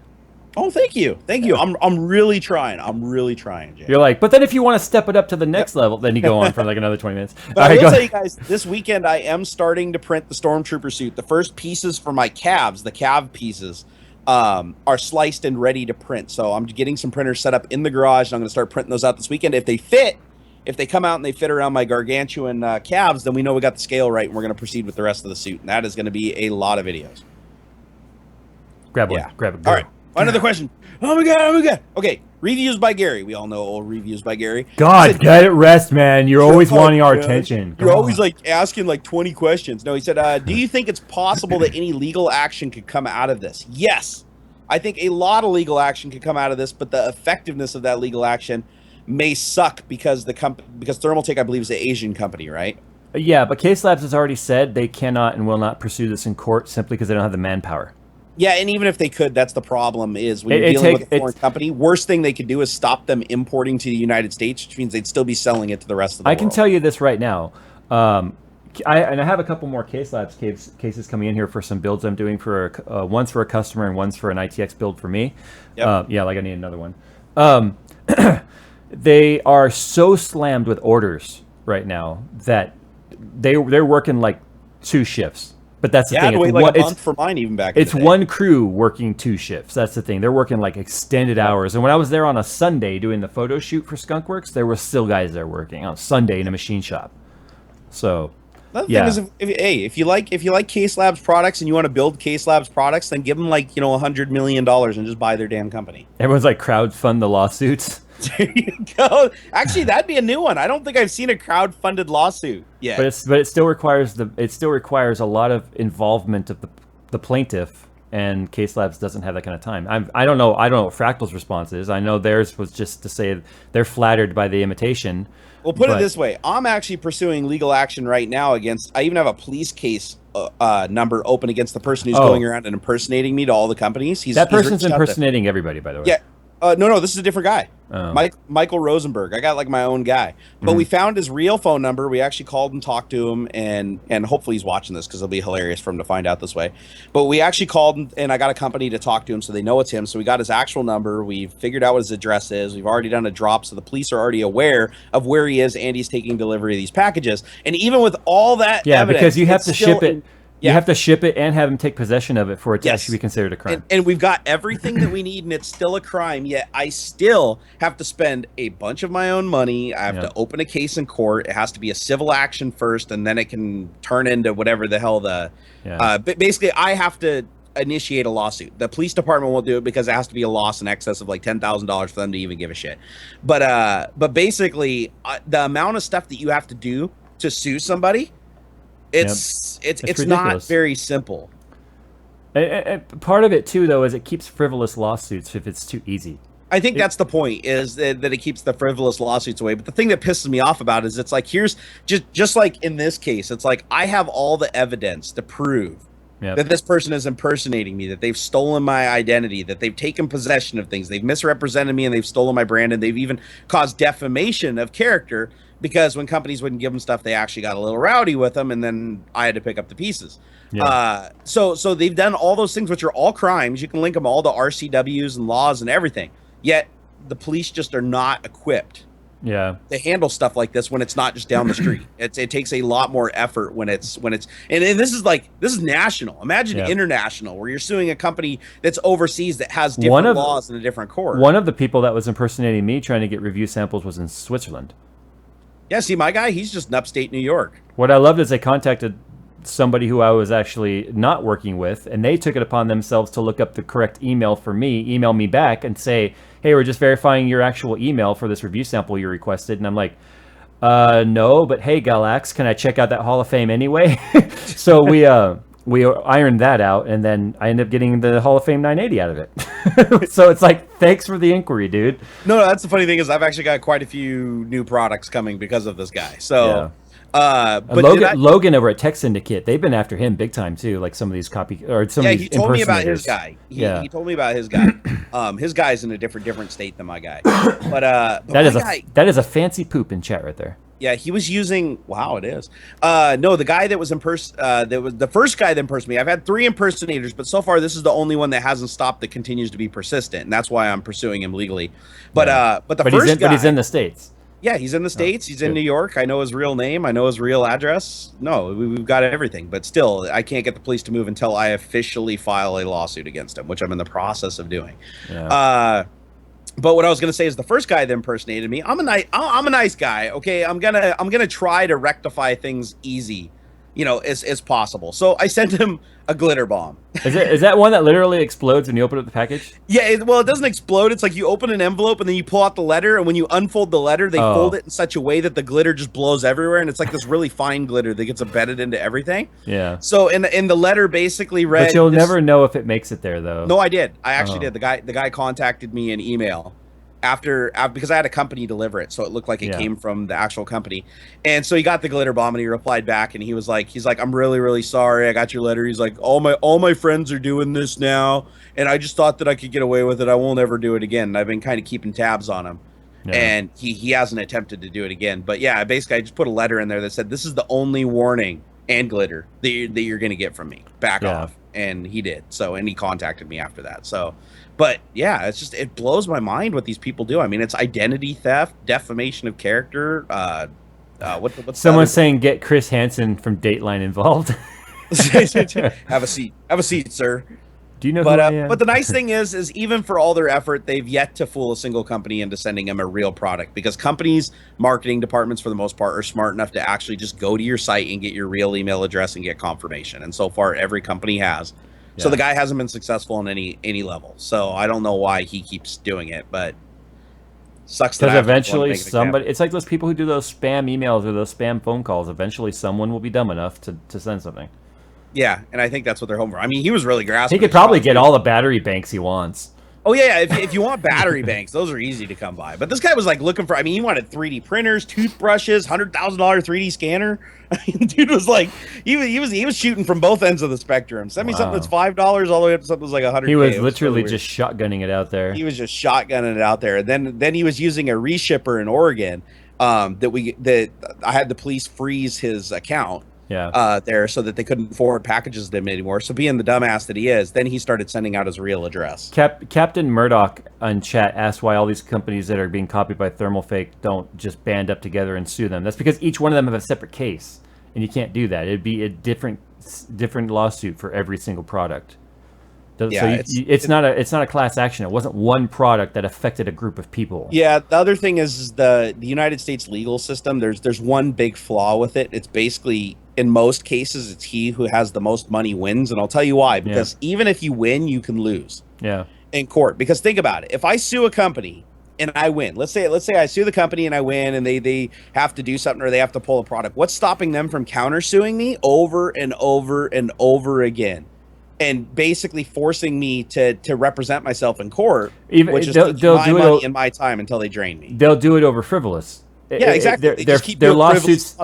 Oh, thank you, thank you. I'm really trying. I'm really trying, Jay. You're like, but then if you want to step it up to the next level, then you go on for like another 20 minutes. But I will tell you guys, this weekend I am starting to print the Stormtrooper suit. The first pieces for my calves, the calf pieces, are sliced and ready to print. So I'm getting some printers set up in the garage, and I'm going to start printing those out this weekend. If they fit, if they come out and they fit around my gargantuan calves, then we know we got the scale right, and we're going to proceed with the rest of the suit. And that is going to be a lot of videos. Grab one. Grab it. All right. Another question. Oh my god. Oh my god. Okay. Reviews by Gary. We all know old reviews by Gary. God, get it rest, man. You're always wanting our attention. You're always like asking like 20 questions. No, he said, do you think it's possible that any legal action could come out of this? Yes. I think a lot of legal action could come out of this, but the effectiveness of that legal action may suck because because Thermaltake, I believe, is an Asian company, right? Yeah, but Case Labs has already said they cannot and will not pursue this in court simply because they don't have the manpower. Yeah, and even if they could, that's the problem is when you're dealing with a foreign company, worst thing they could do is stop them importing to the United States, which means they'd still be selling it to the rest of the world. I can tell you this right now. I have a couple more Case Labs cases coming in here for some builds I'm doing for one's for a customer and one's for an ITX build for me. Yep. Yeah, like I need another one. They are so slammed with orders right now that they're working like 2 shifts. But that's the thing. I had to wait like a month for mine even back in the day. It's one crew working 2 shifts. That's the thing. They're working like extended hours. And when I was there on a Sunday doing the photo shoot for Skunkworks, there were still guys there working on Sunday in a machine shop. So, another thing is, if you like Case Labs products and you want to build Case Labs products, then give them like $100 million and just buy their damn company. Everyone's like crowdfund the lawsuits. There you go. Actually, that'd be a new one. I don't think I've seen a crowd-funded lawsuit yet. But it still requires a lot of involvement of the plaintiff, and Case Labs doesn't have that kind of time. I don't know what Fractal's response is. I know theirs was just to say they're flattered by the imitation. Well, put it this way: I'm actually pursuing legal action right now against. I even have a police case number open against the person who's going around and impersonating me to all the companies. That person's impersonating everybody, by the way. Yeah. No, this is a different guy. Michael Rosenberg. I got like my own guy. But we found his real phone number. We actually called and talked to him, and hopefully he's watching this because it'll be hilarious for him to find out this way. But we actually called, and I got a company to talk to him so they know it's him. So we got his actual number. We've figured out what his address is. We've already done a drop, so the police are already aware of where he is, and he's taking delivery of these packages. And even with all that evidence, because you have to ship it. You have to ship it and have him take possession of it for it to actually be considered a crime. And we've got everything that we need, and it's still a crime, yet I still have to spend a bunch of my own money. I have to open a case in court. It has to be a civil action first, and then it can turn into whatever the hell but basically, I have to initiate a lawsuit. The police department won't do it because it has to be a loss in excess of like $10,000 for them to even give a shit. But basically, the amount of stuff that you have to do to sue somebody, it's not very simple. And part of it too, though, is it keeps frivolous lawsuits if it's too easy. I think that's the point, is that it keeps the frivolous lawsuits away. But the thing that pisses me off about it is it's like, here's just like in this case, it's like I have all the evidence to prove that this person is impersonating me, that they've stolen my identity, that they've taken possession of things, they've misrepresented me, and they've stolen my brand, and they've even caused defamation of character. Because when companies wouldn't give them stuff, they actually got a little rowdy with them, and then I had to pick up the pieces. So they've done all those things, which are all crimes. You can link them all to RCWs and laws and everything. Yet the police just are not equipped to handle stuff like this when it's not just down the street. It takes a lot more effort when it's and this is national. Imagine international, where you're suing a company that's overseas that has different laws in a different court. One of the people that was impersonating me trying to get review samples was in Switzerland. Yeah, see, my guy, he's just in upstate New York. What I loved is they contacted somebody who I was actually not working with, and they took it upon themselves to look up the correct email for me, email me back, and say, hey, we're just verifying your actual email for this review sample you requested. And I'm like, no, but hey, Galax, can I check out that Hall of Fame anyway? So we ironed that out, and then I ended up getting the Hall of Fame 980 out of it. So it's like, thanks for the inquiry, dude. No, that's the funny thing is I've actually got quite a few new products coming because of this guy. So, but Logan over at Tech Syndicate, they've been after him big time too. Like some of these he told me about his guy. He told me about his guy. His guy's in a different state than my guy. But that is a fancy poop in chat right there. Yeah, he was using. Wow, it is. No, the guy that was that was the first guy that impersonated me. I've had 3 impersonators, but so far this is the only one that hasn't stopped, that continues to be persistent, and that's why I'm pursuing him legally. Yeah. But the first guy, but he's in the States. yeah, he's in the Oh, States. He's in good. New York. I know his real name. I know his real address. No, we've got everything, but still, I can't get the police to move until I officially file a lawsuit against him, which I'm in the process of doing. Yeah. But what I was gonna say is the first guy that impersonated me. I'm a nice guy. Okay, I'm gonna try to rectify things easy, as possible. So I sent him a glitter bomb. Is that one that literally explodes when you open up the package? Yeah, it doesn't explode. It's like you open an envelope and then you pull out the letter, and when you unfold the letter, they fold it in such a way that the glitter just blows everywhere, and it's like this really fine glitter that gets embedded into everything. Yeah. So in the letter basically read. But you'll never know if it makes it there, though. No, I did. I actually did. The guy contacted me in email after because I had a company deliver it, so it looked like it came from the actual company. And so he got the glitter bomb and he replied back, and he's like, I'm really, really sorry. I got your letter. He's like, all my friends are doing this now, and I just thought that I could get away with it. I won't ever do it again. And I've been kind of keeping tabs on him. Yeah. And he hasn't attempted to do it again. But yeah, basically I just put a letter in there that said, this is the only warning and glitter that you're going to get from me. Back off. And he did. So, and he contacted me after that. So, but yeah, it blows my mind what these people do. I mean, it's identity theft, defamation of character. What's someone saying get Chris Hansen from Dateline involved? Have a seat, sir. Do you know who I am? But the nice thing is even for all their effort, they've yet to fool a single company into sending them a real product, because companies, marketing departments for the most part, are smart enough to actually just go to your site and get your real email address and get confirmation. And so far, every company has. Yeah. So the guy hasn't been successful on any level. So I don't know why he keeps doing it, but sucks. Because eventually somebody, it's like those people who do those spam emails or those spam phone calls. Eventually someone will be dumb enough to send something. Yeah, and I think that's what they're hoping for. I mean, he was really grasping. He could probably get all the battery banks he wants. Oh yeah, if you want battery banks, those are easy to come by. But this guy was like looking for. I mean, he wanted 3D printers, toothbrushes, $100,000 3D scanner. I mean, dude was like, he was shooting from both ends of the spectrum. Send me something that's $5 all the way up to something that's like $100. He was literally just shotgunning it out there. He was just shotgunning it out there. And then he was using a reshipper in Oregon. That I had the police freeze his account. Yeah. There, so that they couldn't forward packages to him anymore. So being the dumbass that he is, then he started sending out his real address. Captain Murdoch on chat asked why all these companies that are being copied by Thermaltake don't just band up together and sue them. That's because each one of them have a separate case, and you can't do that. It'd be a different lawsuit for every single product. Yeah, so it's not a class action. It wasn't one product that affected a group of people. Yeah, the other thing is the United States legal system. There's one big flaw with it. It's basically, in most cases, it's he who has the most money wins, and I'll tell you why. Because even if you win, you can lose. Yeah. In court. Because think about it. If I sue a company and I win, let's say I sue the company and I win, and they have to do something or they have to pull a product. What's stopping them from countersuing me over and over and over again? And basically forcing me to represent myself in court, which is my money and my time until they drain me. They'll do it over frivolous. Yeah, exactly. Their lawsuits.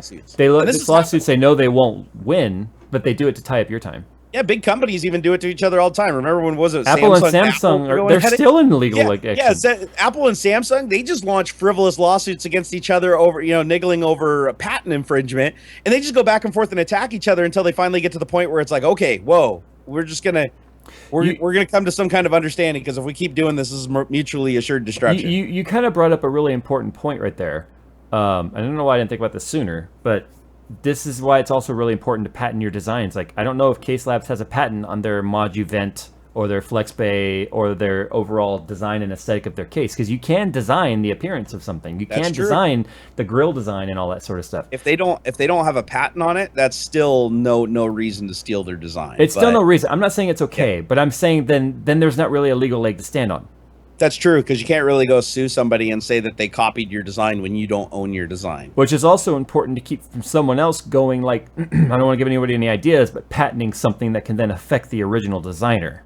Lawsuits say no, they won't win, but they do it to tie up your time. Yeah, big companies even do it to each other all the time. Remember when was it Apple and Samsung? They're still in legal action. Yeah, Apple and Samsung, they just launched frivolous lawsuits against each other over, niggling over patent infringement, and they just go back and forth and attack each other until they finally get to the point where it's like, okay, whoa. We're gonna come to some kind of understanding, because if we keep doing this is mutually assured destruction. You kind of brought up a really important point right there. I don't know why I didn't think about this sooner, but this is why it's also really important to patent your designs. Like, I don't know if Case Labs has a patent on their Moduvent or their FlexBay or their overall design and aesthetic of their case, because you can design the appearance of something. You can design the grill design and all that sort of stuff. If they don't have a patent on it, that's still no reason to steal their design. It's still no reason. I'm not saying it's okay, but I'm saying then there's not really a legal leg to stand on. That's true, because you can't really go sue somebody and say that they copied your design when you don't own your design. Which is also important to keep from someone else going like, I don't want to give anybody any ideas, but patenting something that can then affect the original designer.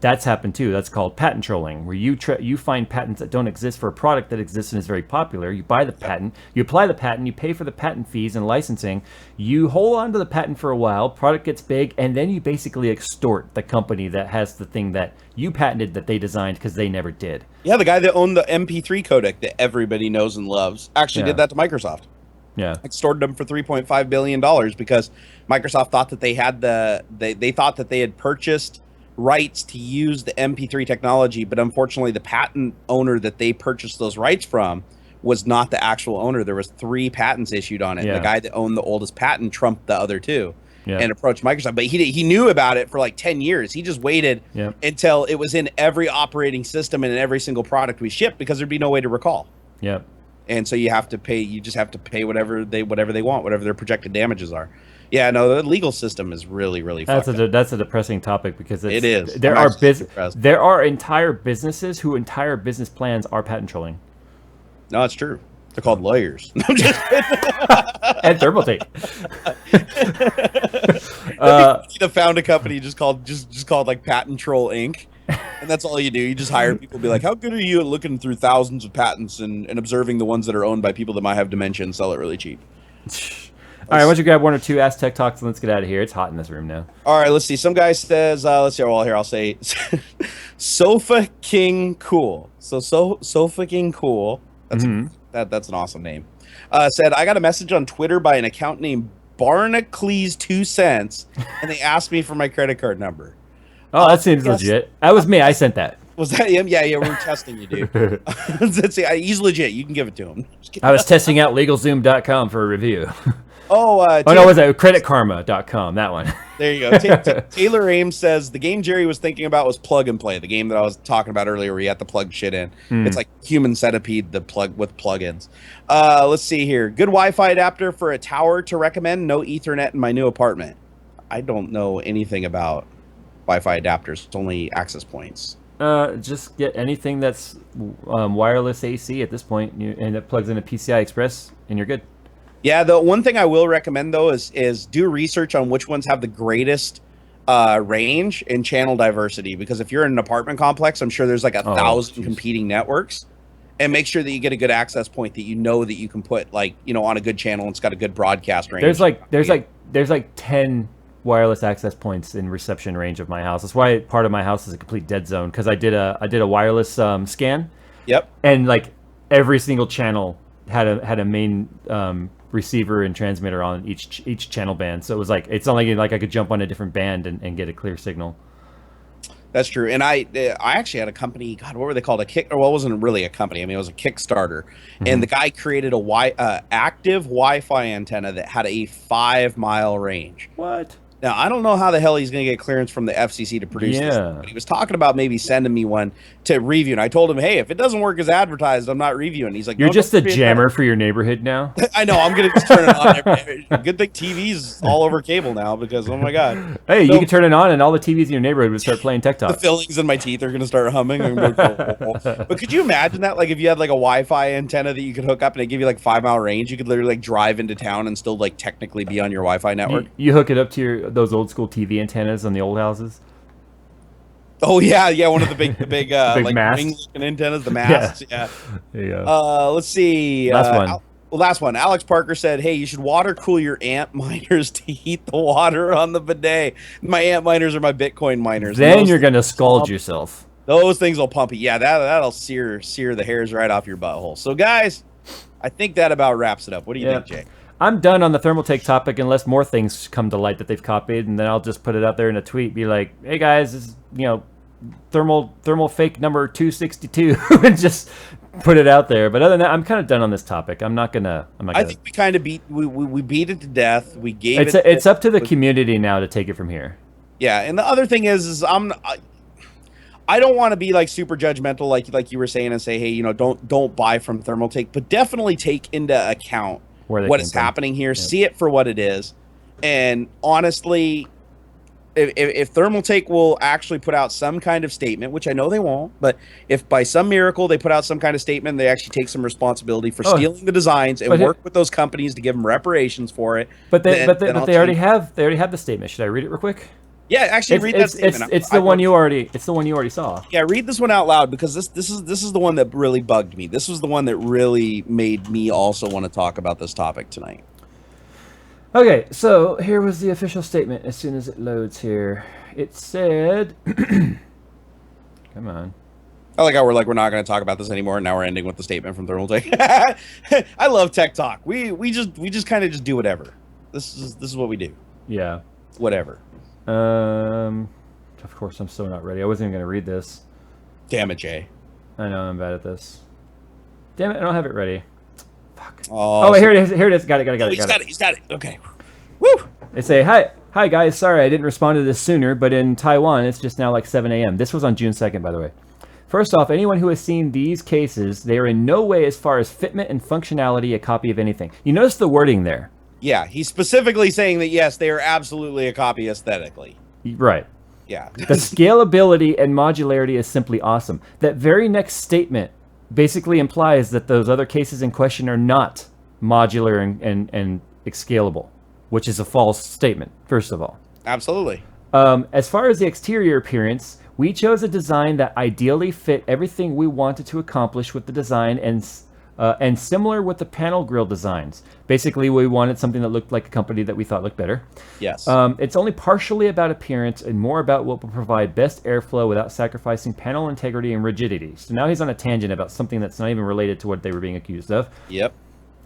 That's happened too. That's called patent trolling, where you find patents that don't exist for a product that exists and is very popular. You buy the patent, you apply the patent, you pay for the patent fees and licensing. You hold on to the patent for a while, product gets big, and then you basically extort the company that has the thing that you patented that they designed because they never did. Yeah, the guy that owned the MP3 codec that everybody knows and loves actually did that to Microsoft. Yeah. Extorted them for $3.5 billion because Microsoft thought that they had they thought that they had purchased rights to use the MP3 technology, but unfortunately the patent owner that they purchased those rights from was not the actual owner. There was 3 patents issued on it. Yeah. And the guy that owned the oldest patent trumped the other 2. Yeah. And approached Microsoft, but he knew about it for like 10 years. He just waited until it was in every operating system and in every single product we shipped, because there'd be no way to recall. Yep. And so you have to pay. You just have to pay whatever they want, whatever their projected damages are. Yeah, no, the legal system is really fucked up. That's a depressing topic, because it is. There are entire businesses whose entire business plans are patent trolling. No, it's true. They're called lawyers. I'm just And Thermaltake. To found a company just called like Patent Troll Inc. And that's all you do. You just hire people, be like, how good are you at looking through thousands of patents and observing the ones that are owned by people that might have dementia and sell it really cheap? All right, why don't you grab 1 or 2 Ask Tech Talks and let's get out of here. It's hot in this room now. All right, let's see. Some guy says, let's see. Well, here I'll say, Sofa King Cool. So Sofa King Cool. That's that's an awesome name. Said, I got a message on Twitter by an account named JayzTwoCents, and they asked me for my credit card number. Oh, that seems legit. That was me. I sent that. Was that him? Yeah, we're testing you, dude. Let's see. He's legit. You can give it to him. I was testing out LegalZoom.com for a review. Oh, no, was that CreditKarma.com? That one. There you go. Taylor Ames says the game Jerry was thinking about was Plug and Play, the game that I was talking about earlier, where you have to plug shit in. It's like Human Centipede, the plug with plugins. Let's see here. Good Wi-Fi adapter for a tower to recommend. No Ethernet in my new apartment. I don't know anything about Wi-Fi adapters. It's only access points. Just get anything that's wireless AC at this point, and it plugs into PCI Express, and you're good. Yeah, the one thing I will recommend, though, is do research on which ones have the greatest range and channel diversity. Because if you're in an apartment complex, I'm sure there's like 1,000 competing networks. And make sure that you get a good access point that that you can put, like, on a good channel and it's got a good broadcast range. There's like 10 wireless access points in reception range of my house. That's why part of my house is a complete dead zone, because I did a wireless scan. Yep. And like every single channel had a main receiver and transmitter on each channel band, so it was like it's not like I could jump on a different band and get a clear signal. That's true. And I actually had a company, God, what were they called? Well, it wasn't really a company. I mean, it was a Kickstarter, and the guy created a active Wi-Fi antenna that had a 5-mile range. What? Now, I don't know how the hell he's going to get clearance from the FCC to produce this, but he was talking about maybe sending me one to review. And I told him, hey, if it doesn't work as advertised, I'm not reviewing. He's like, you're just a jammer for your neighborhood now? I know. I'm going to just turn it on. Good thing TV's all over cable now, because, oh, my God. Hey, you can turn it on and all the TVs in your neighborhood would start playing Tech Talk. The fillings in my teeth are going to start humming. But could you imagine that? Like, if you had like a Wi-Fi antenna that you could hook up and it give you like 5-mile range, you could literally like drive into town and still like technically be on your Wi-Fi network. You hook it up to those old school TV antennas on the old houses. Oh yeah, one of the big like masts. wing antennas, the masts. Yeah. There you go. Let's see. Last one. Alex Parker said, "Hey, you should water cool your ant miners to heat the water on the bidet." My ant miners are my Bitcoin miners. Then you're gonna scald yourself. Those things will pump it. Yeah, that'll sear the hairs right off your butthole. So guys, I think that about wraps it up. What do you think, Jay? I'm done on the Thermaltake topic unless more things come to light that they've copied, and then I'll just put it out there in a tweet, be like, "Hey guys, this is, thermal fake number 262," and just put it out there. But other than that, I'm kind of done on this topic. I'm not gonna. I think we kind of beat it to death. We gave it. It's up to the community now to take it from here. Yeah, and the other thing is I don't want to be like super judgmental, like you were saying, and say, hey, don't buy from Thermaltake, but definitely take into account what is happening here. Yep. See it for what it is. And honestly, if Thermaltake will actually put out some kind of statement, which I know they won't, but if by some miracle they put out some kind of statement, they actually take some responsibility for stealing the designs and work with those companies to give them reparations for it. But they already have the statement. Should I read it real quick? Yeah, actually, read that statement. It's the one you already saw. Yeah, read this one out loud, because this is the one that really bugged me. This was the one that really made me also want to talk about this topic tonight. Okay, so here was the official statement. As soon as it loads here, it said, "Come on." I like how we're not going to talk about this anymore, and now we're ending with the statement from Thermaltake. I love tech talk. We just kind of just do whatever. This is what we do. Yeah. Whatever. Of course, I'm still not ready. I wasn't even going to read this. Damn it, Jay. I know I'm bad at this. Damn it, I don't have it ready. Fuck. Oh, wait, here it is. Here it is. Got it. He's got it. Okay. Woo. They say, hi guys. Sorry I didn't respond to this sooner, but in Taiwan it's just now like 7 a.m. This was on June 2nd, by the way. First off, anyone who has seen these cases, they are in no way, as far as fitment and functionality, a copy of anything. You notice the wording there. Yeah, he's specifically saying that, yes, they are absolutely a copy aesthetically. Right. Yeah. The scalability and modularity is simply awesome. That very next statement basically implies that those other cases in question are not modular and scalable, which is a false statement, first of all. Absolutely. As far as the exterior appearance, we chose a design that ideally fit everything we wanted to accomplish with the design, and similar with the panel grill designs. Basically, we wanted something that looked like a company that we thought looked better. Yes. It's only partially about appearance and more about what will provide best airflow without sacrificing panel integrity and rigidity. So now he's on a tangent about something that's not even related to what they were being accused of. Yep.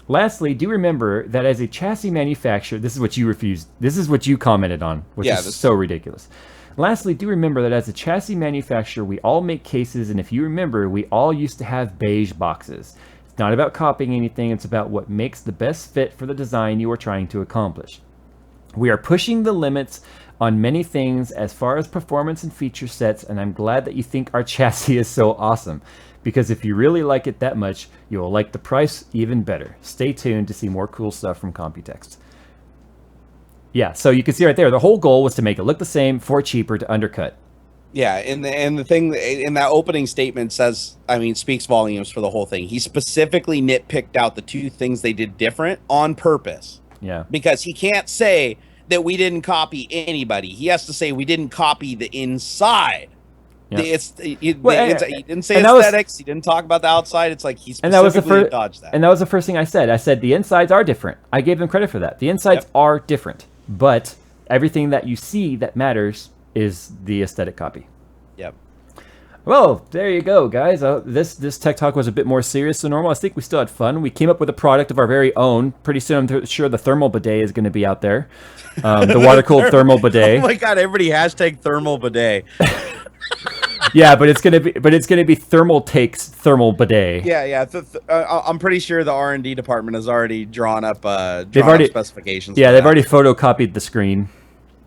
Lastly, do remember that as a chassis manufacturer, this is what you commented on, which is so ridiculous. Lastly, do remember that as a chassis manufacturer, we all make cases, and if you remember, we all used to have beige boxes. It's not about copying anything, it's about what makes the best fit for the design you are trying to accomplish. We are pushing the limits on many things as far as performance and feature sets, and I'm glad that you think our chassis is so awesome. Because if you really like it that much, you will like the price even better. Stay tuned to see more cool stuff from Computex. Yeah, so you can see right there, the whole goal was to make it look the same for cheaper to undercut. Yeah, and the thing in that opening statement says, speaks volumes for the whole thing. He specifically nitpicked out the two things they did different on purpose. Yeah. Because he can't say that we didn't copy anybody. He has to say we didn't copy the inside. Yeah. He didn't say aesthetics. He didn't talk about the outside. It's like he specifically dodged that. And that was the first thing I said. I said the insides are different. I gave them credit for that. The insides are different. But everything that you see that matters is the aesthetic copy. Yep. Well, there you go, guys. This tech talk was a bit more serious than normal. I think we still had fun. We came up with a product of our very own. Pretty soon, I'm sure the thermal bidet is going to be out there. The water-cooled thermal bidet. Oh my God! Everybody hashtag thermal bidet. Yeah, but it's gonna be Thermaltake's thermal bidet. Yeah. I'm pretty sure the R&D department has already drawn up specifications. Yeah, they've already photocopied the screen.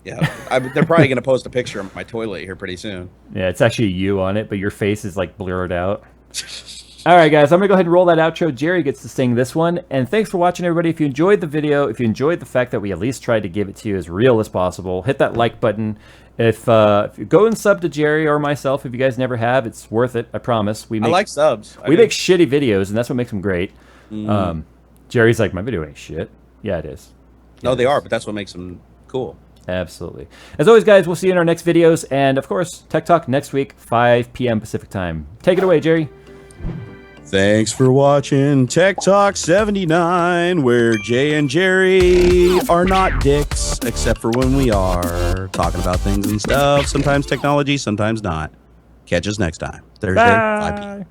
Yeah, they're probably gonna post a picture of my toilet here pretty soon. Yeah, it's actually you on it, but your face is like blurred out. All right, guys, I'm gonna go ahead and roll that outro. Jerry gets to sing this one, and thanks for watching, everybody. If you enjoyed the video, if you enjoyed the fact that we at least tried to give it to you as real as possible, hit that like button. If you go and sub to Jerry or myself, if you guys never have, it's worth it. I promise. I like subs. We make shitty videos, and that's what makes them great. Jerry's like, my video ain't shit. Yeah, it is. No, they are, but that's what makes them cool. Absolutely. As always, guys, we'll see you in our next videos, and of course, Tech Talk next week, 5 p.m. Pacific time. Take it away, Jerry. Thanks for watching Tech Talk 79, where Jay and Jerry are not dicks, except for when we are talking about things and stuff. Sometimes technology, sometimes not. Catch us next time. Thursday, 5 p.m.